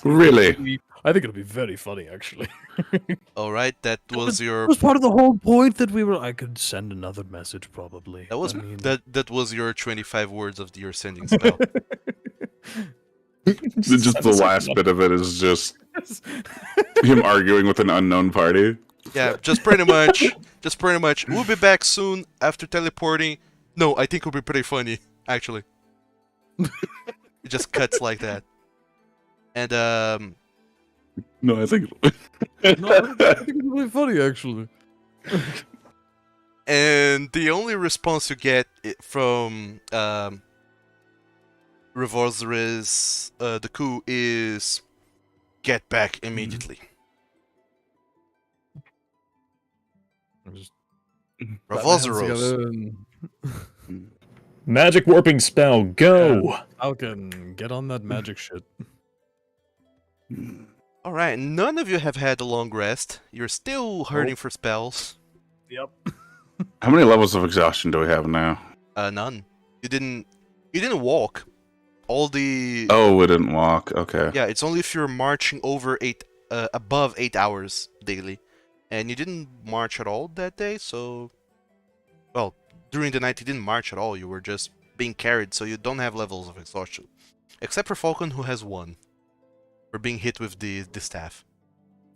Really? I think it'll be very funny, actually. Alright, that was your That was part of the whole point that we were. I could send another message, probably. that was I mean... that was your 25 words of your sending spell. Just the last bit of it is just him arguing with an unknown party. Yeah, just pretty much. We'll be back soon after teleporting. No, I think it'll be pretty funny, actually. It just cuts like that. And No, I think No, I think it'll be funny, actually. and the only response you get from Revolveris the coup is get back immediately. Revolveros. Magic warping spell, go! Falcon, get on that magic shit. Alright, none of you have had a long rest. You're still hurting for spells. Yep. How many levels of exhaustion do we have now? None. You didn't walk. All the Oh, we didn't walk. Okay. Yeah, it's only if you're marching over above 8 hours daily. And you didn't march at all that day, so well, during the night you didn't march at all, you were just being carried, so you don't have levels of exhaustion. Except for Falkan, who has one. For being hit with the staff.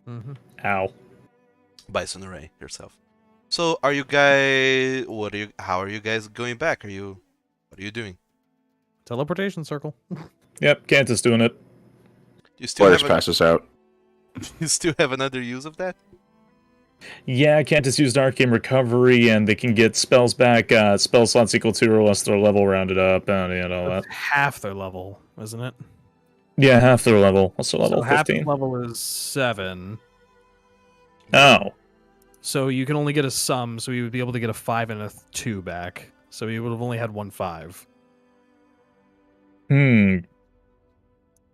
Mm-hmm. Ow. By Sunorae herself. So are you guys how are you guys going back? What are you doing? Teleportation circle. Yep, Cantus doing it. You still Players have passes out. you still have another use of that? Yeah, Cantus used Arcane Recovery, and they can get spells back, spell slots equal to or less their level rounded up, and all that. Half their level, isn't it? Yeah, half their level. Also level So half the 15. level is 7. Oh. So you can only get a sum, so you would be able to get a 5 and a 2 back. So you would have only had 1 5. Hmm.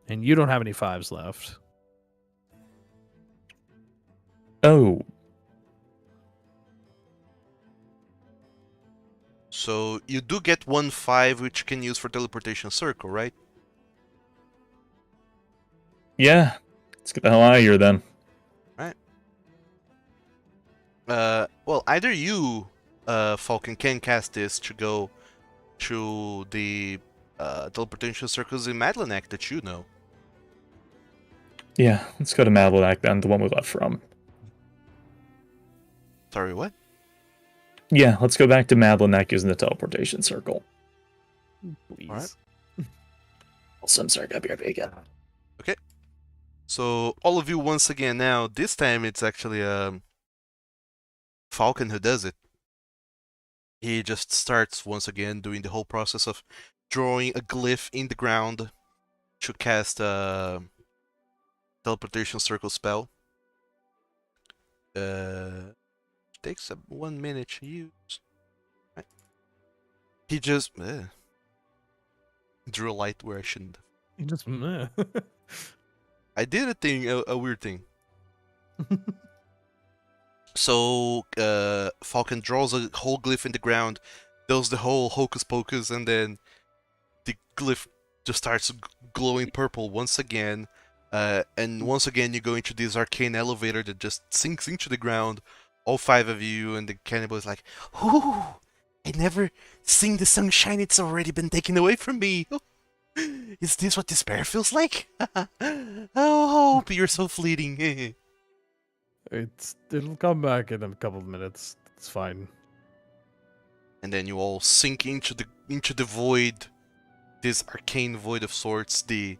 And you don't have any 5s left. Oh. So you do get 1/5, which you can use for teleportation circle, right? Yeah. Let's get the hell out of here then. Well, either you, Falkan, can cast this to go to the teleportation circles in Madlenac that you know. Yeah, let's go to Madlenac then, the one we left from. Sorry, what? Yeah, let's go back to Madlenac using the teleportation circle. Please. Alright. Also, I'm sorry, I'll be right back again. So all of you once again now. This time it's actually Falcon who does it. He just starts once again doing the whole process of drawing a glyph in the ground to cast a teleportation circle spell. Takes 1 minute to use. Right. He just drew a light where I shouldn't have. You just I did a weird thing. So Falcon draws a whole glyph in the ground, does the whole hocus pocus, and then the glyph just starts glowing purple once again. And once again, you go into this arcane elevator that just sinks into the ground. All 5 of you, and the cannibal is like, "Ooh, I never seen the sunshine. It's already been taken away from me. Is this what despair feels like? Oh, hope you're so fleeting." It'll come back in a couple of minutes. It's fine. And then you all sink into the void, this arcane void of sorts. The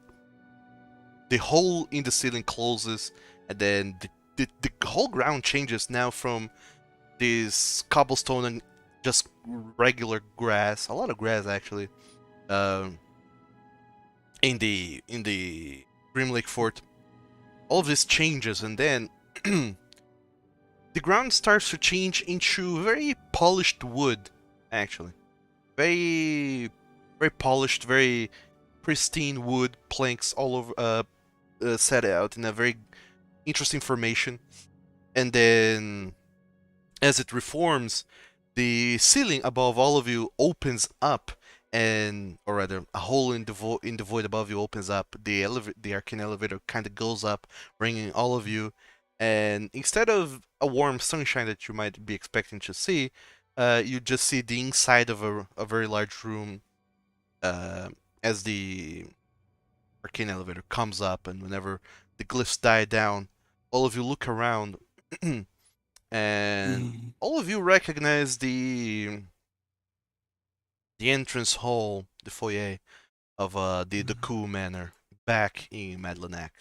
hole in the ceiling closes, and then the whole ground changes now from this cobblestone and just regular grass, a lot of grass actually, in the Grim Lake Fort. All of this changes, and then the ground starts to change into very polished wood, actually. Very polished, very pristine wood planks all over, set out in a very interesting formation. And then, as it reforms, the ceiling above all of you opens up, or rather, a hole in the void above you opens up. The arcane elevator kind of goes up, bringing all of you. And instead of a warm sunshine that you might be expecting to see, you just see the inside of a very large room as the arcane elevator comes up. And whenever the glyphs die down, all of you look around, and all of you recognize the entrance hall, the foyer of the Coup Manor back in Madlenac.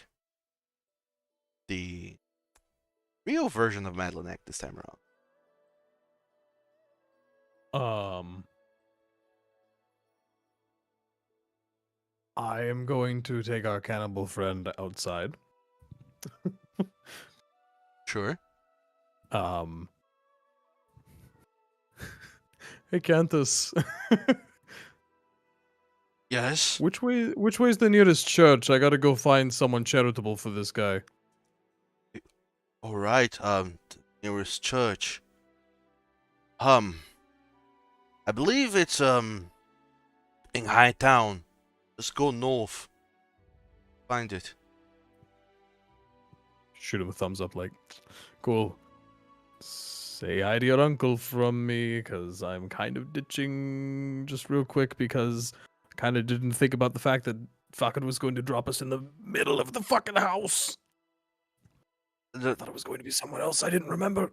The real version of Madlenac this time around. I am going to take our cannibal friend outside. Sure. Hey, Canthus. Yes. Which way's the nearest church? I gotta go find someone charitable for this guy. All right. The nearest church. I believe it's in High Town. Just go north. Find it. Shoot him a thumbs up, like, cool. Say hi to your uncle from me, because I'm kind of ditching just real quick, because I kind of didn't think about the fact that Falkan was going to drop us in the middle of the fucking house. I thought it was going to be someone else I didn't remember.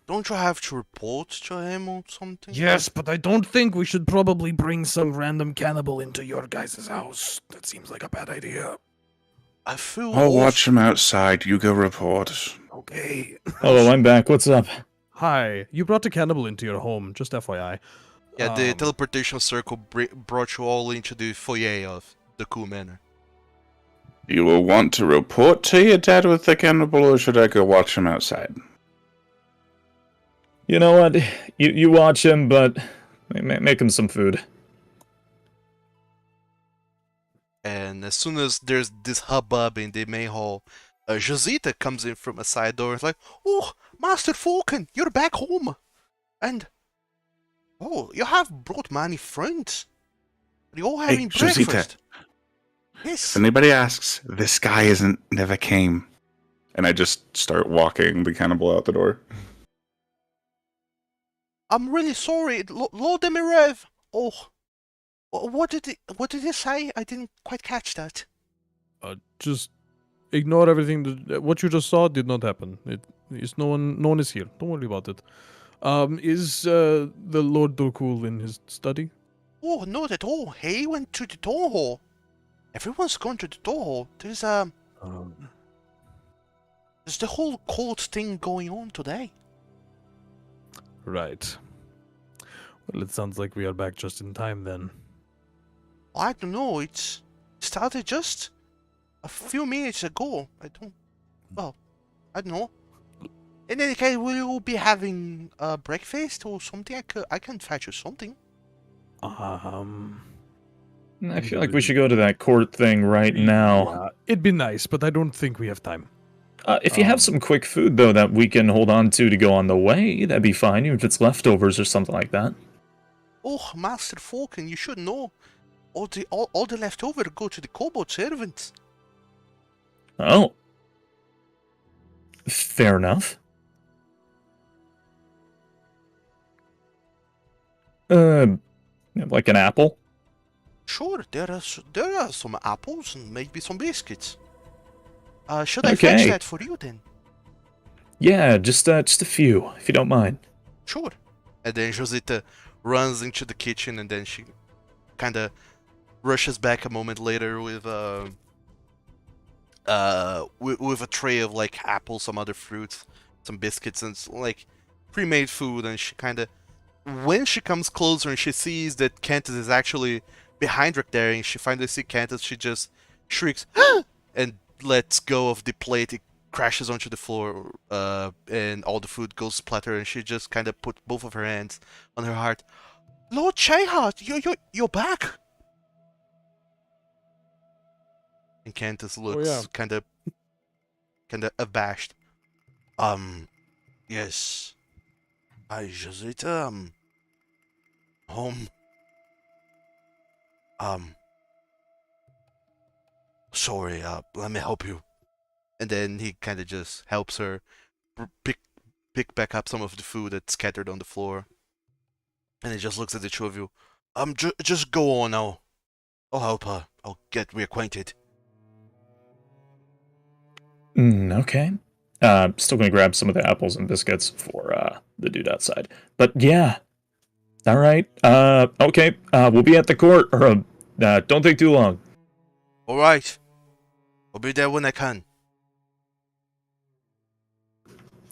Don't you have to report to him or something? Yes, but I don't think we should probably bring some random cannibal into your guys' house. That seems like a bad idea. I feel I'll awful. watch him outside. You go report. Okay. Hello, I'm back. What's up? Hi, you brought a cannibal into your home, just FYI. Yeah, The Um, teleportation circle brought you all into the foyer of the cool manor. You will want to report to your dad with the cannibal, or should I go watch him outside? You know what? You watch him, but make him some food. And as soon as there's this hubbub in the main hall, Josita comes in from a side door. It's like, "Oh, Master Falkan, you're back home, and oh, you have brought many friends. Are you all Hey, having Josita. breakfast?" If Yes. anybody asks, this guy never came. And I just start walking the cannibal out the door. I'm really sorry, Lord Demirev. Oh, what did he say? I didn't quite catch that. just ignore everything. What you just saw did not happen. No one is here. Don't worry about it. Is the Lord Dorkul in his study? Oh, not at all. He went to the door hall. Everyone's gone to the door hall. There's the whole cult thing going on today. Right. Well, it sounds like we are back just in time then. I don't know. It started just a few minutes ago. I don't know. In any case, will you be having breakfast or something? I can fetch you something. I feel like we should go to that court thing right now. Yeah, it'd be nice, but I don't think we have time. If you have some quick food, though, that we can hold on to go on the way, that'd be fine, even if it's leftovers or something like that. Oh, Master Falkan, you should know. All the leftover go to the kobold servants. Oh. Fair enough. Like an apple? Sure, there are some apples and maybe some biscuits. Should I Okay. fetch that for you then? Yeah, just a few, if you don't mind. Sure. And then Josita runs into the kitchen and then she kind of rushes back a moment later with a tray of like apples, some other fruits, some biscuits, and like pre-made food. And she kind of, when she comes closer and she sees that Cantus is actually behind Drachdarin, she finally sees Cantus. She just shrieks and lets go of the plate. It crashes onto the floor, and all the food goes splatter. And she just kind of put both of her hands on her heart. Lord Chayhart, you're back. And Cantus looks yeah. kind of abashed. Yes. Hi, Josita. Home. Sorry. Let me help you. And then he kind of just helps her pick back up some of the food that's scattered on the floor. And he just looks at the two of you. Just go on now. I'll help her. I'll get reacquainted. Okay. Still gonna grab some of the apples and biscuits for the dude outside. But yeah. Alright. Okay. We'll be at the court, or don't take too long. Alright. I'll be there when I can.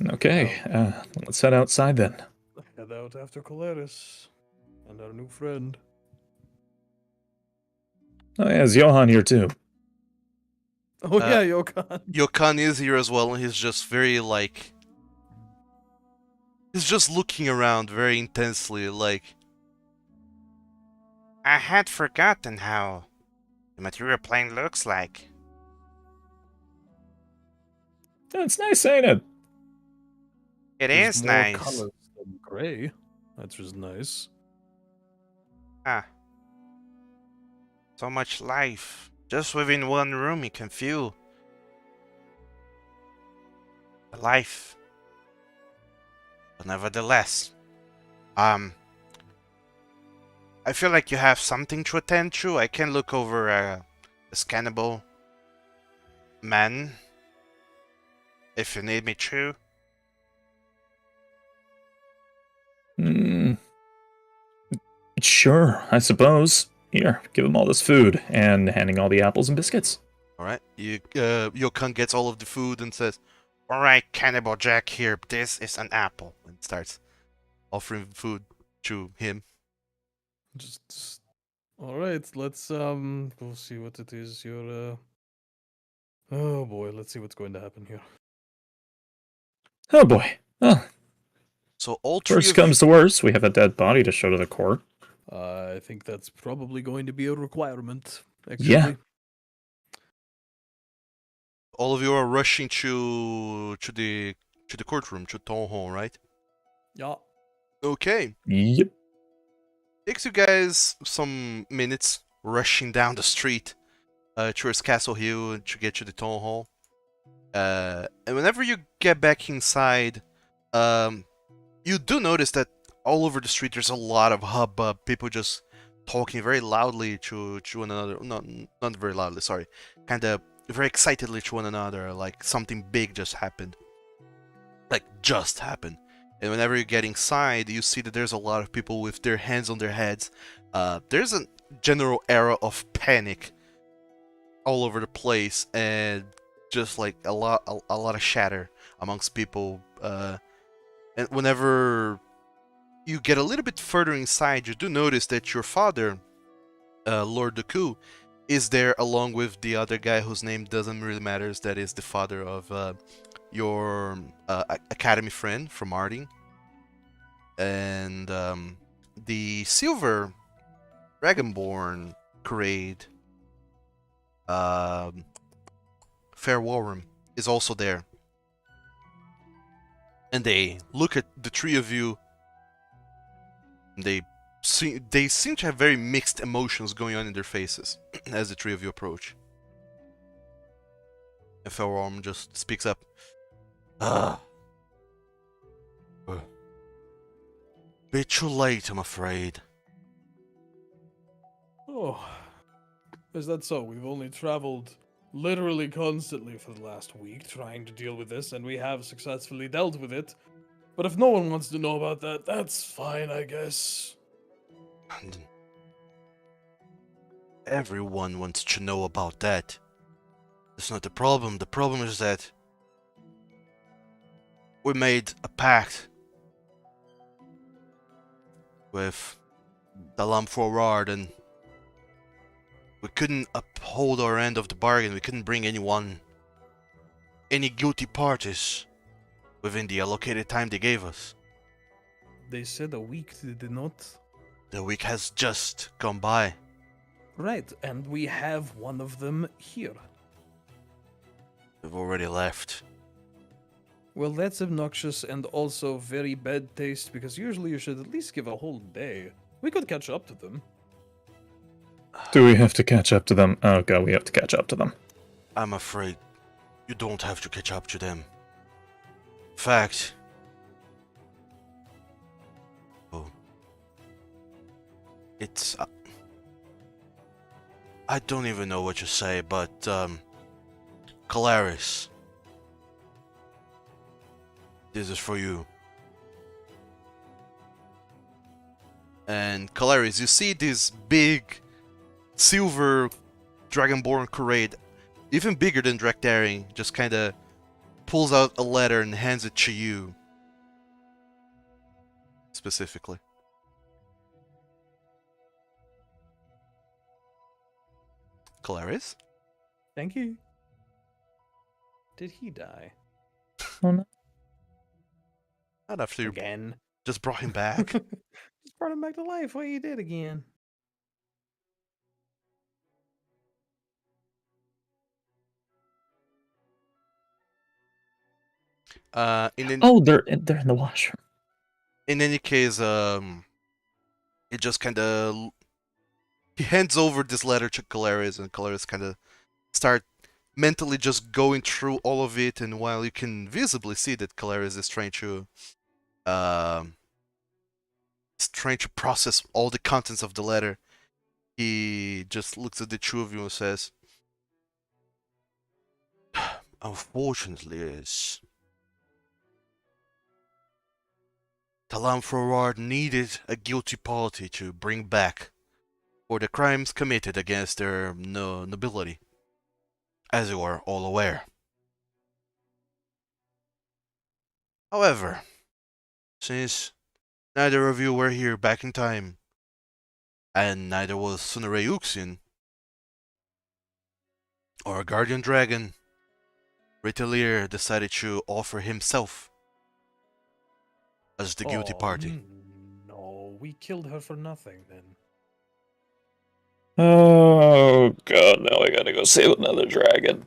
Okay. Let's head outside then. Head out after Kolarys and our new friend. Oh yeah, is Johan here too? Oh yeah, Yokan. Yokan is here as well, and he's just very like... He's just looking around very intensely, like... I had forgotten how the material plane looks like. That's nice, ain't it? It There's is more nice. colors than gray. That's just nice. Ah. So much life. Just within one room you can feel the life. But nevertheless, I feel like you have something to attend to. I can look over a scannable man if you need me to. Mm, sure, I suppose. Here, give him all this food, and handing all the apples and biscuits. All right. Yokan gets all of the food and says, "All right, Cannibal Jack here. This is an apple," and starts offering food to him. Just all right. Let's go see what it is. You're oh boy. Let's see what's going to happen here. Oh boy. Well, So all three worst of you, comes to worst, we have a dead body to show to the court. I think that's probably going to be a requirement. Actually. Yeah. all of you are rushing to the courtroom, to town hall, right? Yeah. Okay. Yep. Takes you guys some minutes rushing down the street towards Castle Hill to get to the town hall. And whenever you get back inside, you do notice that all over the street there's a lot of hubbub, people just talking very loudly to one another. Not very loudly, sorry. Kind of very excitedly to one another, like something big just happened. Like, just happened. And whenever you get inside, you see that there's a lot of people with their hands on their heads. There's a general era of panic all over the place, and just like a lot of shatter amongst people. And whenever you get a little bit further inside, you do notice that your father, Lord Duku, is there along with the other guy whose name doesn't really matter. That is the father of your academy friend from Arding. And the Silver Dragonborn Parade, Fair Warrum, is also there. And they look at the three of you. They seem to have very mixed emotions going on in their faces as the three of you approach. And Fair Warrum just speaks up. Bit too late, I'm afraid. Oh, is that so? We've only traveled literally constantly for the last week trying to deal with this, and we have successfully dealt with it. But if no one wants to know about that, that's fine, I guess. And everyone wants to know about that. That's not the problem. The problem is that we made a pact with the Lam Forward, and we couldn't uphold our end of the bargain. We couldn't bring any guilty parties within the allocated time they gave us. They said a week, did they not? The week has just gone by. Right, and we have one of them here. We've already left. Well, that's obnoxious and also very bad taste, because usually you should at least give a whole day. We could catch up to them. Do we have to catch up to them? Oh god, we have to catch up to them. I'm afraid you don't have to catch up to them. In fact, it's... I don't even know what to say, but, Kolarys, this is for you. And Kolarys, you see this big silver Dragonborn Parade, even bigger than Drachdarin, just kinda pulls out a letter and hands it to you. Specifically. Kolarys? Thank you. Did he die? Oh no. Not after you Again? just brought him back. Just brought him back to life. What you did again? Oh, they're in the washroom. In any case, it just kinda... He hands over this letter to Kolarys, and Kolarys kinda start mentally just going through all of it, and while you can visibly see that Kolarys is trying to process all the contents of the letter, he just looks at the two of you and says, unfortunately, Kalam Forward needed a guilty party to bring back for the crimes committed against their nobility, as you are all aware. However, since neither of you were here back in time, and neither was Sunorae Uxin, our guardian dragon, Retalier decided to offer himself as the guilty party. No, we killed her for nothing then. Oh god, now I gotta go save another dragon.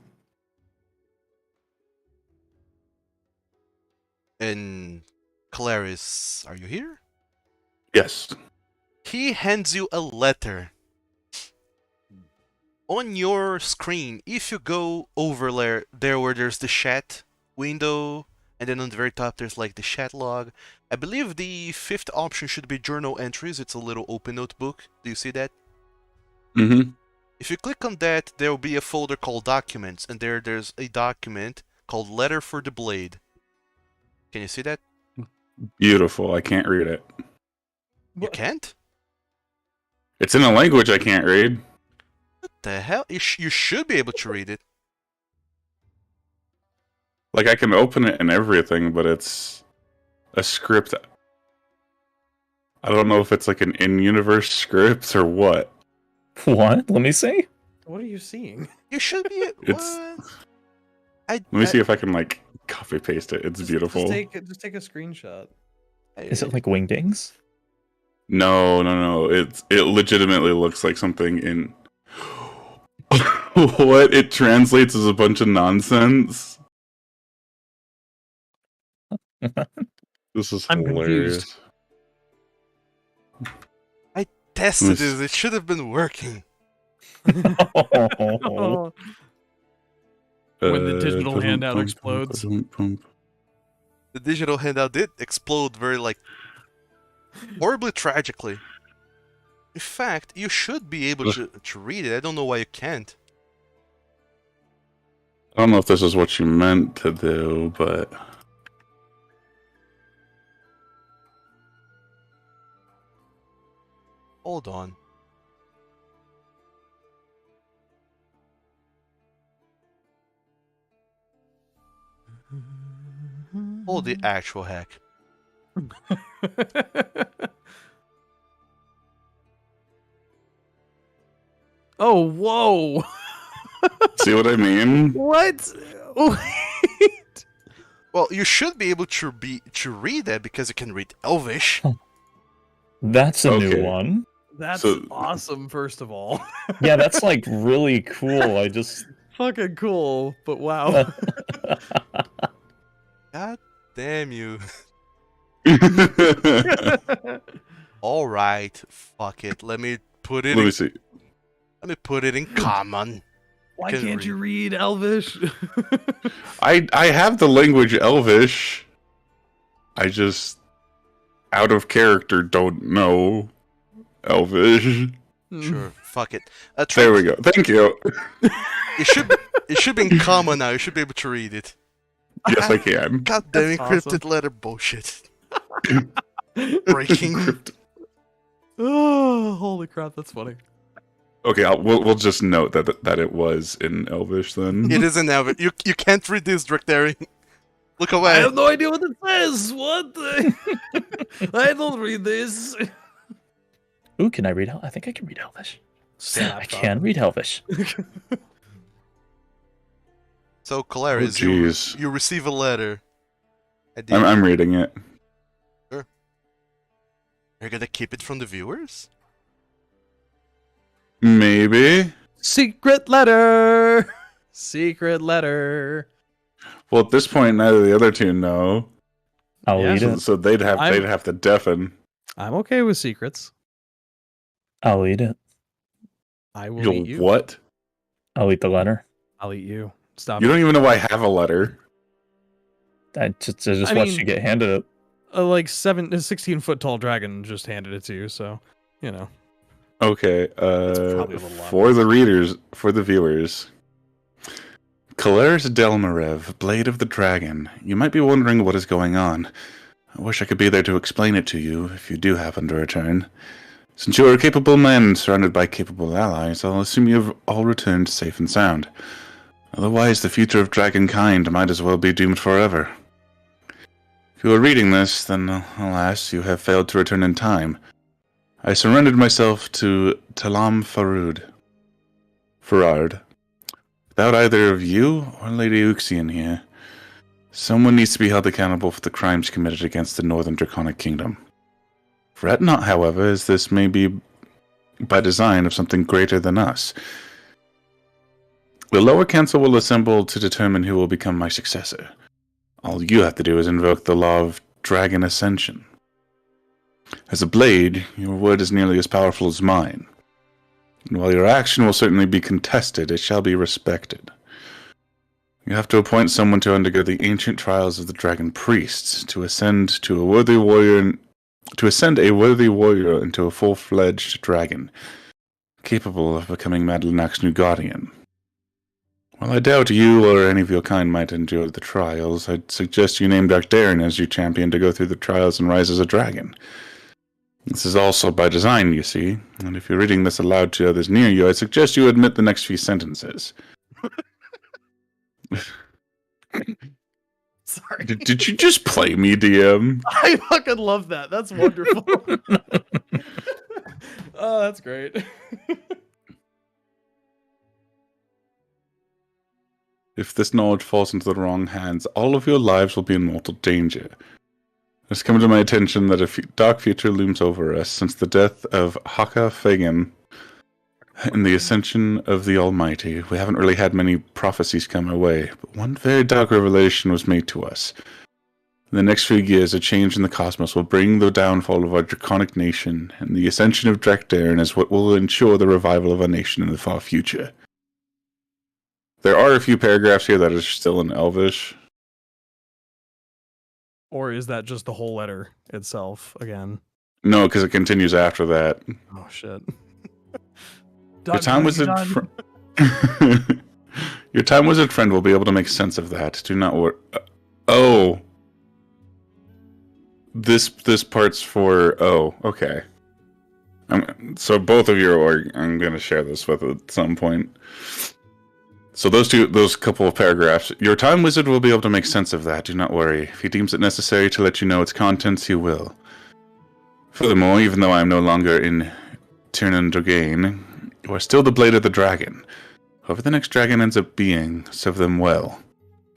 And Kolarys, are you here? Yes. He hands you a letter. On your screen, if you go over there where there's the chat window, and then on the very top there's like the chat log. I believe the 5th option should be journal entries. It's a little open notebook. Do you see that? Mm-hmm. If you click on that, there will be a folder called Documents, and there's a document called Letter for the Blade. Can you see that? Beautiful. I can't read it. You can't? It's in a language I can't read. What the hell? You should be able to read it. Like, I can open it and everything, but it's a script. I don't know if it's like an in-universe script or what. What? Let me see. What are you seeing? You should be. It's- What? Let me see if I can, like, copy-paste it. It's beautiful. Just take a screenshot. Is it like wingdings? No. It legitimately looks like something in... What? It translates as a bunch of nonsense? This is I'm hilarious. tested Miss- this. It should have been working. Oh. When the digital handout explodes. The digital handout did explode very, horribly tragically. In fact, you should be able to read it. I don't know why you can't. I don't know if this is what you meant to do, but... Hold on. Hold the actual heck. Oh, whoa! See what I mean? What? Wait. Well, you should be able to read that because you can read Elvish. That's a Okay. new one. That's So- awesome, first of all. Yeah, that's like really cool. I just Fucking cool, but wow. God damn you. Alright, fuck it. Let me put it Let me see. in common. Why Can can't you read Elvish? I have the language Elvish. I just, out of character, don't know Elvish. Sure, fuck it. There we go. Thank you. It should be in common now. You should be able to read it. Yes, I can. God damn That's encrypted awesome. letter bullshit. Breaking. Oh, holy crap, that's funny. Okay, we'll just note that it was in Elvish then. It isn't now, but you can't read this, Drachdarin. Look I away. have no idea what it says. What? I don't read this. ooh, can I read? I think I can read Elvish. Snap I can read Elvish. So, Oh, Kolarys, jeez. you receive a letter. I'm reading it. You're gonna keep it from the viewers? Maybe. Secret letter. Secret letter. Well, at this point, neither of the other two know, I'll Yeah. eat it. so they'd have to deafen. I'm okay with secrets. I'll eat it. I will You'll eat you. what? I'll eat the letter. I'll eat you. Stop. You don't even know I have a letter. I just I watched mean- you get handed it. A 16-foot tall dragon just handed it to you, so you know. Okay, probably a little lot. for the viewers. Kolarys Delmarev, Blade of the Dragon. You might be wondering what is going on. I wish I could be there to explain it to you if you do happen to return. Since you are a capable man surrounded by capable allies, I'll assume you have all returned safe and sound. Otherwise, the future of dragonkind might as well be doomed forever. If you are reading this, then alas, you have failed to return in time. I surrendered myself to Talam Farard. Without either of you or Lady Uxian here, someone needs to be held accountable for the crimes committed against the Northern Draconic Kingdom. Fret not, however, as this may be by design of something greater than us. The lower council will assemble to determine who will become my successor. All you have to do is invoke the law of Dragon Ascension. As a blade, your word is nearly as powerful as mine. And while your action will certainly be contested, it shall be respected. You have to appoint someone to undergo the ancient trials of the Dragon Priests to ascend a worthy warrior into a full-fledged dragon, capable of becoming Madlinak's new guardian. While I doubt you or any of your kind might endure the trials, I'd suggest you name Drachdarin as your champion to go through the trials and rise as a dragon. This is also by design, you see, and if you're reading this aloud to others near you, I suggest you admit the next few sentences. Sorry. Did you just play me, DM? I fucking love that. That's wonderful. Oh, that's great. If this knowledge falls into the wrong hands, all of your lives will be in mortal danger. It's come to my attention that a dark future looms over us since the death of Haka Fagan and the ascension of the Almighty. We haven't really had many prophecies come our way, but one very dark revelation was made to us. In the next few years, a change in the cosmos will bring the downfall of our draconic nation, and the ascension of Drachdarin is what will ensure the revival of our nation in the far future. There are a few paragraphs here that are still in Elvish. Or is that just the whole letter itself again? No, because it continues after that. Oh shit. Your time wizard Your time wizard friend will be able to make sense of that. Do not worry. Oh. This part's for... Oh, okay. So both of you I'm going to share this with at some point. So those couple of paragraphs. Your time wizard will be able to make sense of that, do not worry. If he deems it necessary to let you know its contents, he will. Furthermore, even though I am no longer in Tirnan Dragain, you are still the blade of the dragon. Whoever the next dragon ends up being, serve them well.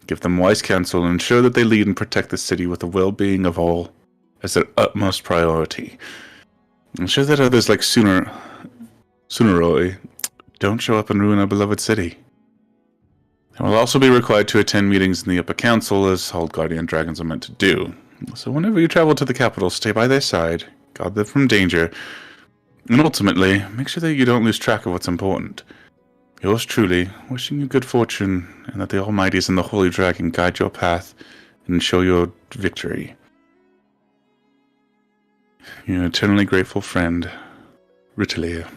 Give them wise counsel and ensure that they lead and protect the city with the well-being of all as their utmost priority. Ensure that others like Sunorae don't show up and ruin our beloved city. They will also be required to attend meetings in the Upper Council, as all Guardian Dragons are meant to do. So whenever you travel to the capital, stay by their side, guard them from danger, and ultimately, make sure that you don't lose track of what's important. Yours truly, wishing you good fortune, and that the Almighties and the Holy Dragon guide your path and ensure your victory. Your eternally grateful friend, Ritalia.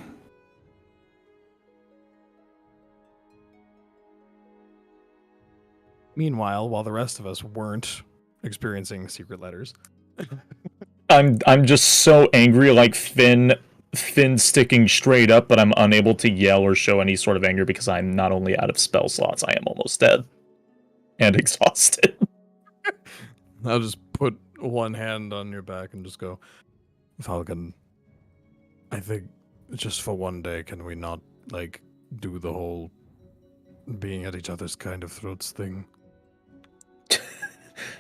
Meanwhile, while the rest of us weren't experiencing secret letters. I'm just so angry, like Finn sticking straight up, but I'm unable to yell or show any sort of anger because I'm not only out of spell slots, I am almost dead. And exhausted. I'll just put one hand on your back and just go, Falkan, I think just for one day, can we not, like, do the whole being at each other's kind of throats thing?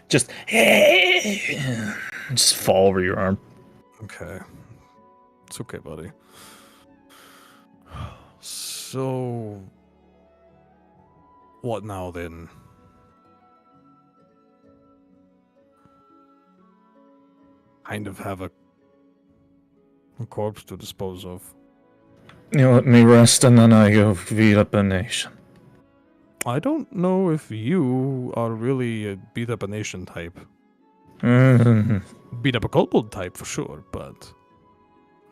Just fall over your arm. Okay. It's okay, buddy. So, what now then? Kind of have a corpse to dispose of. You let me rest and then I go beat up a nation. I don't know if you are really a beat up a nation type. Beat up a kobold type for sure, but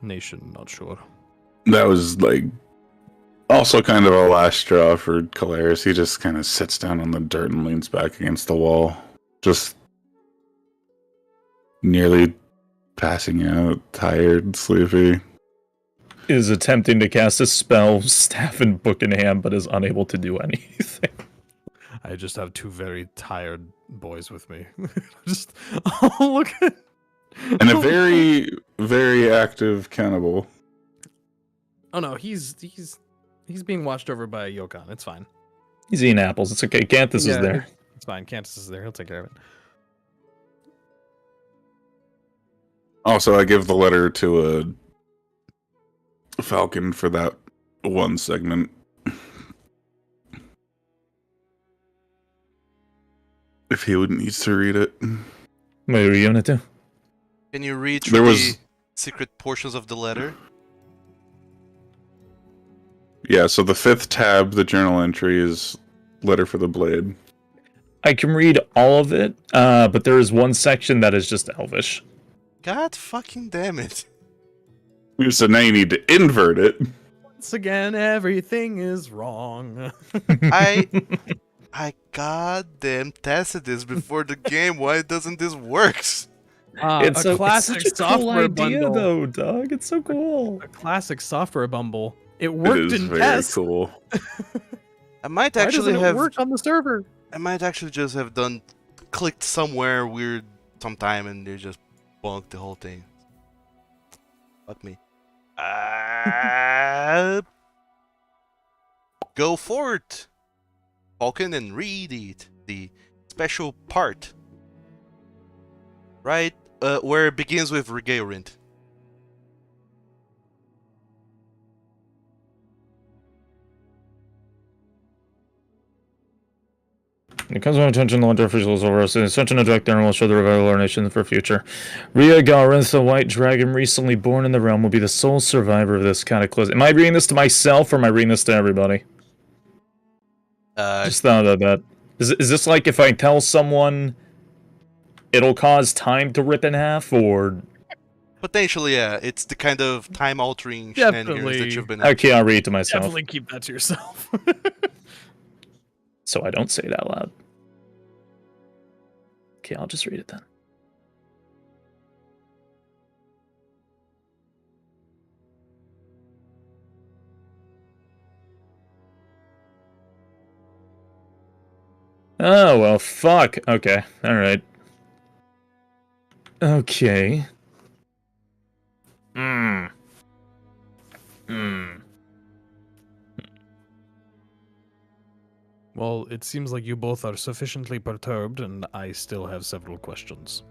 nation not sure. That was like also kind of a last straw for Kolarys. He just kind of sits down on the dirt and leans back against the wall. Just nearly passing out, tired, sleepy. Is attempting to cast a spell, staff and book in hand, but is unable to do anything. I just have two very tired boys with me. Just look at. And a very, very active cannibal. Oh no, he's being watched over by Yokon. It's fine. He's eating apples. It's okay. Canthus is there. It's fine. Cantus is there. He'll take care of it. Also, I give the letter to a Falkan for that one segment. If he needs to read it. Wait, are you giving it to? Can you read through the secret portions of the letter? Yeah, so the 5th tab, the journal entry, is letter for the blade. I can read all of it, but there is one section that is just Elvish. God fucking damn it. So now you need to invert it. Once again, everything is wrong. I goddamn tested this before the game. Why doesn't this work? It's a classic it's such a software cool idea, bundle. though, dog. It's so cool. A classic software bumble. It It worked is in very test. cool. I might Why actually doesn't it have work on the server? I might actually just have clicked somewhere weird sometime and they just bonked the whole thing. Fuck me. Go for it, Falkan, and read it. The special part, right? Where it begins with Regaurint. It comes to my attention the winter officials over us, and ascension of Drachdarin will show the revival of our nation for the future. Rhea Galrinth, the white dragon recently born in the realm, will be the sole survivor of this cataclysm. Am I reading this to myself, or am I reading this to everybody? Just thought of that. Is this like if I tell someone it'll cause time to rip in half, or... Potentially, yeah. It's the kind of time-altering shenanigans that you've been at. Okay, I'll read it to myself. Definitely keep that to yourself. So I don't say it out loud. Okay, I'll just read it then. Oh, well, fuck. Okay, alright. Okay. Well, it seems like you both are sufficiently perturbed, and I still have several questions.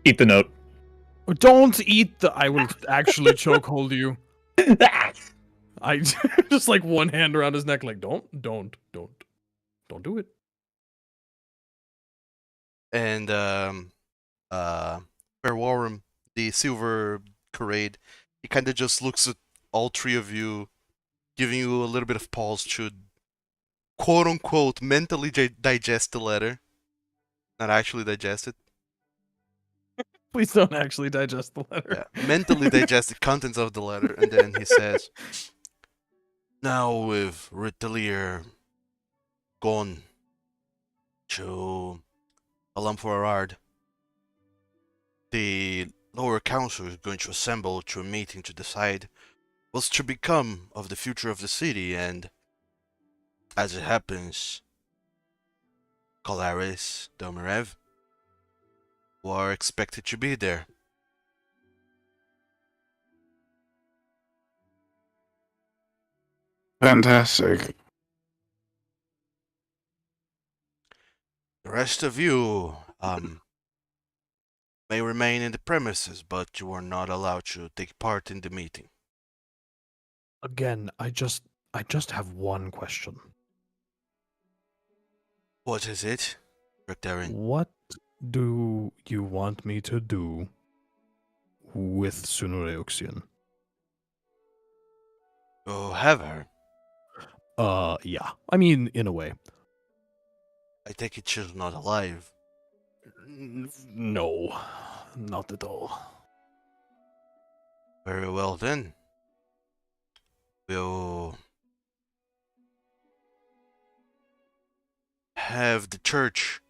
Eat the note. Don't eat the... I will actually chokehold you. I just like one hand around his neck, like, don't do it. And Warren, the silver Karade, he kind of just looks at all three of you, giving you a little bit of pause to quote unquote mentally digest the letter, not actually digest it. Please don't actually digest the letter. Yeah, mentally digest the contents of the letter, and then he says, "Now with Ritalier gone to Alamforard, the lower council is going to assemble to a meeting to decide what's to become of the future of the city, and as it happens, Kolarys, Domirev, who are expected to be there. Fantastic. The rest of you, may remain in the premises, but you are not allowed to take part in the meeting." Again, I just have one question. "What is it, Drachdarin?" What do you want me to do with Sunorae? "Oh, have her. Yeah. I mean, in a way. I take it she's not alive." No, not at all. "Very well then. will have the church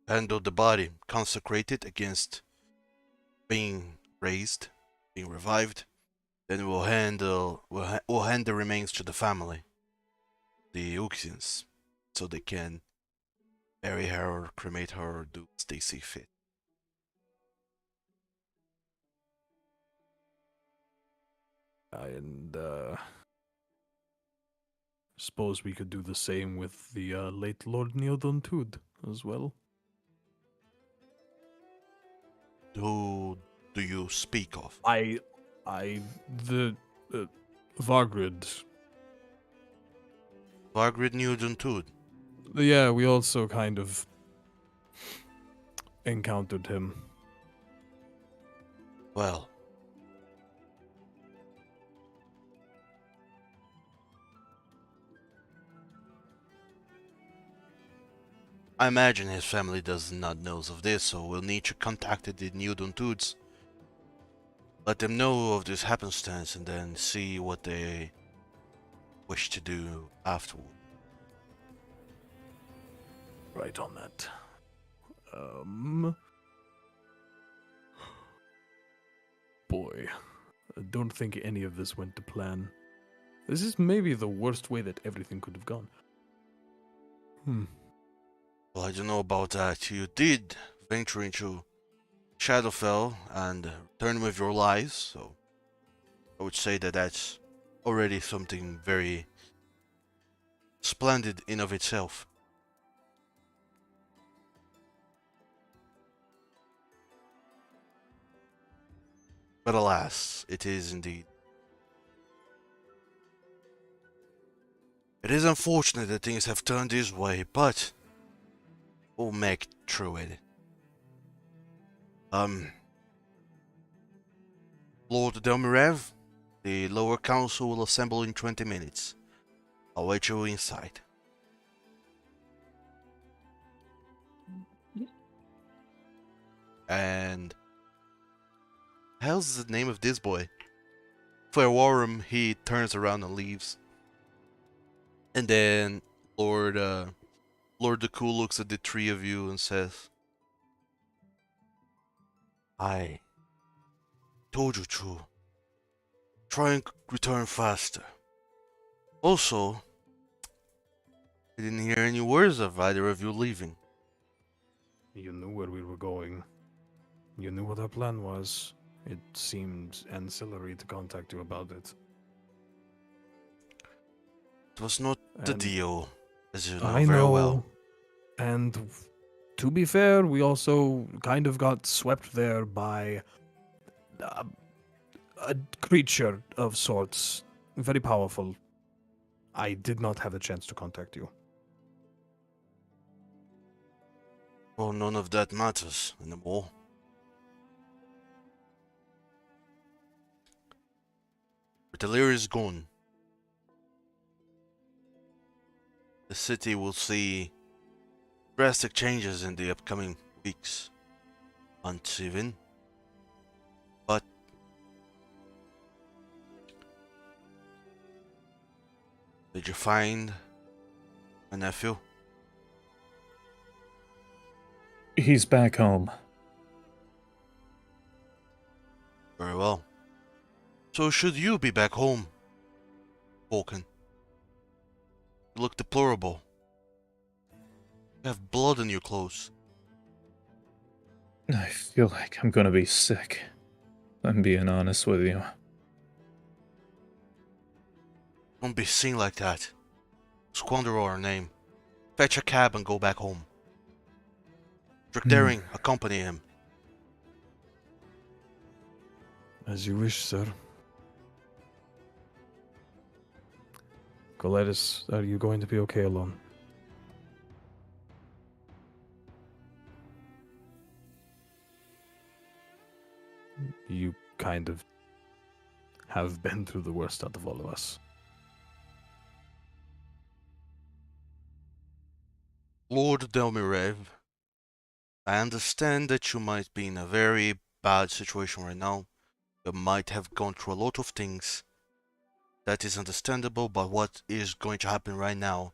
handle the body, consecrate it against being raised, being revived. Then we'll hand the remains to the family, the Uxians, so they can bury her or cremate her or do as they see fit. And suppose we could do the same with the late Lord Neodon Tud as well. Who do you speak of? The Vargrid. Margaret Newton Tood. Yeah, we also kind of encountered him. Well, I imagine his family does not know of this, so we'll need to contact the Newton Toods. Let them know of this happenstance and then see what they wish to do afterward. Right on that. Boy, I don't think any of this went to plan. This is maybe the worst way that everything could have gone. Well, I don't know about that. You did venture into Shadowfel and return with your lives, so I would say that that's already something very splendid in of itself. But alas, it is indeed. It is unfortunate that things have turned this way, but we'll make through it. Lord Delmirev, the lower council will assemble in 20 minutes. I'll wait you inside. And how's the name of this boy? For Warren, he turns around and leaves. And then Lord Deku looks at the three of you and says, I told you to try and return faster. Also, I didn't hear any words of either of you leaving. You knew where we were going. You knew what our plan was. It seemed ancillary to contact you about it. It was not the And deal, as you know I very know. well. And to be fair, we also kind of got swept there by a creature of sorts, very powerful. I did not have a chance to contact you. Well, none of that matters anymore. Artillery is gone. The city will see drastic changes in the upcoming weeks, months even. But did you find my nephew? He's back home. Very well. So should you be back home, Falkan? You look deplorable. You have blood on your clothes. I feel like I'm gonna be sick. I'm being honest with you. Don't be seen like that. Squander our name. Fetch a cab and go back home. Drachdarin, accompany him. As you wish, sir. Kolarys, are you going to be okay alone? You kind of have been through the worst out of all of us. Lord Delmirev, I understand that you might be in a very bad situation right now. You might have gone through a lot of things. That is understandable, but what is going to happen right now?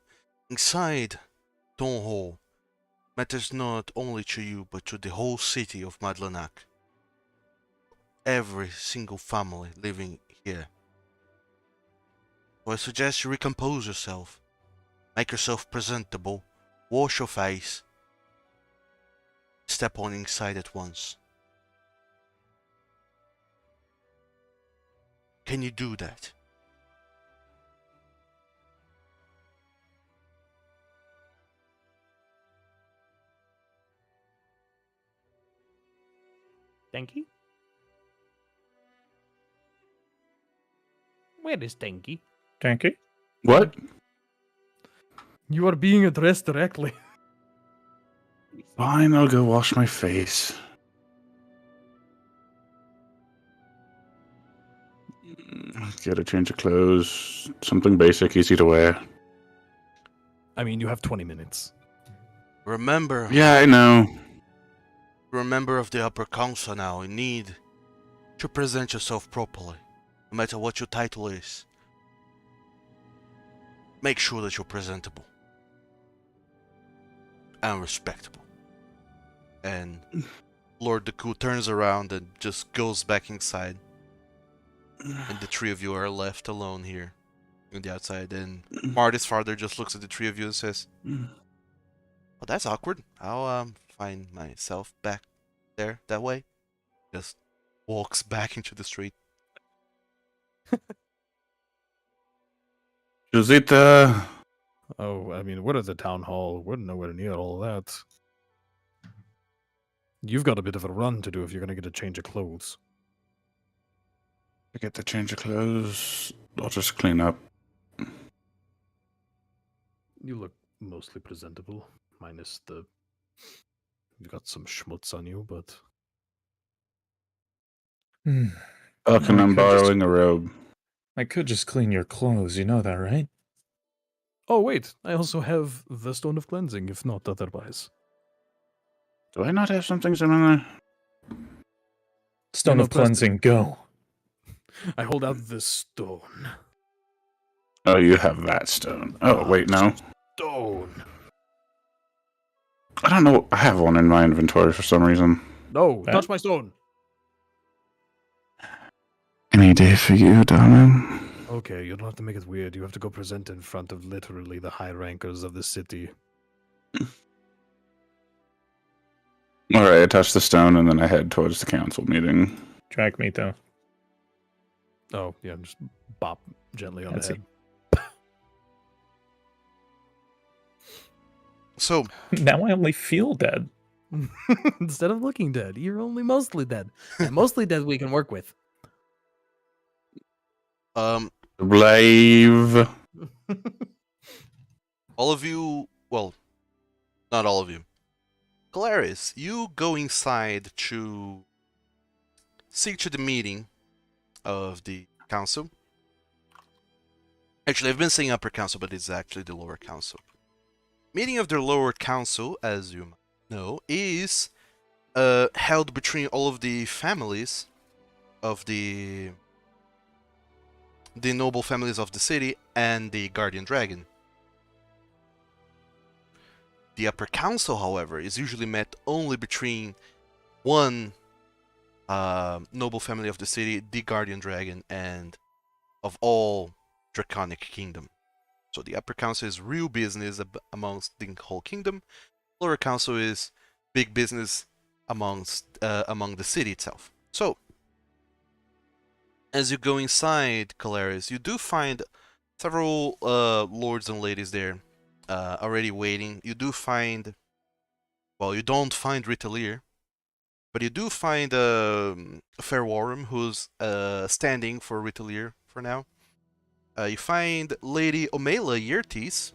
Inside Town Hall matters not only to you, but to the whole city of Madlanak. Every single family living here. So I suggest you recompose yourself. Make yourself presentable. Wash your face. Step on inside at once. Can you do that? Denki? Where is Denki? Thank you. What? You are being addressed directly. Fine, I'll go wash my face. Get a change of clothes. Something basic, easy to wear. I mean, you have 20 minutes. Remember, Yeah, I know. you're a member of the upper council now. You need to present yourself properly. No matter what your title is. Make sure that you're presentable. And respectable. And Lord Deku turns around and just goes back inside. And the three of you are left alone here on the outside. And Marty's father just looks at the three of you and says, "Well, that's awkward. I'll find myself back there that way." Just walks back into the street. Josita. Oh, I mean, we're at the town hall. We're nowhere near all that. You've got a bit of a run to do if you're going to get a change of clothes. I get the change of clothes. I'll just clean up. You look mostly presentable, minus the... You've got some schmutz on you, but... Falkan, I I'm could just- borrowing a robe. I could just clean your clothes, you know that, right? Oh, wait, I also have the Stone of Cleansing, if not otherwise. Do I not have something similar? Stone no, of Cleansing, go. I hold out this stone. Oh, you have that stone. Oh, wait, no. Stone! I don't know. I have one in my inventory for some reason. No, That- touch my stone! Any day for you, darling. Okay, you don't have to make it weird. You have to go present in front of literally the high rankers of the city. Alright, I touch the stone and then I head towards the council meeting. Track me, though. Oh, yeah, just bop gently on That's the it. head. So, Now I only feel dead. Instead of looking dead, you're only mostly dead. And mostly dead we can work with. Blave. all of you, well, not all of you. Kolarys, you go inside to see to the meeting of the council. Actually, I've been saying upper council, but it's actually the lower council. Meeting of the lower council, as you know, is held between all of the families of the noble families of the city and the guardian dragon. The upper council, however, is usually met only between one noble family of the city, the guardian dragon, and of all draconic kingdom. So the upper council is real business amongst the whole kingdom. Lower council is big business amongst among the city itself. So as you go inside Kolarys, you do find several lords and ladies there already waiting. You do find, well, you don't find Ritalier, but you do find Fairwarm, who's standing for Ritalier for now. You find Lady Omela Yertis,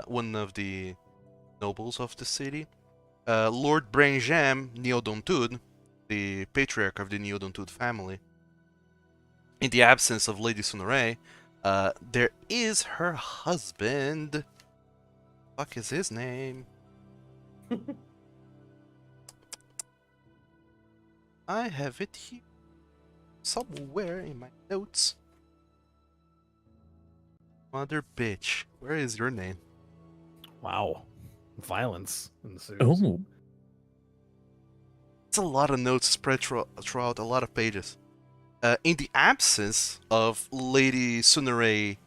one of the nobles of the city. Lord Branjam Neodontud, the patriarch of the Neodontud family. In the absence of Lady Sunorae, there is her husband. Fuck is his name? I have it here somewhere in my notes. Mother bitch. Where is your name? Wow. Violence ensues. Oh, It's a lot of notes spread throughout a lot of pages. In the absence of Lady Sunorae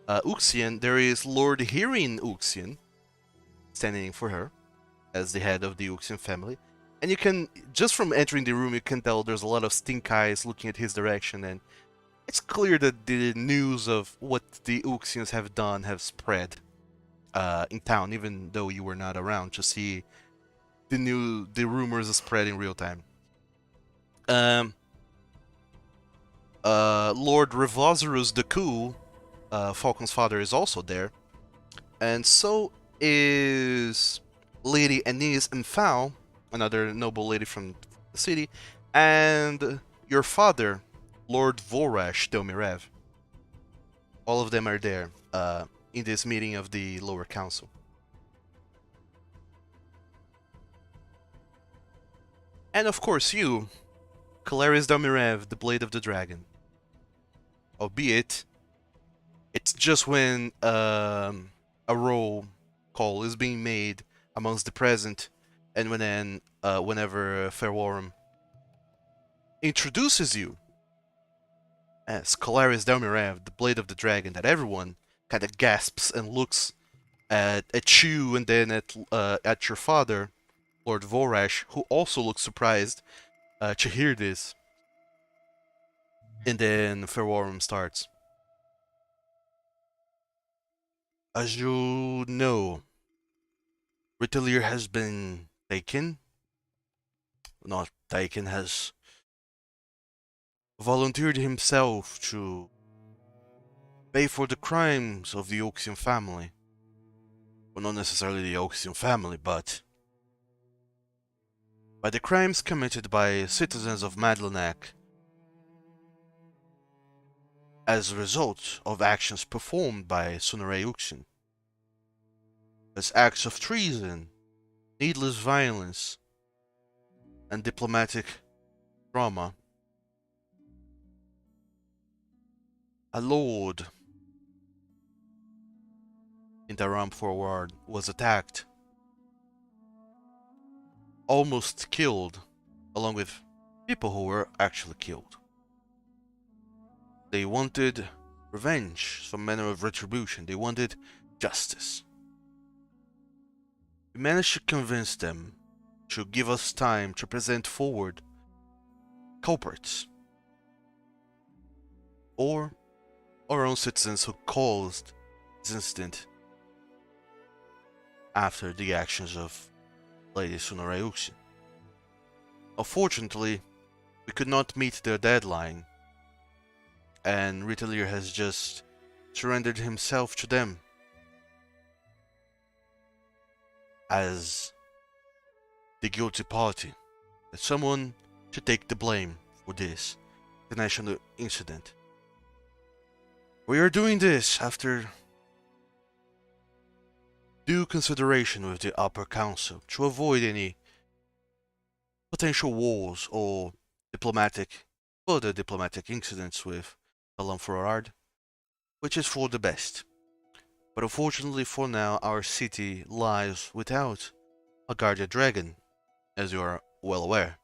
Uxian, there is Lord Hirin Uxian standing in for her as the head of the Uxian family. And you can, just from entering the room, you can tell there's a lot of stink eyes looking at his direction, and it's clear that the news of what the Uxians have done have spread in town, even though you were not around to see the rumors spread in real time. Lord Revozerus the Cool, Falcon's father, is also there, and so is Lady Anise Mfau, another noble lady from the city, and your father, Lord Vorash Domirev. All of them are there in this meeting of the lower council. And of course you, Kolarys Domirev, the Blade of the Dragon. Albeit, it's just when a roll call is being made amongst the present, and whenever Fairwarm introduces you as Kolarys Domirev, the Blade of the Dragon, that everyone kind of gasps and looks at you, and then at your father, Lord Vorash, who also looks surprised to hear this. And then Fairwarm starts. As you know, Ritalier has been taken. Not taken, has volunteered himself to pay for the crimes of the Oxian family. Well, not necessarily the Oxian family, but by the crimes committed by citizens of Madlenac as a result of actions performed by Sunorae Uxian. As acts of treason, needless violence, and diplomatic trauma. A lord in the Ram Forward was attacked, almost killed, along with people who were actually killed. They wanted revenge, some manner of retribution. They wanted justice. We managed to convince them to give us time to present forward culprits, or our own citizens who caused this incident after the actions of Lady Sunorae Uxian. Unfortunately, we could not meet their deadline, and Ritalier has just surrendered himself to them as the guilty party, that someone should take the blame for this international incident. We are doing this after due consideration with the upper council to avoid any potential wars or further diplomatic incidents with Alam Forard, which is for the best. But unfortunately for now, our city lies without a guardian dragon, as you are well aware.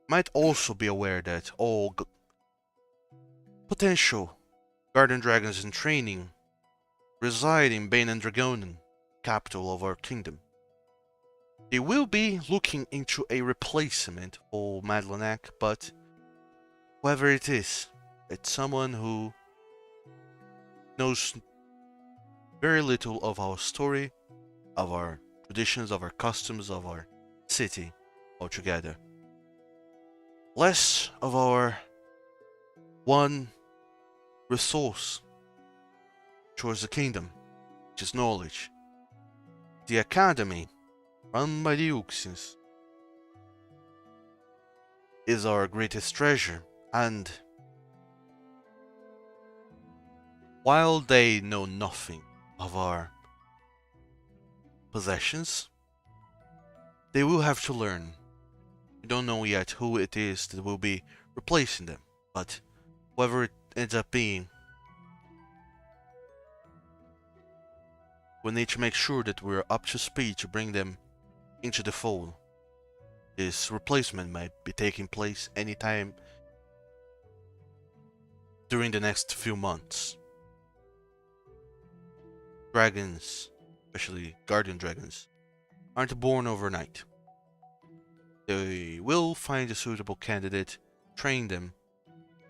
Might also be aware that all potential guardian dragons in training reside in Bane and Dragonen, capital of our kingdom. They will be looking into a replacement for Madlenac, but whoever it is, it's someone who knows very little of our story, of our traditions, of our customs, of our city altogether. Less of our one resource towards the kingdom, which is knowledge. The academy, run by the Uxians, is our greatest treasure, and while they know nothing of our possessions, they will have to learn. We don't know yet who it is that will be replacing them, but whoever it ends up being, We need to make sure that we're up to speed to bring them into the fold. This replacement might be taking place anytime during the next few months. Dragons, especially guardian dragons, aren't born overnight. They will find a suitable candidate, train them,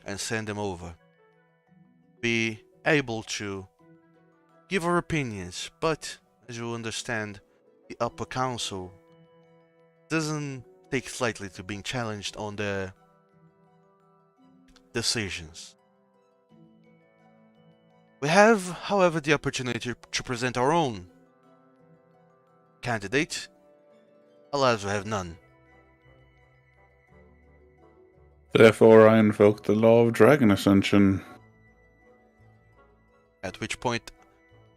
and send them over. Be able to give our opinions, but as you understand, the upper council doesn't take slightly to being challenged on the decisions. We have, however, the opportunity to present our own candidate. Alas, we have none. Therefore, I invoke the law of dragon ascension. At which point,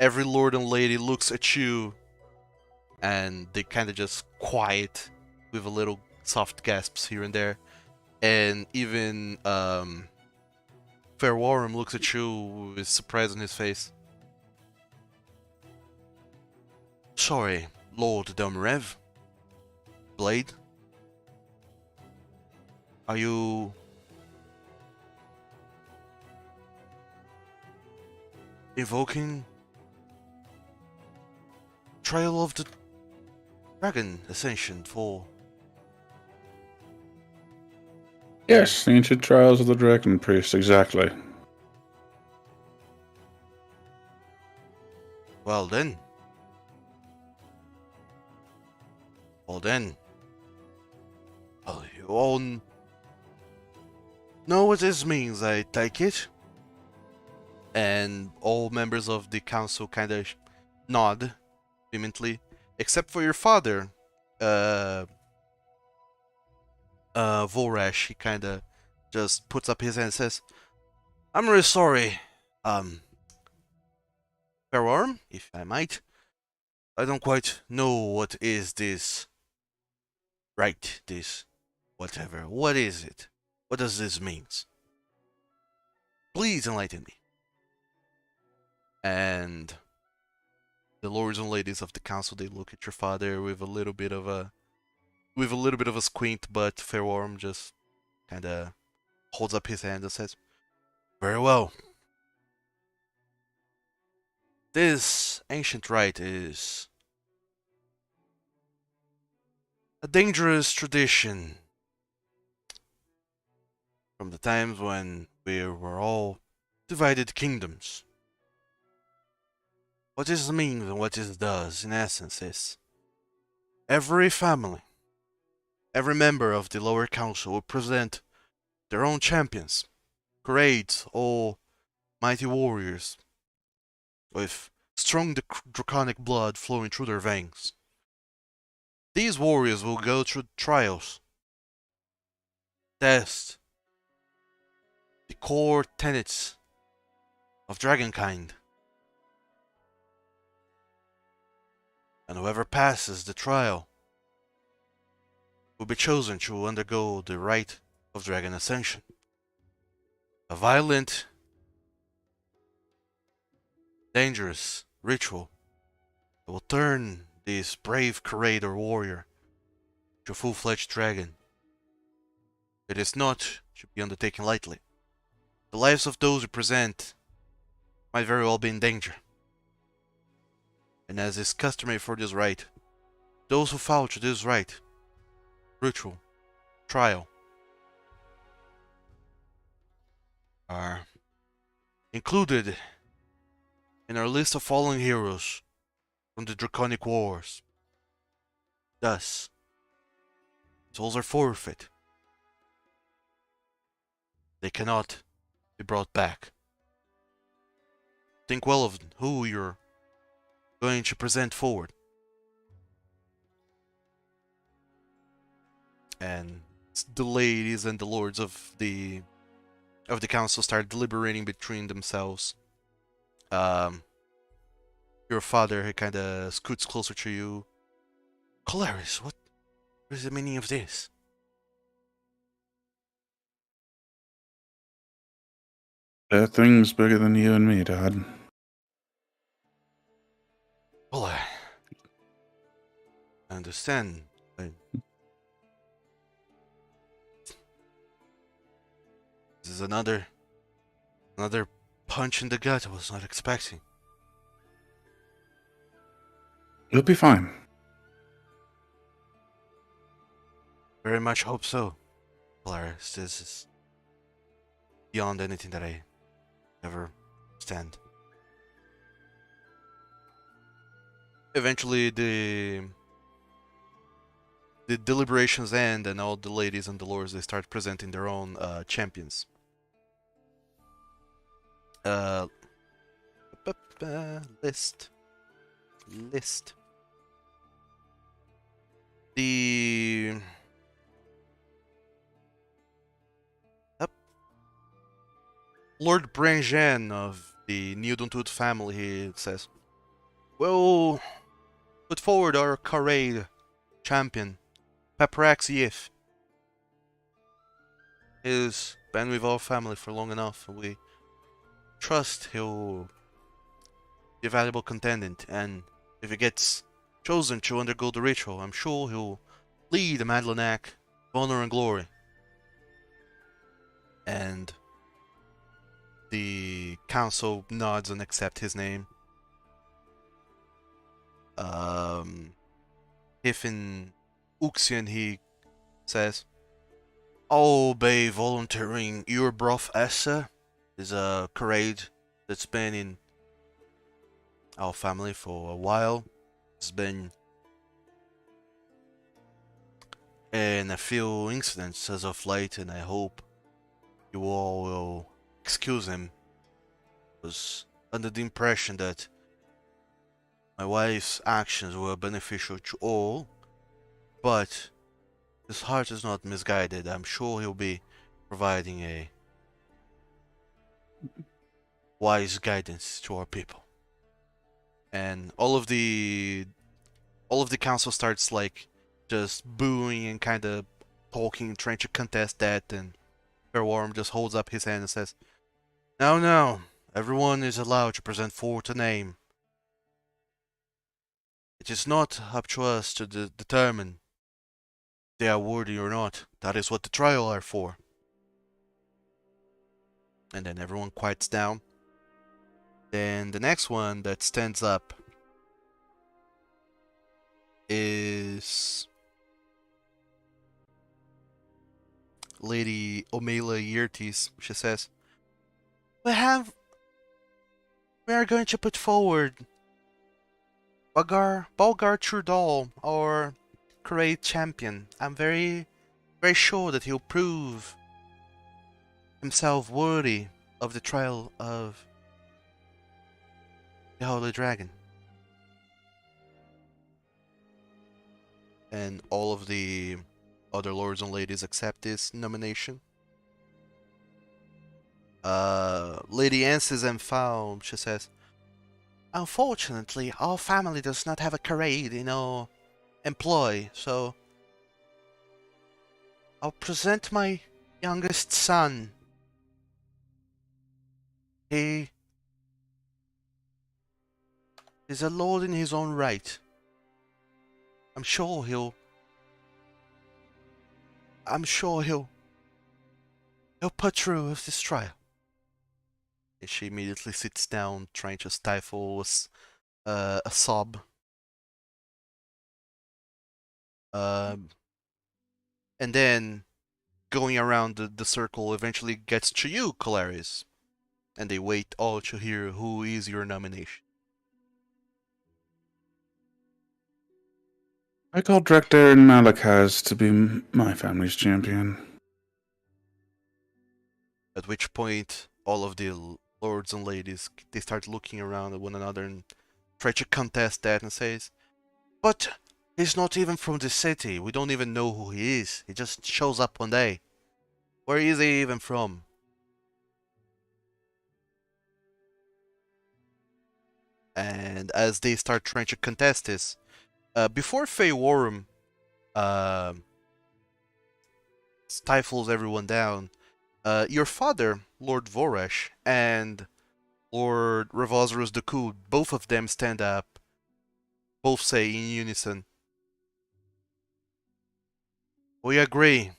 every lord and lady looks at you, and they kind of just quiet with a little soft gasps here and there. And even Fair Warren looks at you with surprise on his face. Sorry, Lord Delmarev. Blade? Are you... invoking... Trial of the Dragon Ascension for... Yes, the ancient trials of the dragon priest, exactly. Well then. Well, you all know what this means, I take it? And all members of the council kind of nod vehemently, except for your father, Vorash. He kind of just puts up his hand and says, I'm really sorry, Fair Arm, if I might. I don't quite know what is this right, this whatever. What is it? What does this mean? Please enlighten me. And the lords and ladies of the council, they look at your father with a little bit of a squint, but Fairworm just kind of holds up his hand and says, very well. This ancient rite is a dangerous tradition from the times when we were all divided kingdoms. What this means and what this does, in essence, is every family, every member of the lower council will present their own champions, great or mighty warriors, with strong draconic blood flowing through their veins. These warriors will go through trials, test the core tenets of dragonkind, and whoever passes the trial will be chosen to undergo the rite of dragon ascension. A violent, dangerous ritual that will turn this brave curator warrior to a full-fledged dragon. It is not to be undertaken lightly. The lives of those who present might very well be in danger. And as is customary for this rite, those who fall to this rite, ritual, trial, are included in our list of fallen heroes from the Draconic Wars. Thus, souls are forfeit. They cannot be brought back. Think well of who you're going to present forward. And the ladies and the lords of the council start deliberating between themselves. Your father, he kind of scoots closer to you. Kolarys, what is the meaning of this? There are things bigger than you and me, Dad. Well, I understand. This is another punch in the gut I was not expecting. You'll be fine. Very much hope so, Kolarys. This is beyond anything that I ever stand. Eventually, the deliberations end, and all the ladies and the lords, they start presenting their own champions. List. The Lord Brangen of the Newdontwood family, he says, "We'll put forward our Karade champion, Papraxiev. He's been with our family for long enough, and we trust he'll be a valuable contendant, and if he gets chosen to undergo the ritual, I'm sure he'll lead the Madlenac to honor and glory." And the council nods and accept his name. Hifin Uxian, he says, "I'll be volunteering your broth Essa. Is a Karade that's been in our family for a while. It's been in a few incidents as of late, and I hope you all will excuse him. I was under the impression that my wife's actions were beneficial to all, but his heart is not misguided. I'm sure he'll be providing a wise guidance to our people." And all of the council starts like just booing and kind of talking, trying to contest that, and Fairwarm just holds up his hand and says, "No, everyone is allowed to present forth a name. It is not up to us to determine if they are worthy or not. That is what the trial are for." And then everyone quiets down. Then the next one that stands up is Lady Omela Yertis. She says, We are going to put forward Balgar Trudal, our great champion. I'm very sure that he'll prove himself worthy of the trial of the Holy Dragon." And all of the other lords and ladies accept this nomination. Lady Ansis and Foul, she says, "Unfortunately, our family does not have a Karade in our employ, so I'll present my youngest son. He is a lord in his own right. I'm sure he'll put through with this trial." And she immediately sits down, trying to stifle a sob. And then going around the circle eventually gets to you, Kolarys. And they wait all to hear who is your nomination. I call Drachdarin Malakaz to be my family's champion. At which point, all of the lords and ladies, they start looking around at one another and try to contest that and says, "But he's not even from the city. We don't even know who he is. He just shows up one day. Where is he even from?" And as they start trying to contest this, before Faye Warham stifles everyone down, your father, Lord Voresh, and Lord Revosrus the Coup, both of them stand up both say in unison. We agree,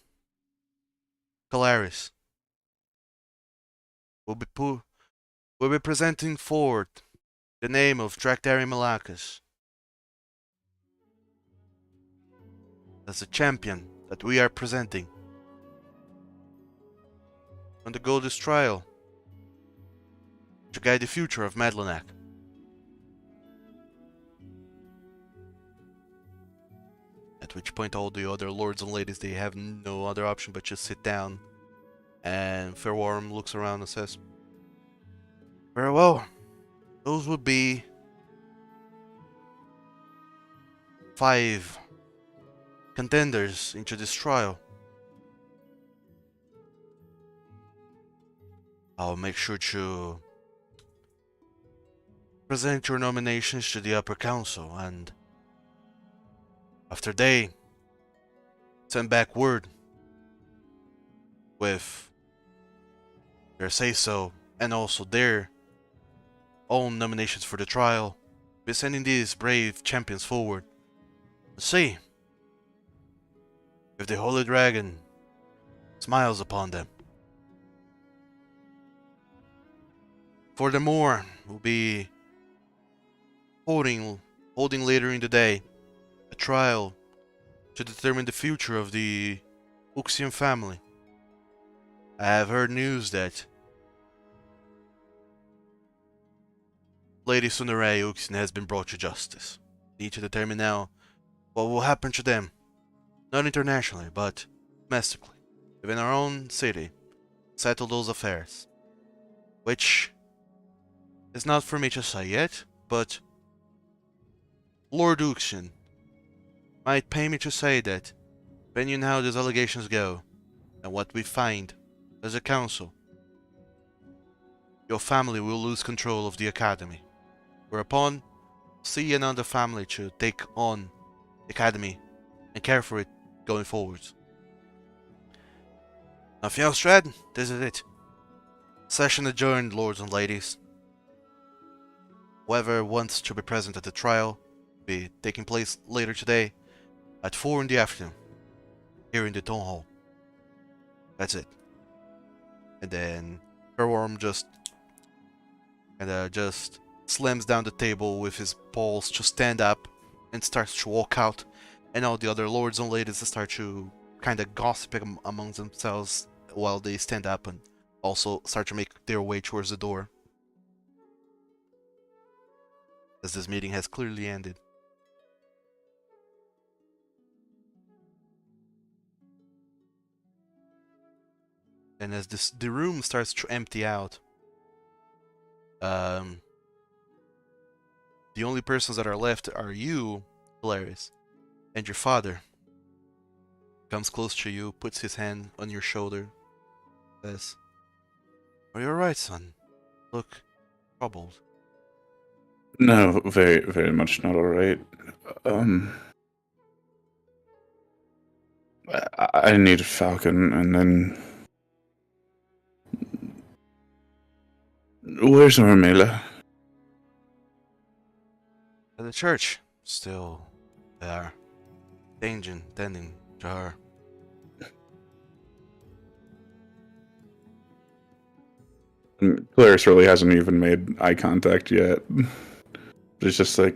Kolarys. We'll be presenting forward the name of Drachdarin Malakas as a champion that we are presenting. Undergo this trial to guide the future of Madlenak. At which point all the other lords and ladies, they have no other option but just sit down. And Fairworm looks around and says, very well, those would be 5 contenders into this trial. I'll make sure to present your nominations to the upper council, and after they send back word with their say-so and also their own nominations for the trial, we're sending these brave champions forward to see if the Holy Dragon smiles upon them. Furthermore, we'll be holding later in the day a trial to determine the future of the Uxian family. I have heard news that Lady Sunorae Uxian has been brought to justice. We need to determine now what will happen to them, not internationally, but domestically, within our own city, settle those affairs, which is not for me to say yet, but Lord Uxian might pay me to say that, depending on how these allegations go, and what we find as a council, your family will lose control of the academy, whereupon see another family to take on the academy and care for it going forwards. Nothing else, Strad? This is it. Session adjourned, lords and ladies. Whoever wants to be present at the trial will be taking place later today at 4 in the afternoon, here in the town hall. That's it. And then Fairworm just slams down the table with his paws to stand up and starts to walk out, and all the other lords and ladies start to kind of gossip among themselves while they stand up and also start to make their way towards the door, as this meeting has clearly ended. And as the room starts to empty out, the only persons that are left are you, Kolarys, and your father. Comes close to you, puts his hand on your shoulder, says, "Are you alright, son? Look troubled." No, very, very much not alright. I need Falkan, and then... Where's Ormela? At the church, still there, tending to her. Kolarys really hasn't even made eye contact yet. It's just like,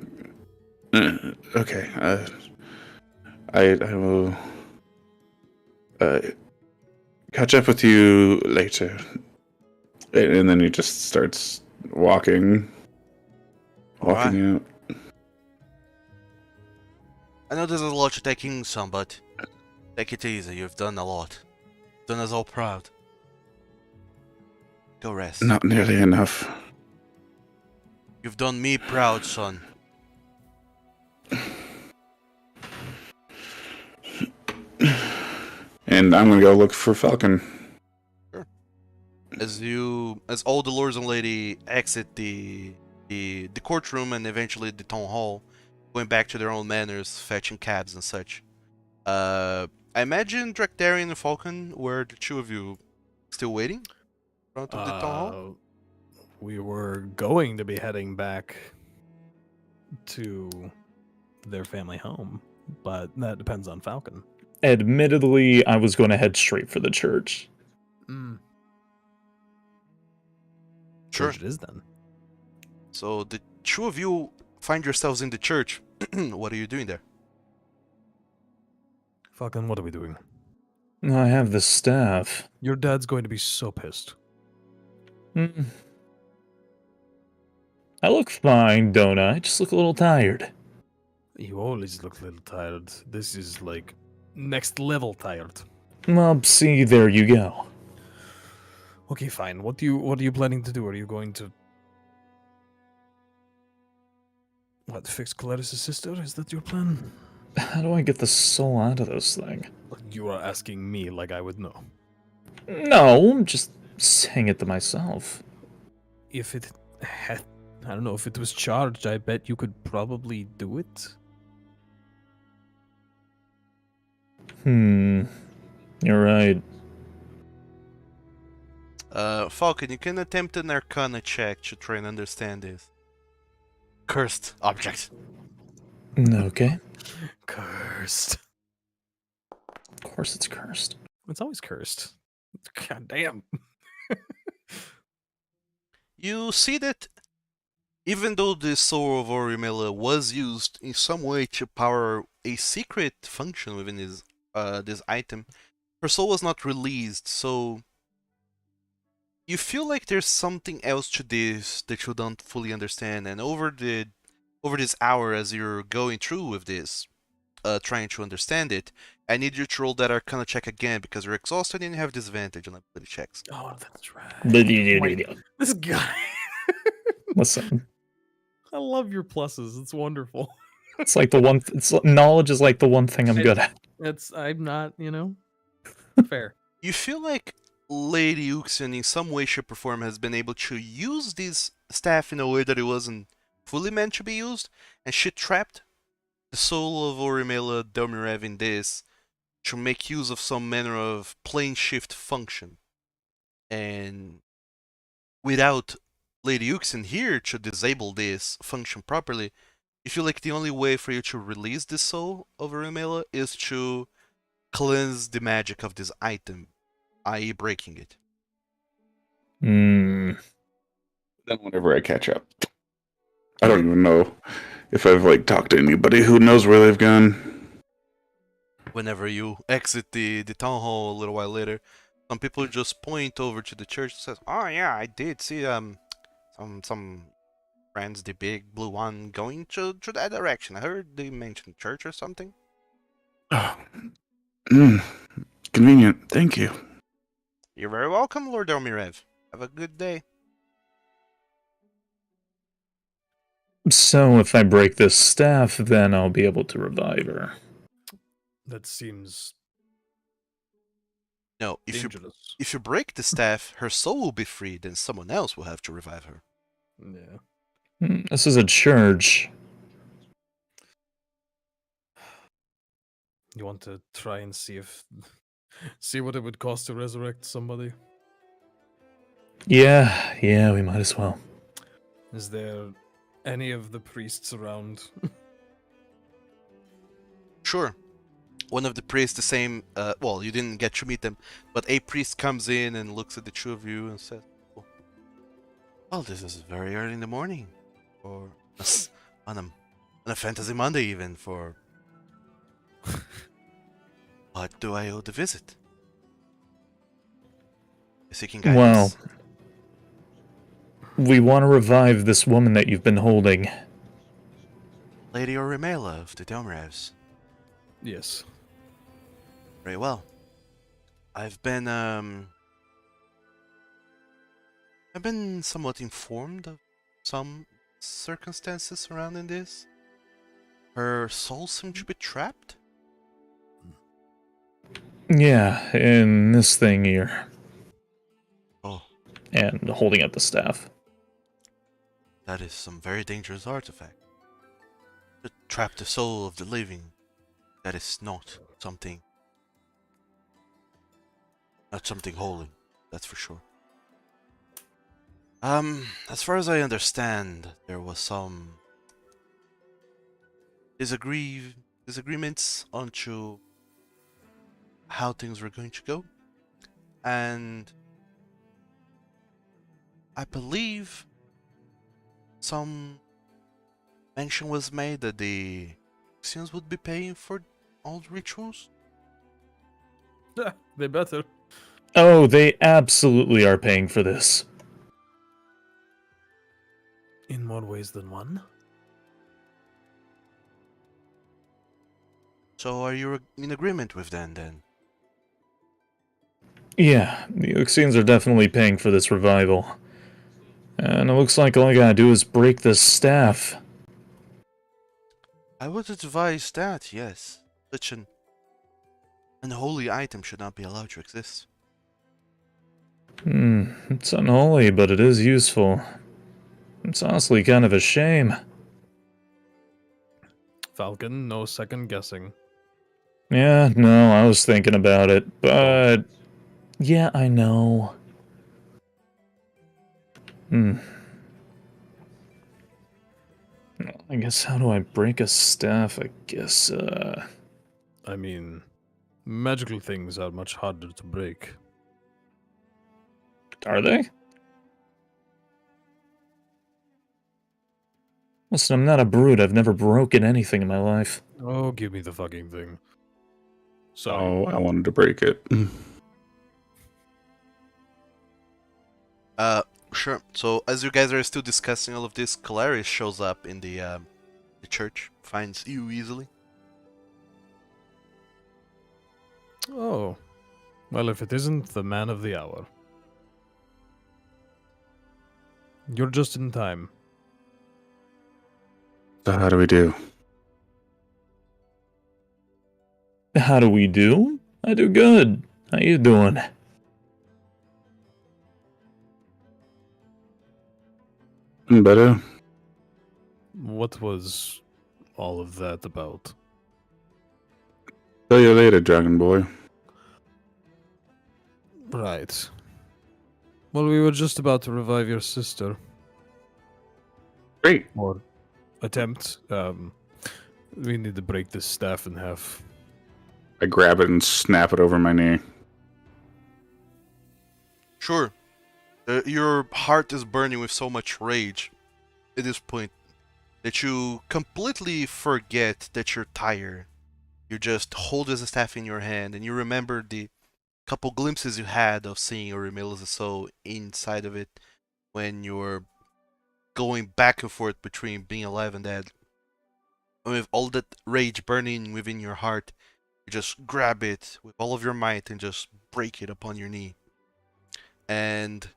okay, I will catch up with you later. And then he just starts walking out. I know there's a lot to take in, son, but take it easy. You've done a lot. Done us all proud. Go rest. Not nearly enough. You've done me proud, son. And I'm gonna go look for Falkan. Sure. As all the lords and lady exit the courtroom and eventually the town hall, going back to their own manners, fetching cabs and such. I imagine Drachdarin and Falkan were the two of you still waiting in front of the town hall? We were going to be heading back to their family home, but that depends on Falcon. Admittedly, I was going to head straight for the church. Sure. Church it is then. So the two of you find yourselves in the church. What are you doing there? Falcon, what are we doing? I have the staff. Your dad's going to be so pissed. Hmm. I look fine, don't I? Just look a little tired. You always look a little tired. This is like next level tired. Well, see, there you go. Okay, fine. What are you planning to do? Are you going to fix Kolarys' sister? Is that your plan? How do I get the soul out of this thing? You are asking me like I would know. No, I'm just saying it to myself. If it had, I don't know, if it was charged, I bet you could probably do it. You're right. Falcon, you can attempt an Arcana check to try and understand this. Cursed object. Okay. Cursed. Of course it's cursed. It's always cursed. God damn. You see that even though the soul of Orimela was used in some way to power a secret function within this item, her soul was not released, so you feel like there's something else to this that you don't fully understand, and over this hour as you're going through with this, trying to understand it, I need you to roll that Arcana check again because you're exhausted and you have disadvantage on ability checks. Oh, that's right. This guy. Listen, I love your pluses. It's wonderful. it's like the one. Knowledge is like the one thing I'm good at. I'm not, fair. You feel like Lady Uxian in some way, shape, or form has been able to use this staff in a way that it wasn't fully meant to be used, and she trapped the soul of Orimela Delmirev in this to make use of some manner of plane shift function. And without Lady Uxian here to disable this function properly, you feel like the only way for you to release the soul of Orimela is to cleanse the magic of this item, i.e. breaking it. Then whenever I catch up, I don't even know if I've talked to anybody who knows where they've gone. Whenever you exit the town hall a little while later, some people just point over to the church and says, "Oh yeah, I did see some friends, the big blue one, going to that direction. I heard they mentioned church or something." Oh, convenient. Thank you. You're very welcome, Lord Elmirev. Have a good day. So if I break this staff, then I'll be able to revive her. That seems No, dangerous. if you break the staff, her soul will be freed, and someone else will have to revive her. Yeah. This is a church. You want to try and see what it would cost to resurrect somebody? Yeah, we might as well. Is there any of the priests around? Sure. One of the priests, the same, well, you didn't get to meet them, but a priest comes in and looks at the two of you and says, "Well, this is very early in the morning, or on a fantasy Monday even, for what do I owe the visit? You're seeking guidance?" Well, we want to revive this woman that you've been holding. Lady Orimela of the Delmirevs. Yes. Very well. I've been somewhat informed of some circumstances surrounding this. Her soul seemed to be trapped. Yeah, in this thing here. Oh, And holding up the staff. that is some very dangerous artifact. To trap the soul of the living. That is not something holy, that's for sure. As far as I understand, there was some disagreements onto how things were going to go, and I believe some mention was made that the Xians would be paying for all the rituals. They better. Oh, they absolutely are paying for this. In more ways than one. So are you in agreement with them then? Yeah, the Uxians are definitely paying for this revival. And it looks like all I gotta do is break this staff. I would advise that, yes. Such an unholy item should not be allowed to exist. It's unholy, but it is useful. It's honestly kind of a shame. Falcon, no second guessing. Yeah, no, I was thinking about it, but... Yeah, I know. I guess how do I break a staff? I guess, I mean, magical things are much harder to break. Are they? Listen, I'm not a brute. I've never broken anything in my life. Oh, give me the fucking thing. Sorry. Oh, I wanted to break it. Sure. So as you guys are still discussing all of this, Kolarys shows up in the church, finds you easily. Oh. Well, if it isn't the man of the hour. You're just in time. So how do we do? How do we do? I do good. How you doing? Better? What was all of that about? Tell you later, Dragon Boy. Right. Well, we were just about to revive your sister. Great. Or attempt. We need to break this staff in half. I grab it and snap it over my knee. Sure. Your heart is burning with so much rage at this point that you completely forget that you're tired. You just hold the staff in your hand and you remember the couple glimpses you had of seeing Orimila's soul inside of it when you were going back and forth between being alive and dead. And with all that rage burning within your heart, you just grab it with all of your might and just break it upon your knee. And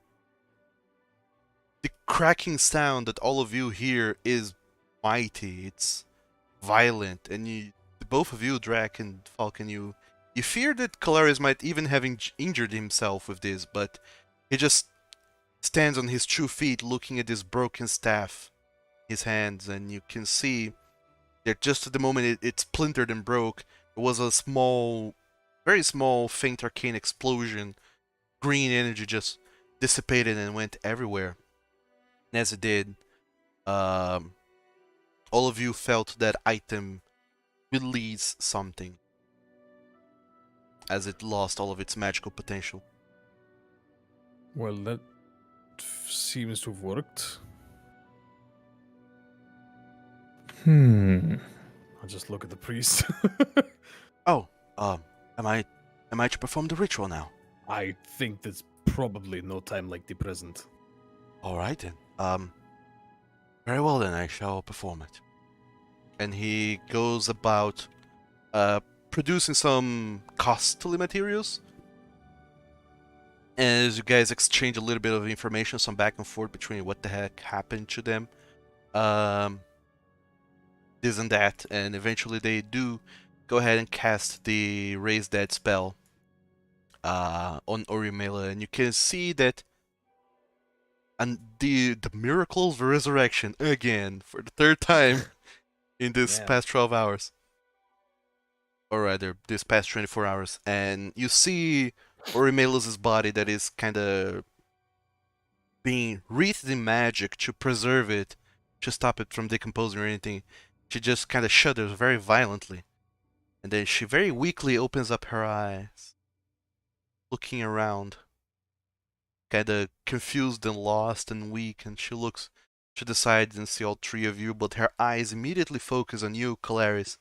the cracking sound that all of you hear is mighty. It's violent, and both of you, Drac and Falcon, you fear that Kolarys might even have injured himself with this, but he just stands on his 2 feet, looking at this broken staff in his hands, and you can see that just at the moment it splintered and broke, it was a small, very small, faint arcane explosion. Green energy just dissipated and went everywhere. And as it did, all of you felt that item release something as it lost all of its magical potential. Well, that seems to have worked. I'll just look at the priest. Oh, am I to perform the ritual now? I think there's probably no time like the present. All right then. Very well then, I shall perform it. And he goes about producing some costly materials. And as you guys exchange a little bit of information, some back and forth between what the heck happened to them, this and that, and eventually they do go ahead and cast the Raise Dead spell on Orimela, and you can see that, and the miracle of resurrection again for the 3rd time in this past 12 hours, or rather this past 24 hours, and you see Orimela's body that is kind of being wreathed in magic to preserve it, to stop it from decomposing or anything. She just kind of shudders very violently. And then she very weakly opens up her eyes, looking around, kind of confused and lost and weak. And she decides and see all three of you, but her eyes immediately focus on you, Kolarys.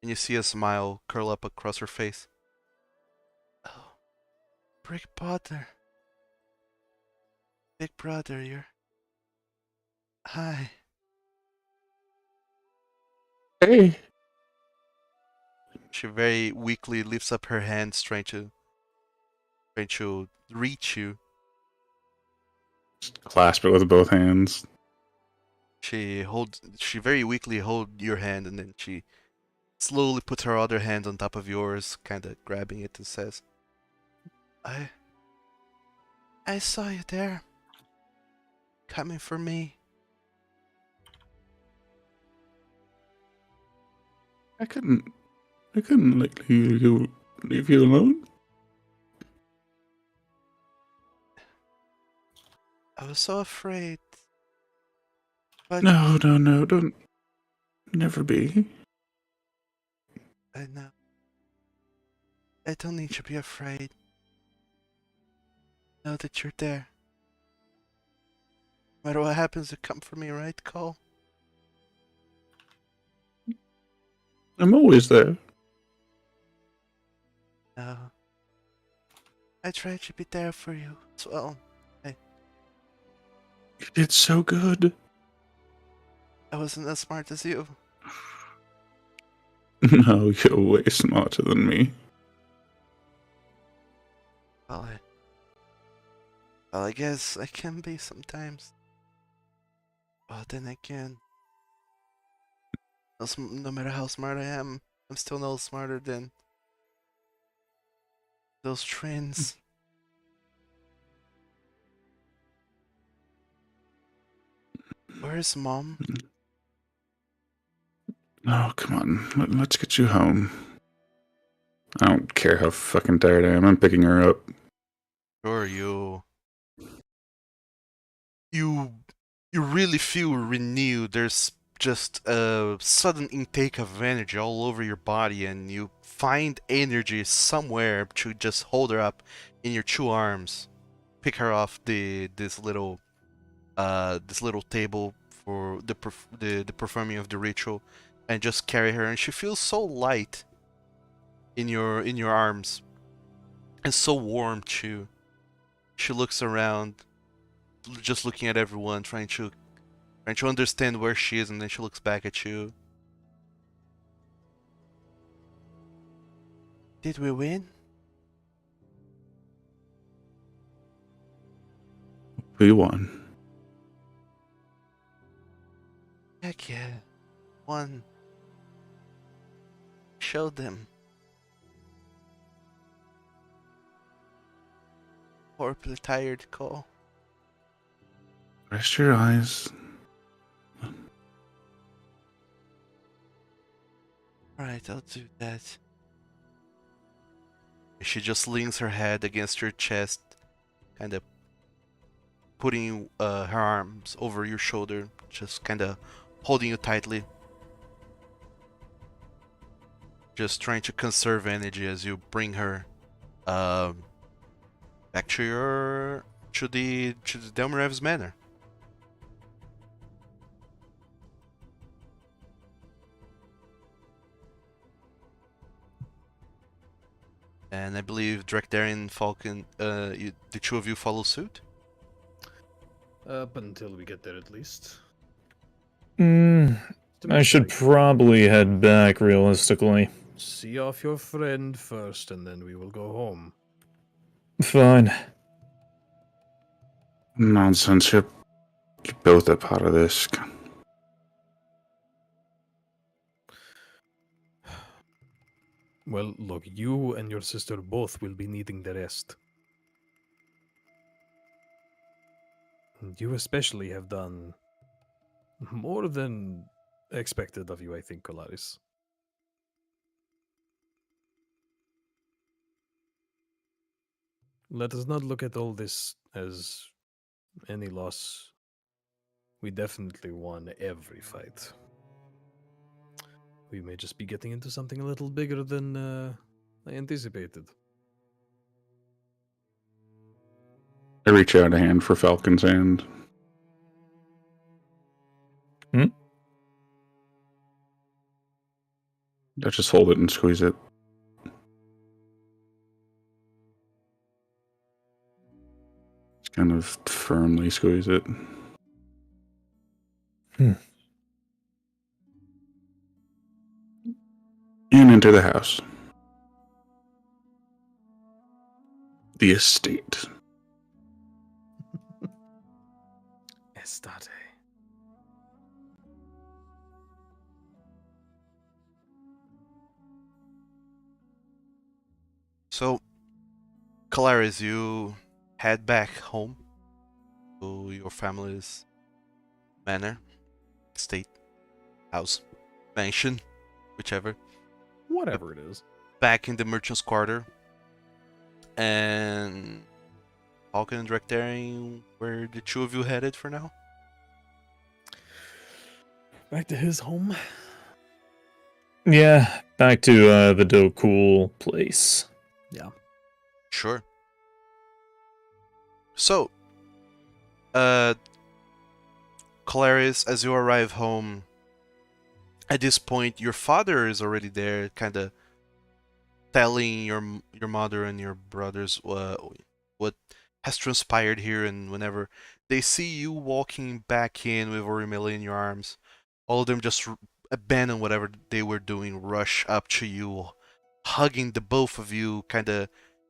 And you see a smile curl up across her face. Oh, Big Brother. Big Brother, you're... Hi. Hey. She very weakly lifts up her hands, trying to reach you. Clasp it with both hands. She very weakly hold your hand, and then she slowly puts her other hand on top of yours, kind of grabbing it, and says, I saw you there, coming for me. I couldn't like leave you alone. I was so afraid. But No, don't never be. I know. I don't need to be afraid. Know that you're there. No matter what happens, you come for me, right, Cole? I'm always there. No. I tried to be there for you as well. You did so good. I wasn't as smart as you. No, you're way smarter than me. Well, I guess I can be sometimes. But then again, no matter how smart I am, I'm still no smarter than those twins. Where's Mom? Oh, come on. Let's get you home. I don't care how fucking tired I am. I'm picking her up. Sure, you really feel renewed. There's just a sudden intake of energy all over your body, and you find energy somewhere to just hold her up in your two arms, pick her off this little table for the performing of the ritual, and just carry her. And she feels so light in your arms, and so warm too. She looks around, just looking at everyone, trying to understand where she is, and then she looks back at you. Did we win? We won. Heck yeah. Won. Showed them. Horribly tired, Cole. Rest your eyes. Alright, I'll do that. She just leans her head against your chest, kind of putting her arms over your shoulder, just kind of holding you tightly. Just trying to conserve energy as you bring her back to the Delmarev's manor. And I believe Drachdarin, Falkan, the two of you follow suit. Up until we get there, at least. I should probably head back, realistically. See off your friend first, and then we will go home. Fine. Nonsense. You're both a part of this. Well, look, you and your sister both will be needing the rest. And you especially have done more than expected of you, I think, Kolarys. Let us not look at all this as any loss. We definitely won every fight. we may just be getting into something a little bigger than I anticipated. I reach out a hand for Falcon's hand. I just hold it and squeeze it. Just kind of firmly squeeze it. And enter the house. The estate. Estate. So, Kolarys, you head back home to your family's manor, estate, house, mansion, whichever. Whatever it is. Back in the merchant's quarter. And Falkan and Drachdarin, where the two of you headed for now? Back to his home. Yeah, back to the Dokul place. Sure. So, Kolarys, as you arrive home, at this point, your father is already there, kind of telling your mother and your brothers what has transpired here, and whenever they see you walking back in with Orimela in your arms, all of them just abandon whatever they were doing, rush up to you, hugging the both of you, kind of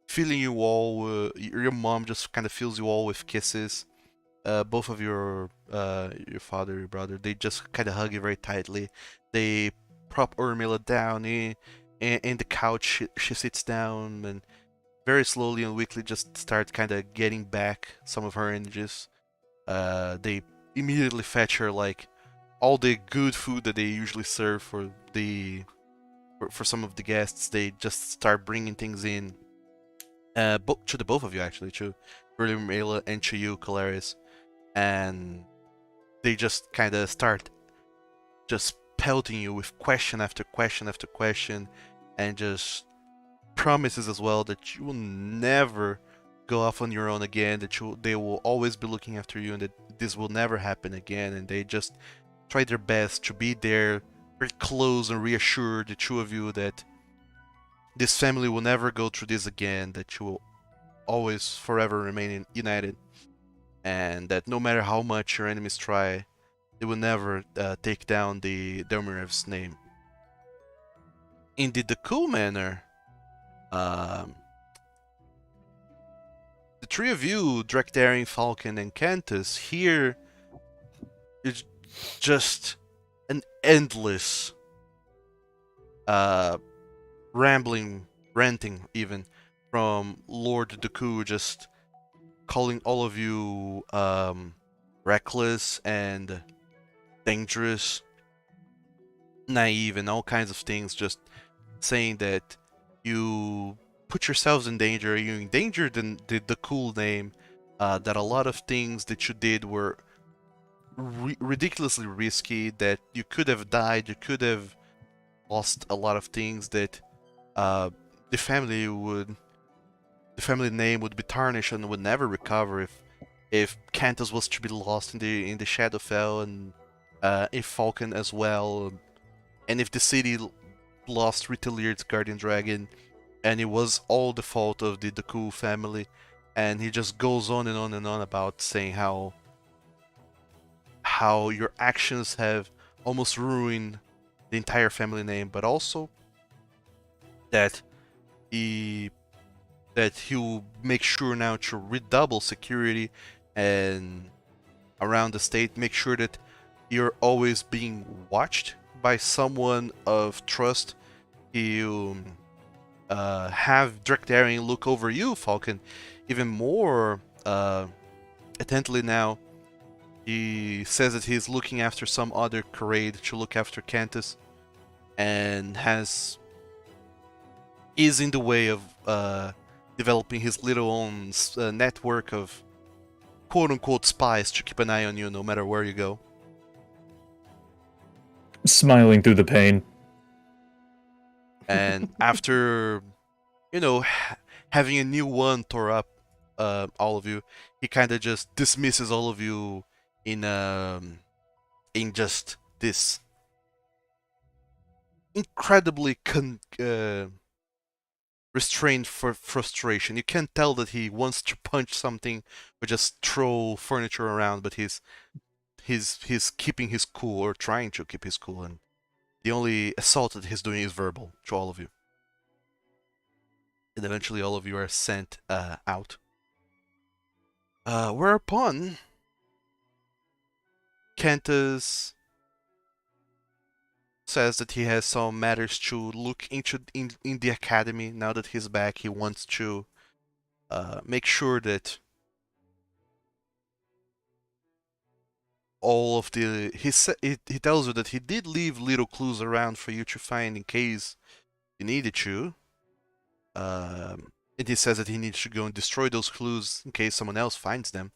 filling you all. Your mom just kind of fills you all with kisses. Both of your father, your brother, they just kind of hug you very tightly. They prop Urmila down in the couch. She sits down and very slowly and weakly just starts kind of getting back some of her energies. They immediately fetch her like all the good food that they usually serve for some of the guests. They just start bringing things in. To the both of you actually, to Urmila and to you, Kolarys. And they just kind of start just pelting you with question after question after question, and just promises as well that you will never go off on your own again, that they will always be looking after you, and that this will never happen again. And they just try their best to be there very close and reassure the two of you that this family will never go through this again, that you will always forever remain united, and that no matter how much your enemies try, they will never take down the Delmirev's name. In the Dokul manner, the three of you, Drachdarin, Falkan, and Cantus, here is just an endless rambling, ranting even, from Lord Dokul, just calling all of you reckless and dangerous, naive, and all kinds of things, just saying that you put yourselves in danger, you endangered the cool name, that a lot of things that you did were ridiculously risky, that you could have died, you could have lost a lot of things, that the family name would be tarnished and would never recover if Cantus was to be lost in the Shadowfel, and if Falkan as well, and if the city lost Retaliate's guardian dragon, and it was all the fault of the Dokul family. And he just goes on and on and on about saying how your actions have almost ruined the entire family name, but also that he'll make sure now to redouble security and around the state, make sure that you're always being watched by someone of trust. He'll have Drachdarin look over you, Falkan, even more attentively now. He says that he's looking after some other Karade to look after Cantus, and is in the way of developing his little own network of quote-unquote spies to keep an eye on you no matter where you go. Smiling through the pain. And after, having a new one tore up all of you, he kind of just dismisses all of you in just this incredibly restrained for frustration. You can tell that he wants to punch something or just throw furniture around, but he's keeping his cool, or trying to keep his cool, and the only assault that he's doing is verbal to all of you. And eventually all of you are sent out. Whereupon Cantus says that he has some matters to look into in the academy. Now that he's back, he wants to make sure that all of the he tells you that he did leave little clues around for you to find in case you needed to. And he says that he needs to go and destroy those clues in case someone else finds them.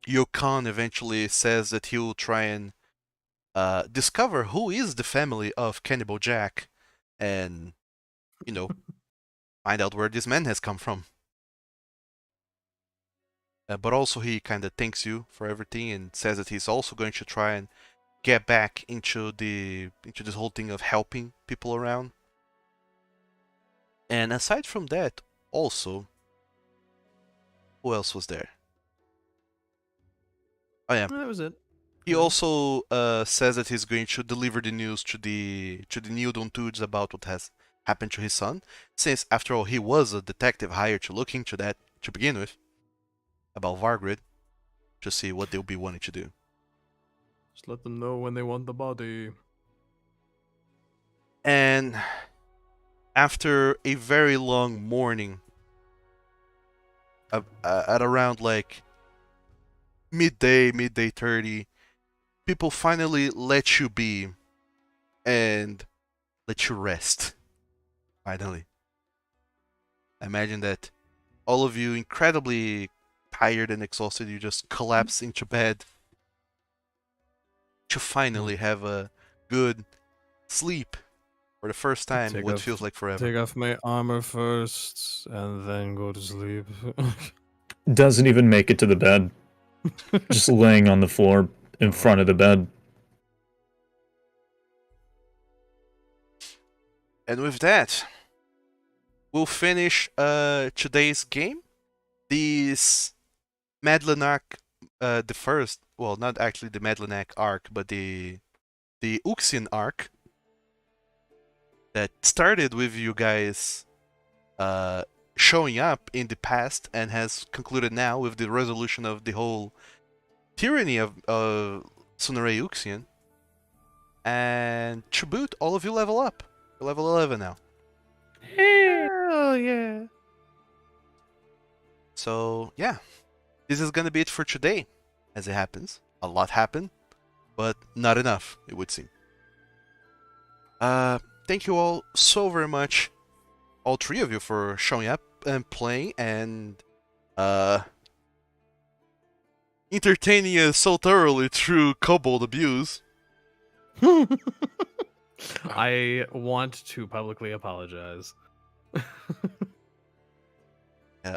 Yokan eventually says that he will try and discover who is the family of Cannibal Jack, and find out where this man has come from. But also he kind of thanks you for everything and says that he's also going to try and get back into this whole thing of helping people around. And aside from that, also, who else was there? Oh yeah, That was it. he also says that he's going to deliver the news to the new Dontudes about what has happened to his son, since after all he was a detective hired to look into that to begin with, about Vargrid, to see what they'll be wanting to do. Just let them know when they want the body. And after a very long morning, at around like midday 30, people finally let you be and let you rest. Finally. Imagine that all of you, incredibly tired and exhausted, you just collapse into bed to finally have a good sleep for the first time, Take what off- feels like forever. Take off my armor first, and then go to sleep. Doesn't even make it to the bed. Just laying on the floor in front of the bed. And with that, we'll finish today's game. This Madlenac, the first, well, not actually the Madlenac arc, but the Uxian arc that started with you guys showing up in the past and has concluded now with the resolution of the whole tyranny of Sunorae Uxian. And to boot, all of you level up. You're level 11 now. Hell yeah. So, yeah. This is gonna be it for today, as it happens. A lot happened, but not enough, it would seem. Thank you all so very much, all three of you, for showing up and playing and entertaining us so thoroughly through kobold abuse. I want to publicly apologize.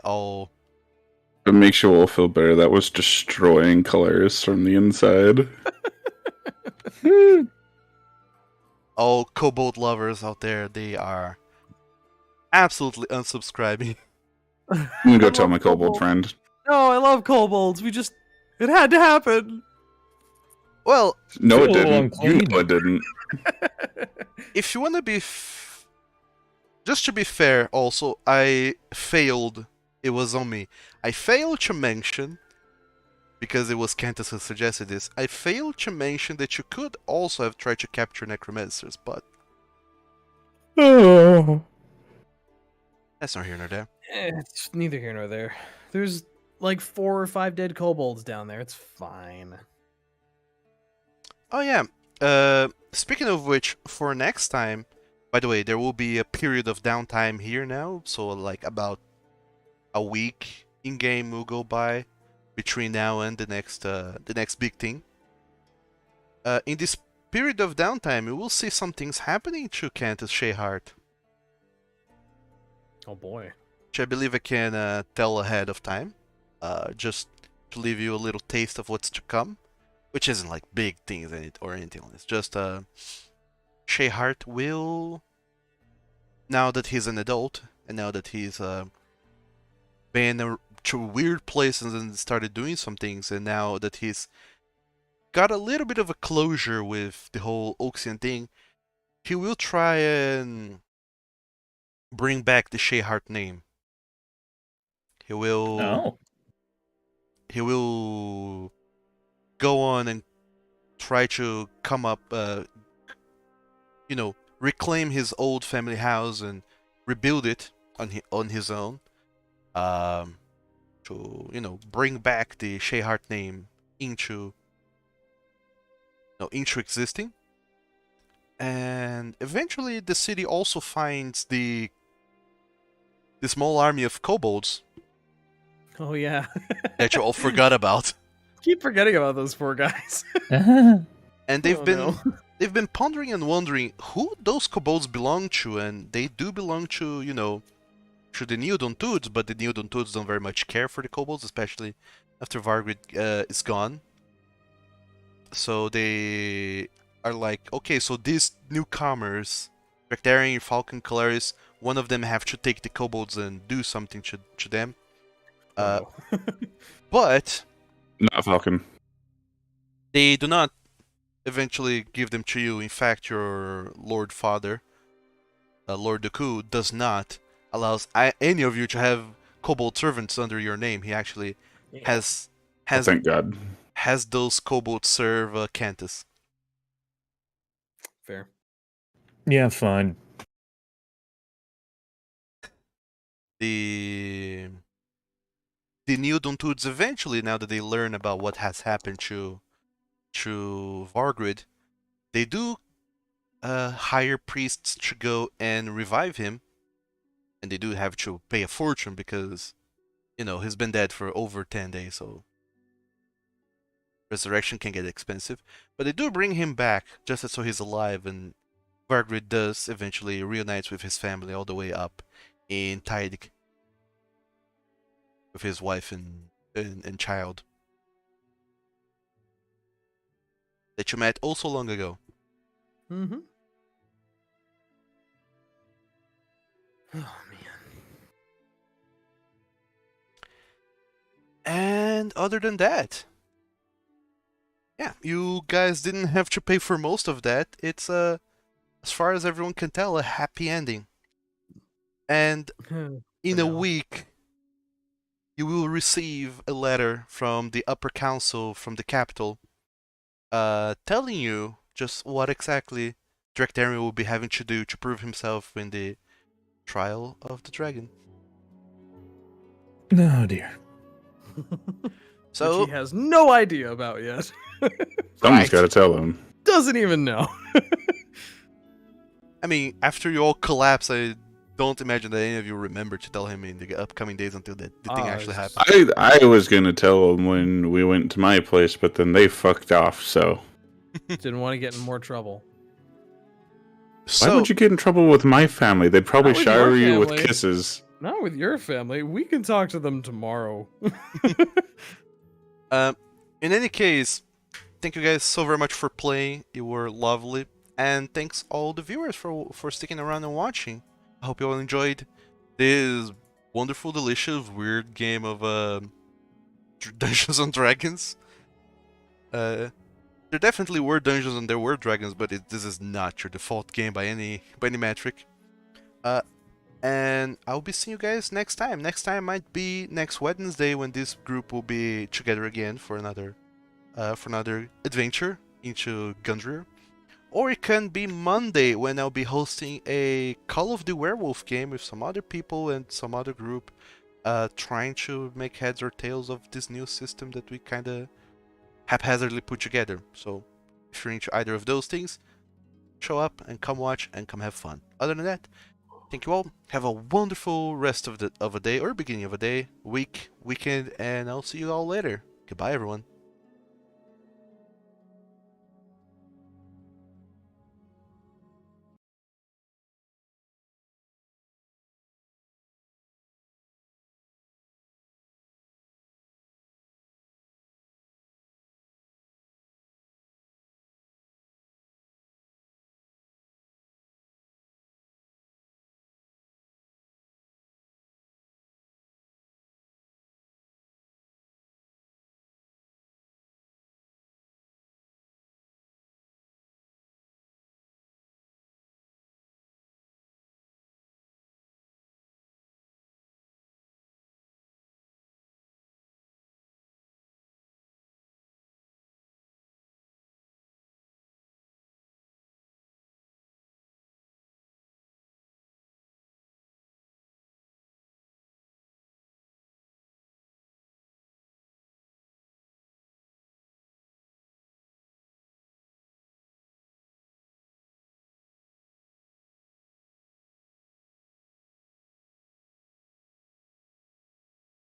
All It makes you all feel better. That was destroying Kolarys from the inside. all kobold lovers out there, they are absolutely unsubscribing. I'm gonna go I tell love my kobold kobolds. friend. No, I love kobolds. It had to happen. Well, No, it Feel didn't. You unclean. know it didn't. if you want to be just to be fair, also, I failed. It was on me. I failed to mention, because it was Cantus who suggested this, I failed to mention that you could also have tried to capture necromancers, but Oh. that's not here nor there. It's neither here nor there. There's like 4 or 5 dead kobolds down there. It's fine. Oh yeah. Speaking of which, for next time, by the way, there will be a period of downtime here now, so like about a week in game will go by between now and the next big thing. In this period of downtime, you will see some things happening to Cantus Shayhart, Oh boy. which I believe I can tell ahead of time, just to leave you a little taste of what's to come, which isn't like big things in it or anything. It's just Shayhart will, now that he's an adult and now that he's been to weird places and started doing some things, and now that he's got a little bit of a closure with the whole Oxian thing, he will try and bring back the Shayhart name. He will Oh. he will go on and try to come up, reclaim his old family house and rebuild it on his own. To bring back the Shayhart name into existing. And eventually the city also finds the small army of kobolds Oh yeah. that you all forgot about. Keep forgetting about those poor guys. And they've Oh, been no. they've been pondering and wondering who those kobolds belong to, and they do belong to, to the Neodontudes, but the Neodontudes don't very much care for the kobolds, especially after Vargrid is gone. So they are like, okay, so these newcomers, Drachdarin, Falkan, Kolarys, one of them have to take the kobolds and do something to them. Oh. But Not Falcon. they do not eventually give them to you. In fact, your Lord Father, Lord Dooku, does not allows any of you to have kobold servants under your name. He actually has Thank God. has those kobolds serve Cantus. Fair. Yeah, fine. The Neodontudes eventually, now that they learn about what has happened to Vargrid, they do hire priests to go and revive him, and they do have to pay a fortune because, he's been dead for over 10 days, so resurrection can get expensive. But they do bring him back just so he's alive, and Vargrid does eventually reunites with his family all the way up in Tydig with his wife and child that you met oh so long ago. Mm-hmm. Oh man. And other than that, yeah, you guys didn't have to pay for most of that. It's as far as everyone can tell, a happy ending. And in a now. week, you will receive a letter from the upper council from the capital, telling you just what exactly Drachdarin will be having to do to prove himself in the trial of the dragon. Oh dear. So Which he has no idea about yet. Someone's Right. got to tell him. Doesn't even know. I mean, after you all collapse, I don't imagine that any of you remember to tell him in the upcoming days until the thing actually it's- happens. I was gonna tell him when we went to my place, but then they fucked off. So Didn't want to get in more trouble. why So, would you get in trouble with my family? They'd probably Not with shower your you with family. kisses. Not with your family. We can talk to them tomorrow. in any case, thank you guys so very much for playing. You were lovely. And thanks all the viewers for sticking around and watching. I hope you all enjoyed this wonderful, delicious, weird game of Dungeons and Dragons. There definitely were dungeons and there were dragons, but this is not your default game by any metric. And I'll be seeing you guys next time. Next time might be next Wednesday when this group will be together again for another adventure into Gundrir. Or it can be Monday when I'll be hosting a Call of the Werewolf game with some other people and some other group, trying to make heads or tails of this new system that we kind of haphazardly put together. So if you're into either of those things, show up and come watch and come have fun. Other than that, thank you all. Have a wonderful rest of a day or beginning of a day, week, weekend, and I'll see you all later. Goodbye, everyone.